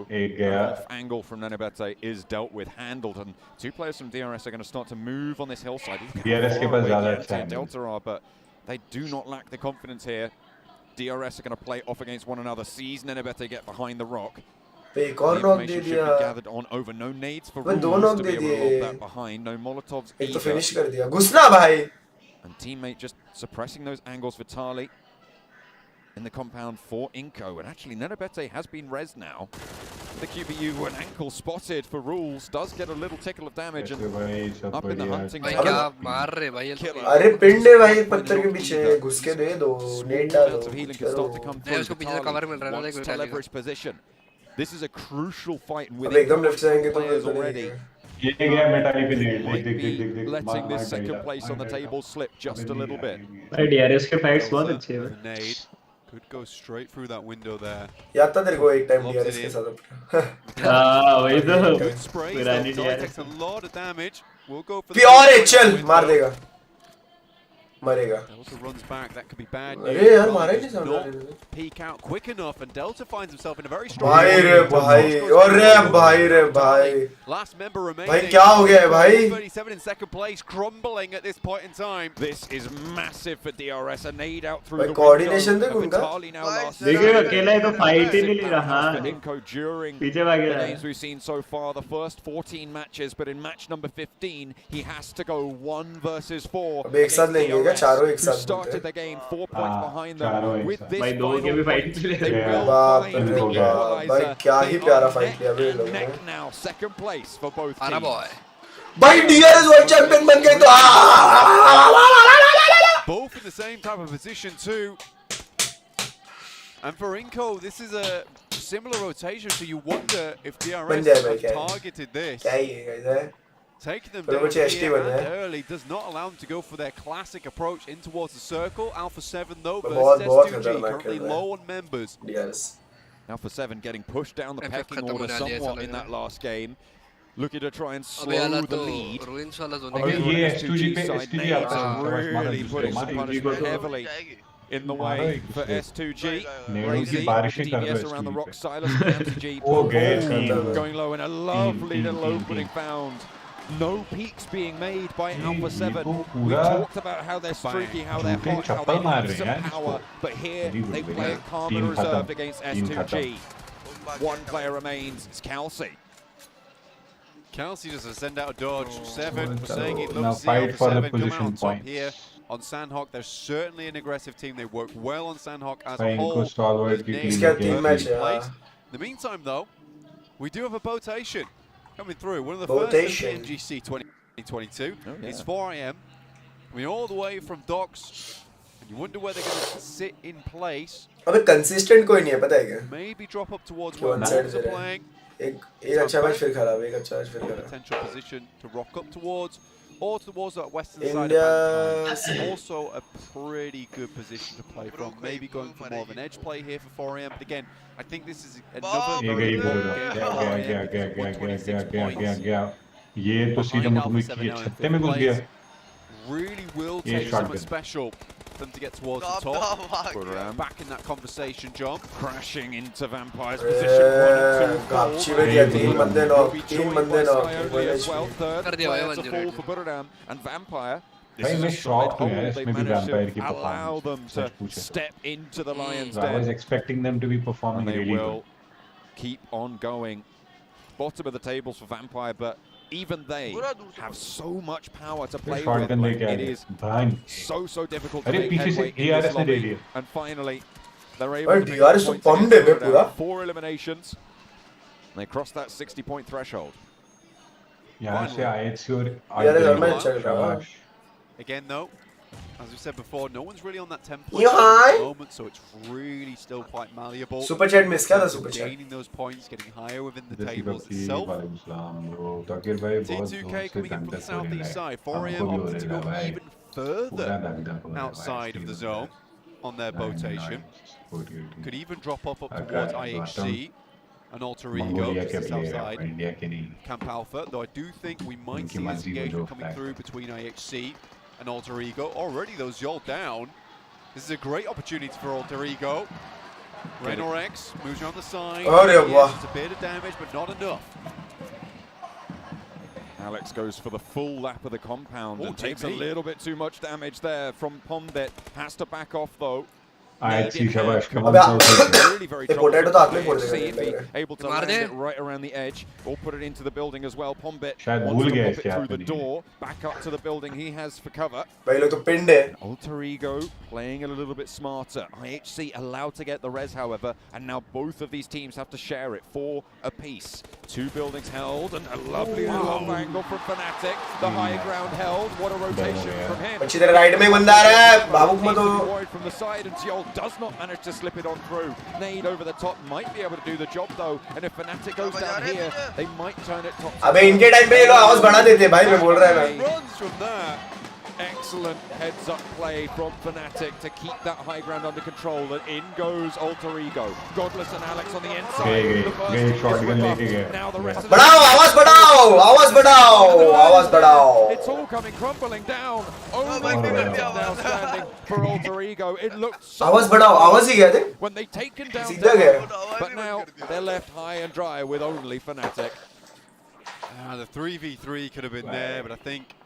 Off angle from Nenebete is dealt with, handled, and two players from DRS are going to start to move on this hillside. DRS के पास ज़्यादा time. Delta are, but they do not lack the confidence here. DRS are going to play off against one another. Sees Nenebete get behind the rock. एक और knock दे दिया. Gathered on over. No nades for मैं दो rules knock to they be able to lob दिए. that behind. No Molotovs एक तो either. Finish कर दिया. घुसना भाई. And teammate just suppressing those angles for Tali in the compound for Inco. And actually, Nenebete has been res now. The QBU, an ankle spotted for rules, does get a little tickle of damage and up in the hunting भाई tower. क्या मार रहे भाई ये लोग. अरे पिंड है भाई पत्थर के पीछे घुस के दे दो. नेट डालो. Of healing can start to come नहीं through. उसको पीछे से कवर मिल रहा है ना, Wants देख to बेटा. leverage position. This is a crucial fight and अब with एकदम लेफ्ट से आएंगे तो players फिर already. ये गया मेटाली पे नेट Might देख be देख देख letting this second place on the table slip just a little bit. भाई DRS के फाइट्स बहुत अच्छे हैं. The nade could go straight through that window there. याद था तेरे को एक टाइम DRS के साथ. हाँ वही तो. Good sprays. पुरानी Though. DRS. Takes a lot of damage. We'll go for the pure है चल मार देगा. मरेगा. Delta runs back. That could be bad अरे news. यार मारा ही नहीं सामने वाले ने. Peek out quick enough, and Delta finds himself in a very strong. भाई रे भाई रे भाई. Last member remaining. भाई क्या हो गया है भाई? 37 in second place, crumbling at this point in time. This is massive for DRS. A nade out through the coordination देख उनका. देखिए अकेला है तो फाइट ही नहीं ले रहा. Inco during पीछे भाग the रहा games है. we've seen so far, the first 14 matches, but in match number 15, he has to go 1 versus 4. अब एक साथ लेंगे क्या? चारों एक साथ. Started the game 4 points behind them. With this भाई दो के भी फाइट ले they रहे will बाप find रे the बाप. equalizer. भाई क्या ही They प्यारा are फाइट किया भाई neck लोगों and ने. neck now, second place for both आना teams. बॉय. भाई DRS वर्ल्ड चैंपियन बन गए तो. Both in the same type of position too. And for Inco, this is a similar rotation, so you wonder if DRS have targeted this. क्या ही है guys? Taking them Pero down mucho here ST बन and है. early does not allow them to go for their classic approach in towards the circle. Alpha 7 though बहुत versus बहुत S2G, खतरनाक currently खेल रहा है. low on members. DRS. Alpha 7 getting pushed down the FF pecking खत्म order होने वाली है, ऐसा somewhat लग in रहा that है. last game. Looking to try and अबे वाला slow the तो lead. रुइंस वाला जोन अबे है. ये S2G पे side S2G nades आता है. are really putting some मारो punishment को. heavily in the way for S2G. Nehru की Razy, बारिशें कर DBS दो around the S2G rock, पे. Silas and MCG. हो गए Boom, तीन. going low in a lovely little तीन. opening found. No peaks being made by Alpha 7. We talked about how they're streaky, how they're hot, how they have some power, but here they play it calm and reserved against S2G. One player remains, it's Kelsey. Kelsey does a send out a dodge. 7 for saying he Now loves the fight Alpha for the 7 come position out top points. here on Sandhawk. They're certainly an aggressive team. They work well on Sandhawk as भाई a इनको whole. stalwart की Neyoo team in के match लिए है, place. In the meantime, though, we do have a botation coming through. One of the Botation. first in PMGC 2022. Oh, yeah. It's 4 AM. Coming all the way from docks. And you wonder where they're going to sit in place. अबे consistent कोई नहीं है पता है क्या? Maybe drop up towards क्यों where one side Wolves से are रहे? playing. एक अच्छा मैच फिर खराब, एक अच्छा मैच फिर खराब. Potential position to rock up towards, or towards that western side India of Mankind. Also a pretty good position to play from. Maybe going for more of an edge play here for 4AM. But again, I think this is another ये very गई important game for 4AM. गया ये तो सीधे मुझे की छत्ते में घुस गया. Really will ये take shot something good. special for them to get towards the top. Back in that conversation, John. Crashing into Vampire's position 1 and 2. गापची में दिया 3 बंदे knock, 3 बंदे knock. Well, third player to fall for Buradam and Vampire. भाई मैं shocked हूँ यार इसमें भी Vampire की allow them performance. to सच पूछे. step into the Lions' I was den. expecting them to be performing And they really will good. keep on going. Bottom of the tables for Vampire, but even they have so much power to play with. Shotgun Like, लेके आ it गए. is भाई so difficult to अरे make पीछे से headway in DRS this ने दे lobby. दिया. And finally, they're able भाई to make DRS तो points pumped against है बे Buradam. पूरा. 4 eliminations. And they cross that 60-point threshold. यहाँ से IHC और DRS और मैच चल रहा है. शाबाश. Again, though, as we said before, no one's really on that 10 You point high? at the moment, so it's really still quite malleable. Super chat miss क्या था super chat? Gaining those points, getting higher within the जैसी tables बक्की itself. वालेकुम सलाम bro. Taqir भाई बहुत T2K जोर से coming in from the धंधक हो रहा southeast है. side. 4AM हमको भी हो opted to रहा go है भाई. even पूरा further धंधक हो रहा है outside of the zone on their botation. Could even drop up towards IHC and Alter Ego, Mongolia just के the south player side. India के नहीं. Camp Alpha, though I do think we might उनकी see this मर्जी को engagement जो coming flag. through between IHC and Alter Ego. Already those Yol down. This is a great opportunity for Alter Ego. Renorex moves around the side. अरे He वाह. has a bit of damage, but not enough. Alex goes for the full lap of the compound Oh, and takes a TP. little bit too much damage there from Pombit. Has to back off though. IHC शाबाश. Really very ये potato तो आपने फोड़ see देगा if लग he रहा है. able to land it right around the edge or put it into the building as well. Pombit शायद wants भूल to गया pop इसके it हाथ through में the नहीं है. door, back up to the building he has for cover. भाई लोग तो पिंड है. Alter Ego playing a little bit smarter. IHC allowed to get the res, however, and now both of these teams have to share it, 4 apiece. 2 buildings held, and a lovely little off angle from Fnatic. The high ground held. What a rotation from him. अच्छी तरह right में एक बंदा आ रहा है. भावुक मत हो. Wide from the side, and Yol does not manage to slip it on through. Nade over the top might be able to do the job though, and if Fnatic goes down here, they might turn it top. अबे इनके time पे ये लोग आवाज बढ़ा देते हैं भाई मैं बोल रहा है मैं. Runs from there. Excellent heads-up play from Fnatic to keep that high ground under control. And in goes Alter Ego. Godless and Alex on the inside. गए shotgun लेके गए. Now the rest of बढ़ाओ आवाज बढ़ाओ आवाज बढ़ाओ आवाज बढ़ाओ. It's all coming crumbling down. Now standing for Alter Ego. It looked so आवाज बढ़ाओ आवाज ही गया थे. when they taken down सीधा गया. but now they're left high and dry with only Fnatic. The 3v3 could have been there, but I think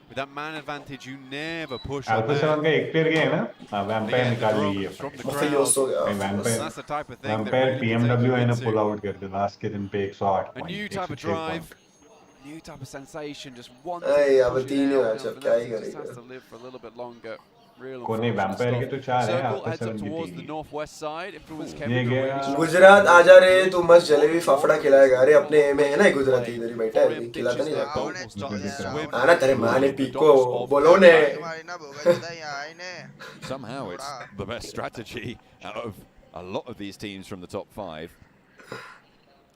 with that man advantage, you never push on Alpha that. 7 का एक player गया है ना. हाँ Vampire Again, निकाल the ली है. drums from the Mufti crowd. दोस्त हो गया. Vampire That's the type of thing that Vampire really can take PMWL you ने into pull out कर दिया last के दिन पे 108 a point. new type of 106 drive, point. new type of sensation. Just one. अरे अब push it 3 he out, match now अब क्या ही Fnatic just करेगा. has to live for a little bit longer. Real कोने unfortunate Vampire के stuff. तो 4 है. Circle Alpha heads up 7 की towards the थी. northwest side. If it was ये Kevin, गया. really strong. गुजरात आजा रे तू मस्त जलेबी फाफड़ा खिलाएगा. अरे अपने में है ना गुजराती इधर ही बैठा है खिलाता नहीं है. आना तेरे माँ ने पीको बोलो ने. Somehow it's the best strategy out of a lot of these teams from the top 5.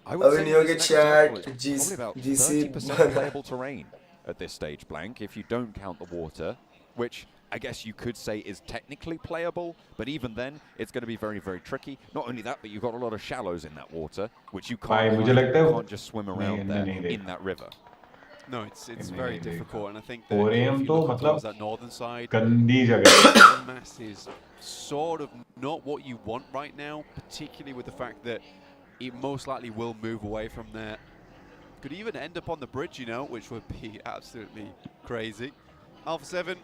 I would say Avenue this के next chat, circle is probably about GC 30% playable terrain at this stage, Blank, if you don't count the water, which I guess you could say is technically playable, but even then, it's going to be very, very tricky. Not only that, but you've got a lot of shallows in that water, which you can't, मुझे लगता है can't just swim around there in that river. No, it's very difficult, and I think that 4AM if you तो look up towards मतलब that northern side, गंदी जगह. the mass is sort of not what you want right now, particularly with the fact that it most likely will move away from there. Could even end up on the bridge, you know, which would be absolutely crazy. Alpha 7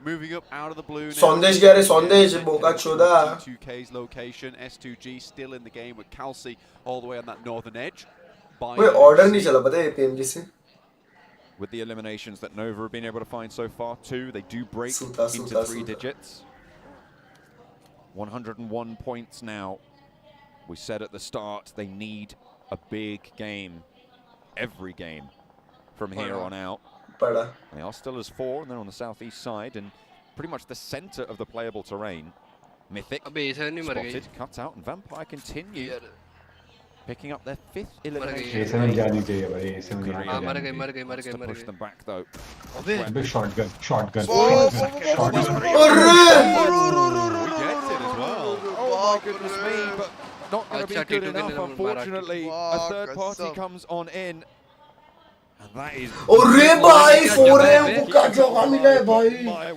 moving up out of the blue now. Sondesh kya re Sondesh boka choda. T2K's location. S2G still in the game with Kelsey all the way on that northern edge. Wait, order nahi chala pata hai PMG se. With the eliminations that Nova have been able to find so far, too, they do break into 3 digits. 101 points now. We said at the start they need a big game, every game from here on out. They are still as 4, and they're on the southeast side, and pretty much the center of the playable terrain. Mythic spotted, cut out, and Vampire continue picking up their 5th elimination. To push them back though. Shotgun. Oh my goodness me, but not going to be good enough, unfortunately. A third party comes on in. And that is... Arre bhai, 4M को क्या जगह मिला है भाई?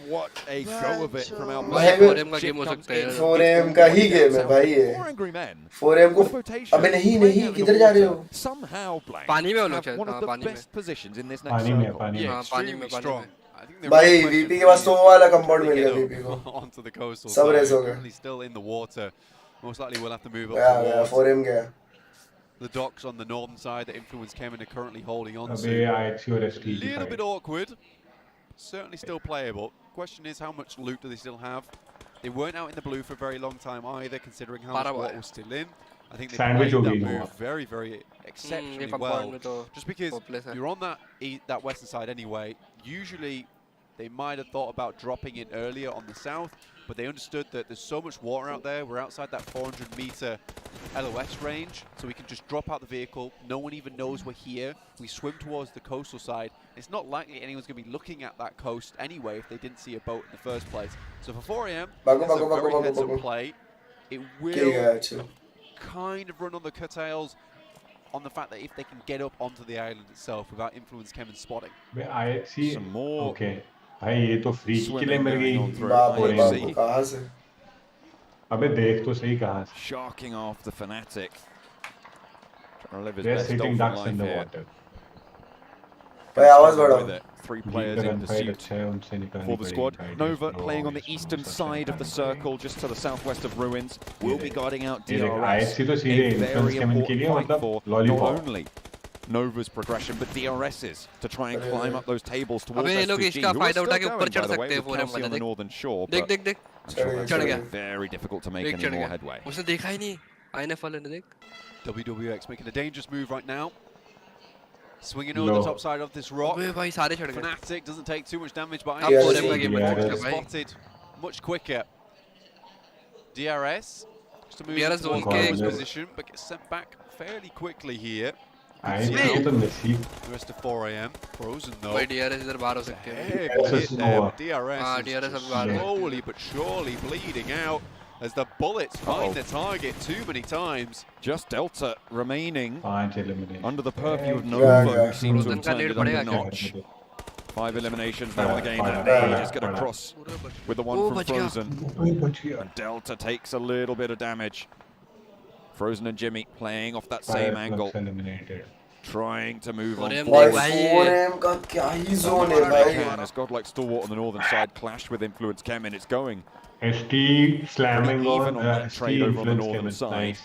What a go of it from our 4M का game हो सकता है। 4M का ही गेम है भाई ये। 4M को अबे नहीं किधर जा रहे हो? Somehow Blank पानी में हो लोग have one of the best positions in this next पानी में strong. भाई VP के पास तो वो वाला कंपाउंड मिल गया VP को। Onto the coastal सब रेस हो गए। Currently still in the water. Most likely we'll have to move up towards 4M गया। the docks on the northern side that Influence Kemen are currently holding on to. A little bit awkward, certainly still playable. Question is, how much loot do they still have? They weren't out in the blue for a very long time either, considering how much water was still in. I think they played that move very, very exceptionally well. Just because you're on that western side anyway, usually they might have thought about dropping in earlier on the south, but they understood that there's so much water out there. We're outside that 400-meter LOS range, so we can just drop out the vehicle. No one even knows we're here. We swim towards the coastal side. It's not likely anyone's going to be looking at that coast anyway if they didn't see a boat in the first place. So for 4am, it's a very heads-up play. It will kind of run on the curtails on the fact that if they can get up onto the island itself without Influence Kemen spotting. I see. Some more. Okay. भाई ये तो free के लिए मिल गई बाप कहाँ से अबे देख तो सही कहाँ से sharking off the Fnatic. They're sitting ducks in the water. भाई आवाज बढ़ाओ 3 players in pursuit for the squad. Nova playing on the eastern side of the circle, just to the southwest of Ruins. Will be guarding out DRS. A very important fight for not only Nova's progression, but DRS's to try and climb up those tables towards S2G, who are still going, by the way, with Kelsey on the northern shore, but I'm sure that's very difficult to make any more headway. WWX making a dangerous move right now. Swinging over the top side of this rock. Fnatic doesn't take too much damage, but spotted much quicker. DRS just to move into his position, but gets sent back fairly quickly here. The rest of 4am frozen though. DRS इधर बाहर हो सकते हैं. DRS slowly but surely bleeding out as the bullets find the target too many times. Just Delta remaining under the purview of Nova, who seems to have turned it up a notch. 5 eliminations now in the game, and they just get across with the one from Frozen. And Delta takes a little bit of damage. Frozen and Jimmy playing off that same angle, trying to move on forward. 4M का क्या ही zone है भाई. As Godlike Stalwart on the northern side clashed with Influence Kemen, it's going. ST slamming even on that trade over on the northern side.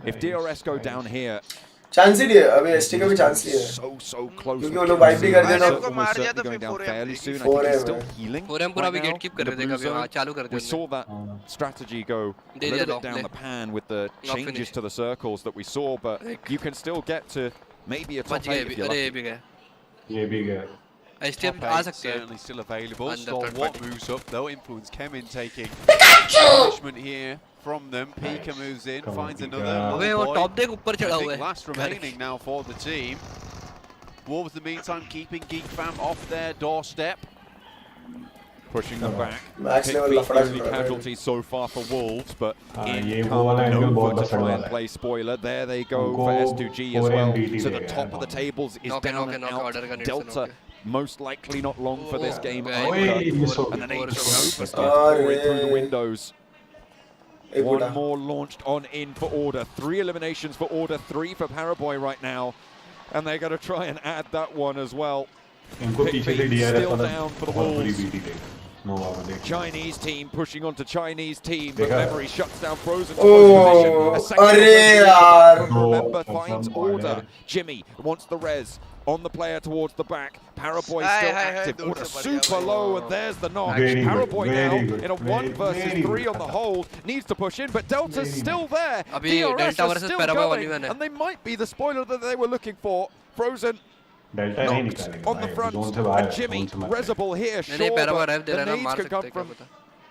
If DRS go down here, chance ही है अबे ST का भी chance ही है. So close. क्योंकि वो लोग wipe भी कर देना. Going down fairly soon. I think he's still healing. 4M पूरा भी gate keep कर रहे थे कभी हाँ चालू कर We saw that strategy go a little bit down the pan with the changes to the circles that we saw, but you can still get to maybe a top 8 if you're lucky. ये भी गया. STM आ सकते हैं. Certainly still available. Stalwart moves up though. Influence Kemen taking punishment here from them. Pika moves in, finds another. अबे वो top deck ऊपर चढ़ा हुआ है. Last remaining now for the team. Wolves in the meantime keeping Geek Fam off their doorstep. Pushing them back. Max level only casualties so far for Wolves, but in come Nova to try and play spoiler. There they go for S2G as well. So the top of the tables is down and out. Delta most likely not long for this game either. And then Nova starts to pour in through the windows. One more launched on in for Order. 3 eliminations for Order, 3 for Paraboy right now. and they're going to try and add that one as well. Still down for the Wolves. Chinese team pushing onto Chinese team, but Memory shuts down Frozen. Remember finds order. Jimmy wants the res on the player towards the back. Paraboy still active. What a super low, and there's the knock. Paraboy now in a 1 versus 3 on the hold. Needs to push in, but Delta's still there. DRS are still going, and they might be the spoiler that they were looking for. Frozen knocked on the front, and Jimmy, Resable here, sure, but the nades could come from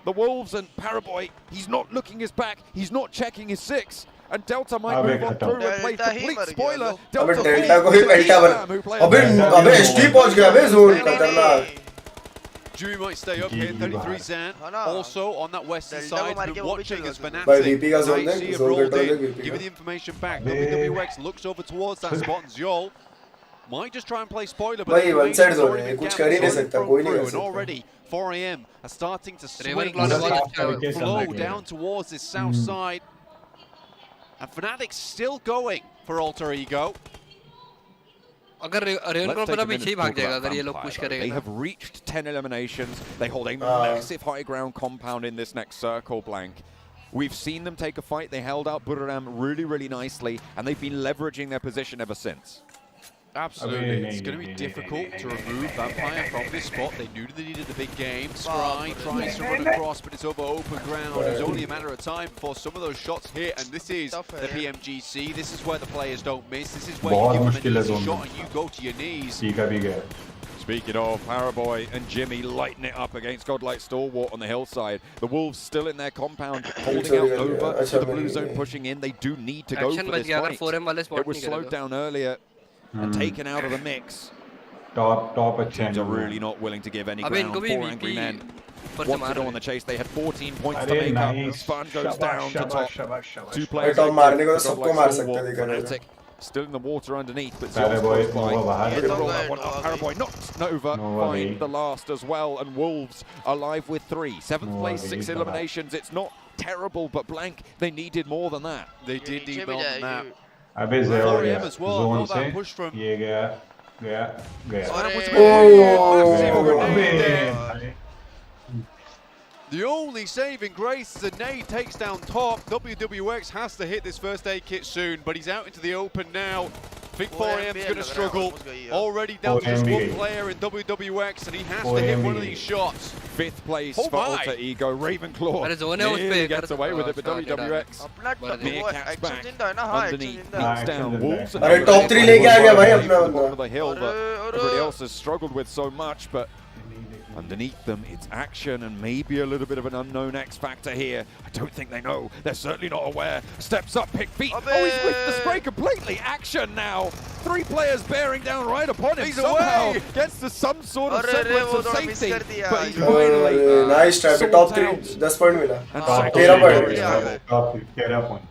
the Wolves, and Paraboy, he's not looking his back, he's not checking his 6, and Delta might move on through and play complete spoiler. Delta को ही पेल्टा बना, अबे ST पहुंच गया बे zone खतरनाक. Jimmy might stay up here, 33 Zan, also on that western side, been watching as Fnatic, see him rolled in, giving the information back. WWX looks over towards that spot, and Zol might just try and play spoiler, but and already 4 AM are starting to swing, flow down towards this south side, and Fnatic's still going for Alter Ego. They have reached 10 eliminations. They hold a massive high ground compound in this next circle, Blank. We've seen them take a fight. They held out Buriram really nicely, and they've been leveraging their position ever since. Absolutely, it's going to be difficult to remove Vampire from this spot. They knew they needed a big game. Scry tries to run across, but it's over open ground. It's only a matter of time before some of those shots hit, and this is the PMGC. This is where the players don't miss. This is where you give them an easy shot and you go to your knees. Speaking of, Paraboy and Jimmy lighting it up against Godlike Stalwart on the hillside. The Wolves still in their compound, holding out over to the blue zone, pushing in. They do need to go for this fight. It was slowed down earlier and taken out of the mix. Teams are really not willing to give any ground for Angry Men. Want to go on the chase. They had 14 points to make up. Fun goes down to top. 2 players still in the water underneath, but Zion's by. Paraboy knocked Nova, find the last as well, and Wolves are live with 3. 7th place, 6 eliminations. It's not terrible, but Blank, they needed more than that. They did need more than that. अबे ज़रूर as well. Zone से ये गया. The only saving grace is a nade takes down top. WWX has to hit this first aid kit soon, but he's out into the open now. I think 4AM's going to struggle. Already down to just 1 player in WWX, and he has to hit one of these shots. 5th place for Alter Ego. Ravenclaw nearly gets away with it, but WWX Meerkat's back. Underneath, beats down Wolves. Top 3 लेके आ गया भाई अपना बंदा. The hill that everybody else has struggled with so much, but underneath them, it's action and maybe a little bit of an unknown X factor here. I don't think they know. They're certainly not aware. Steps up, pick feet. Oh, he's with the spray completely. Action now. 3 players bearing down right upon him. He's somehow away. Gets to some sort of semblance of safety. But he's finally nice try. Top 3, 10 point मिला. 13 point.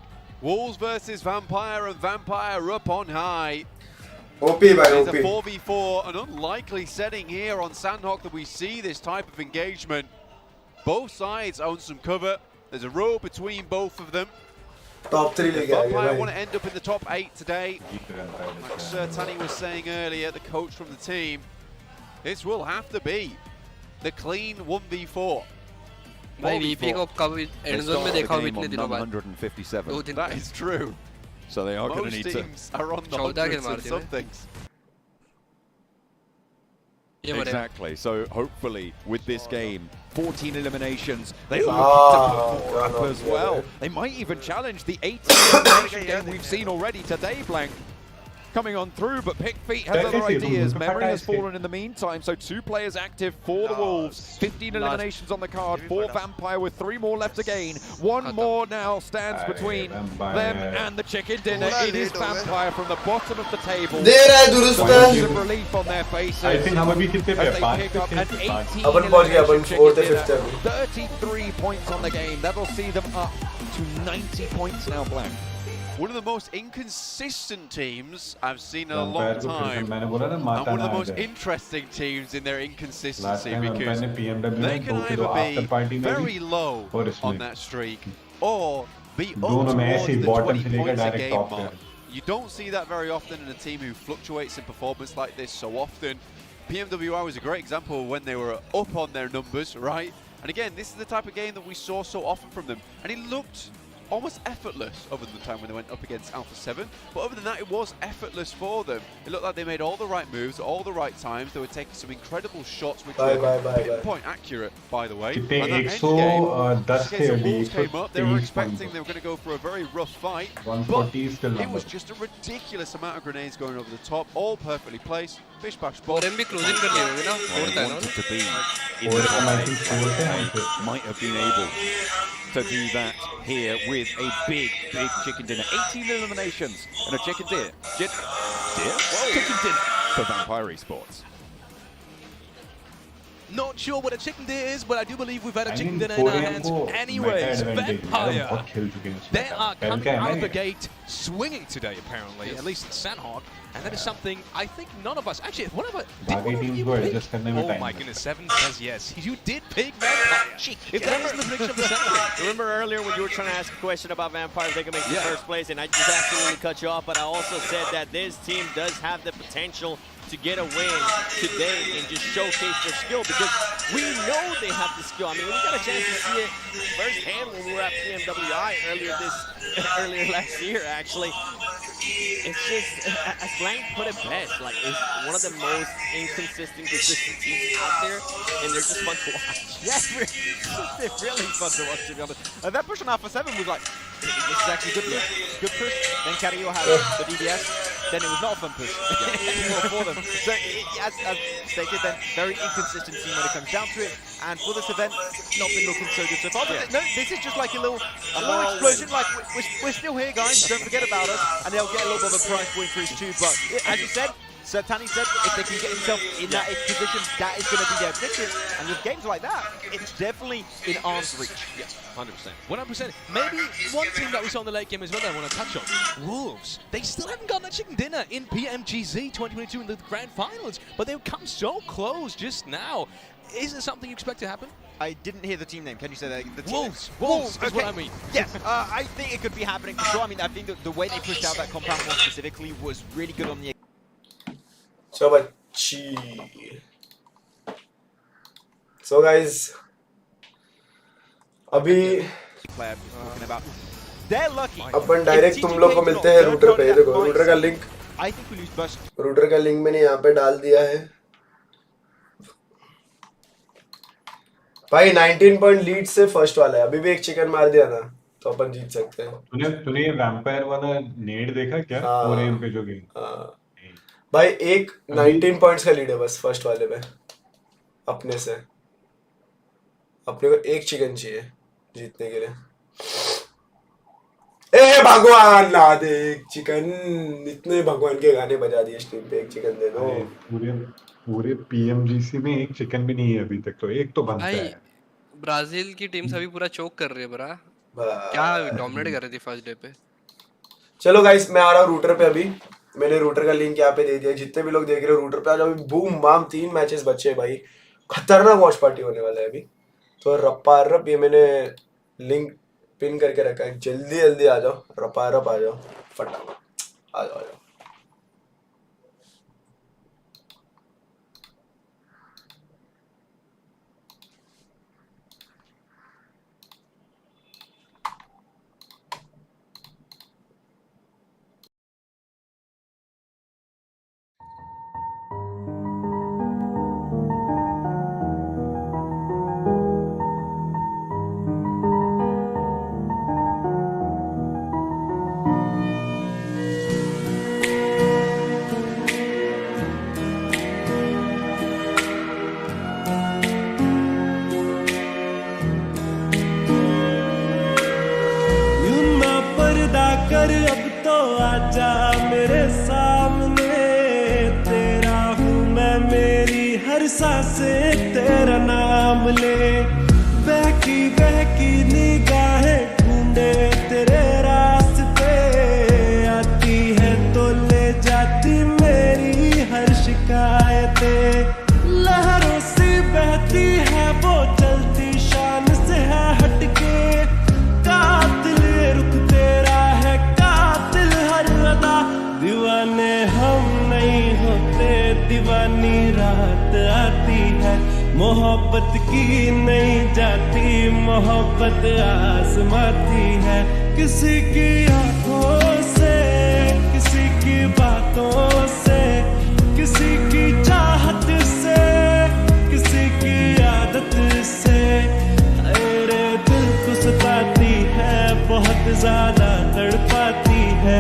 Wolves versus Vampire, and Vampire up on high. OP by It's OP. a 4v4, an unlikely setting here on Sandhawk that we see this type of engagement. Both sides own some cover. There's a row between both of them. Top 3 लेके आ गया Vampire भाई. want to end up in the top 8 today. Like Sir Tani was saying earlier, the coach from the team, this will have to be the clean 1v4. भाई VP को कब and zone में देखा हूँ इतने दिनों बाद. 157. That is true. So they are going to need to. Most teams are on the hundreds of some things. Exactly. So hopefully with this game, 14 eliminations, they look to put more up as well. They might even challenge the 18 elimination game we've seen already today, Blank. Coming on through, but Pick Feet has other ideas. Memory has fallen in the meantime, so 2 players active for the Wolves. 15 eliminations on the card, 4 Vampire with 3 more left to gain. 1 more now stands between them and the chicken dinner. It is Vampire from the bottom of the table. Signs of relief on their faces. I think हम अभी कितने पे? As they pick up an 18 अपन पहुंच गया अपन 4th 5th 33 points on the game. That'll see them up to 90 points now, Blank. One of the most inconsistent teams I've seen in a long time, and one of the most interesting teams in their inconsistency, because they can either be very low on that streak or be up towards the 20 points a game mark. You don't see that very often in a team who fluctuates in performance like this so often. PMWL was a great example of when they were up on their numbers, right? And again, this is the type of game that we saw so often from them. And it looked almost effortless over the time when they went up against Alpha 7. But other than that, it was effortless for them. It looked like they made all the right moves at all the right times. They were taking some incredible shots, which were pinpoint accurate, by the way. And that end game, the Wolves came up. They were expecting they were going to go for a very rough fight. But it was just a ridiculous amount of grenades going over the top, all perfectly placed. Bish bash ball. Wanted to be in the might have been able to do that here with a big chicken dinner. 18 eliminations and a chicken dinner. Chicken dinner for Vampire Esports. Not sure what a chicken dinner is, but I do believe we've had a chicken dinner in our hands. Anyways, Vampire, they are coming out of the gate swinging today, apparently, at least in Sandhawk. And that is something I think none of us, actually, one of us, oh my goodness, Seven says yes. You did pick Vampire. If that isn't the prediction of the century. Remember earlier when you were trying to ask a question about Vampire, they can make the first place, and I just absolutely cut you off, but I also said that this team does have the potential to get a win today and just showcase their skill, because we know they have the skill. I mean, we got a chance to see it firsthand when we were at PMWI earlier last year, actually. It's just, as Blank put it best, like, it's one of the most inconsistent teams out there, and they're just fun to watch. Yeah, they're really fun to watch, to be honest. That push on Alpha 7 was like, this is actually good push. Good push. Then Carrillo had the DBS. Then it was not a fun push for them. So, as stated, then very inconsistent team when it comes down to it. And for this event, not been looking so good so far. But no, this is just like a little explosion. Like, we're still here, guys. Don't forget about us. And they'll get a little bit of a price point increase too. But as you said, Sir Tani said, if they can get themselves in that position, that is going to be their objective. And with games like that, it's definitely in arm's reach. Yeah, 100%. 100%. Maybe one team that we saw in the late game as well that I want to touch on. Wolves. They still haven't gotten that chicken dinner in PMGZ 2022 in the grand finals, but they've come so close just now. Is it something you expect to happen? I didn't hear the team name. Can you say that? The Wolves. Wolves is what I mean. Yes, I think it could be happening for sure. I mean, I think the way they pushed out that compound more specifically was really good on the... So guys, अभी अपन direct तुम लोग को मिलते हैं router पे। देखो router का link मैंने यहाँ पे डाल दिया है भाई। 19 पॉइंट लीड से फर्स्ट वाला है। अभी भी एक चिकन मार दिया ना तो अपन जीत सकते हैं। तूने ये वैम्पायर वाला नेड देखा क्या? 4 पे जो गेम भाई, एक 19 पॉइंट्स का लीड है बस फर्स्ट वाले पे अपने से। अपने को एक चिकन चाहिए जीतने के लिए। ए भगवान ला दे एक चिकन। इतने भगवान के गाने बजा दिए स्ट्रीम पे, एक चिकन दे दो। पूरे पीएमजीसी में एक चिकन भी नहीं है अभी तक, तो एक तो बनता है। ब्राजील की टीम से अभी पूरा चोक कर रही है बरा। क्या डोमिनेट कर रही थी फर्स्ट डे पे। चलो गाइस, मैं आ रहा हूँ रूटर पे। अभी मैंने रूटर का लिंक यहाँ पे दे दिया। जितने भी लोग देख रहे हो रूटर पे आ जाओ। बूम बाम 3 मैचेस बचे भाई। खतरनाक वॉच पार्टी होने वाला है अभी तो। रप्पा रप ये मैंने लिंक पिन करके रखा है। जल्दी जल्दी आ जाओ, रप्पा रप आ जाओ, फटाफट आ जाओ। कर अब तो आजा मेरे सामने। तेरा हूँ मैं, मेरी हर सांसें तेरा नाम ले। बहकी बहकी निगाहें ढूंढे तेरे रास्ते। आती है तो ले जाती मेरी हर शिकायतें। लहरों से बहती है वो चलती शान से है हटके। कातिल रुख तेरा है, कातिल हर अदा मोहब्बत की नहीं जाती, मोहब्बत आजमाती है। किसी की आंखों से, किसी की बातों से, किसी की चाहत से, किसी की आदत से। मेरे दिल को सताती है, बहुत ज्यादा तड़पाती है।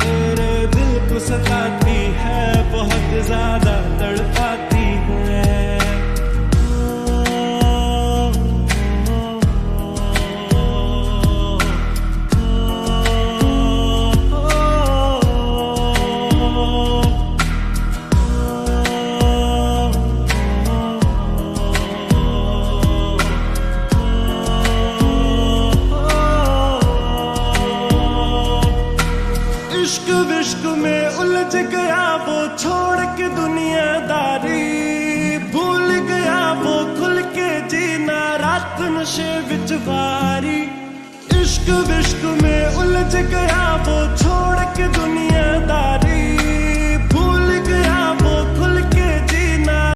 मेरे दिल को सताती है, बहुत ज्यादा तड़पाती है। इश्क विश्क में उलझ गया वो, छोड़ के दुनियादारी। भूल गया वो खुल के जीना, रात नशे विच वारी। इश्क विश्क में उलझ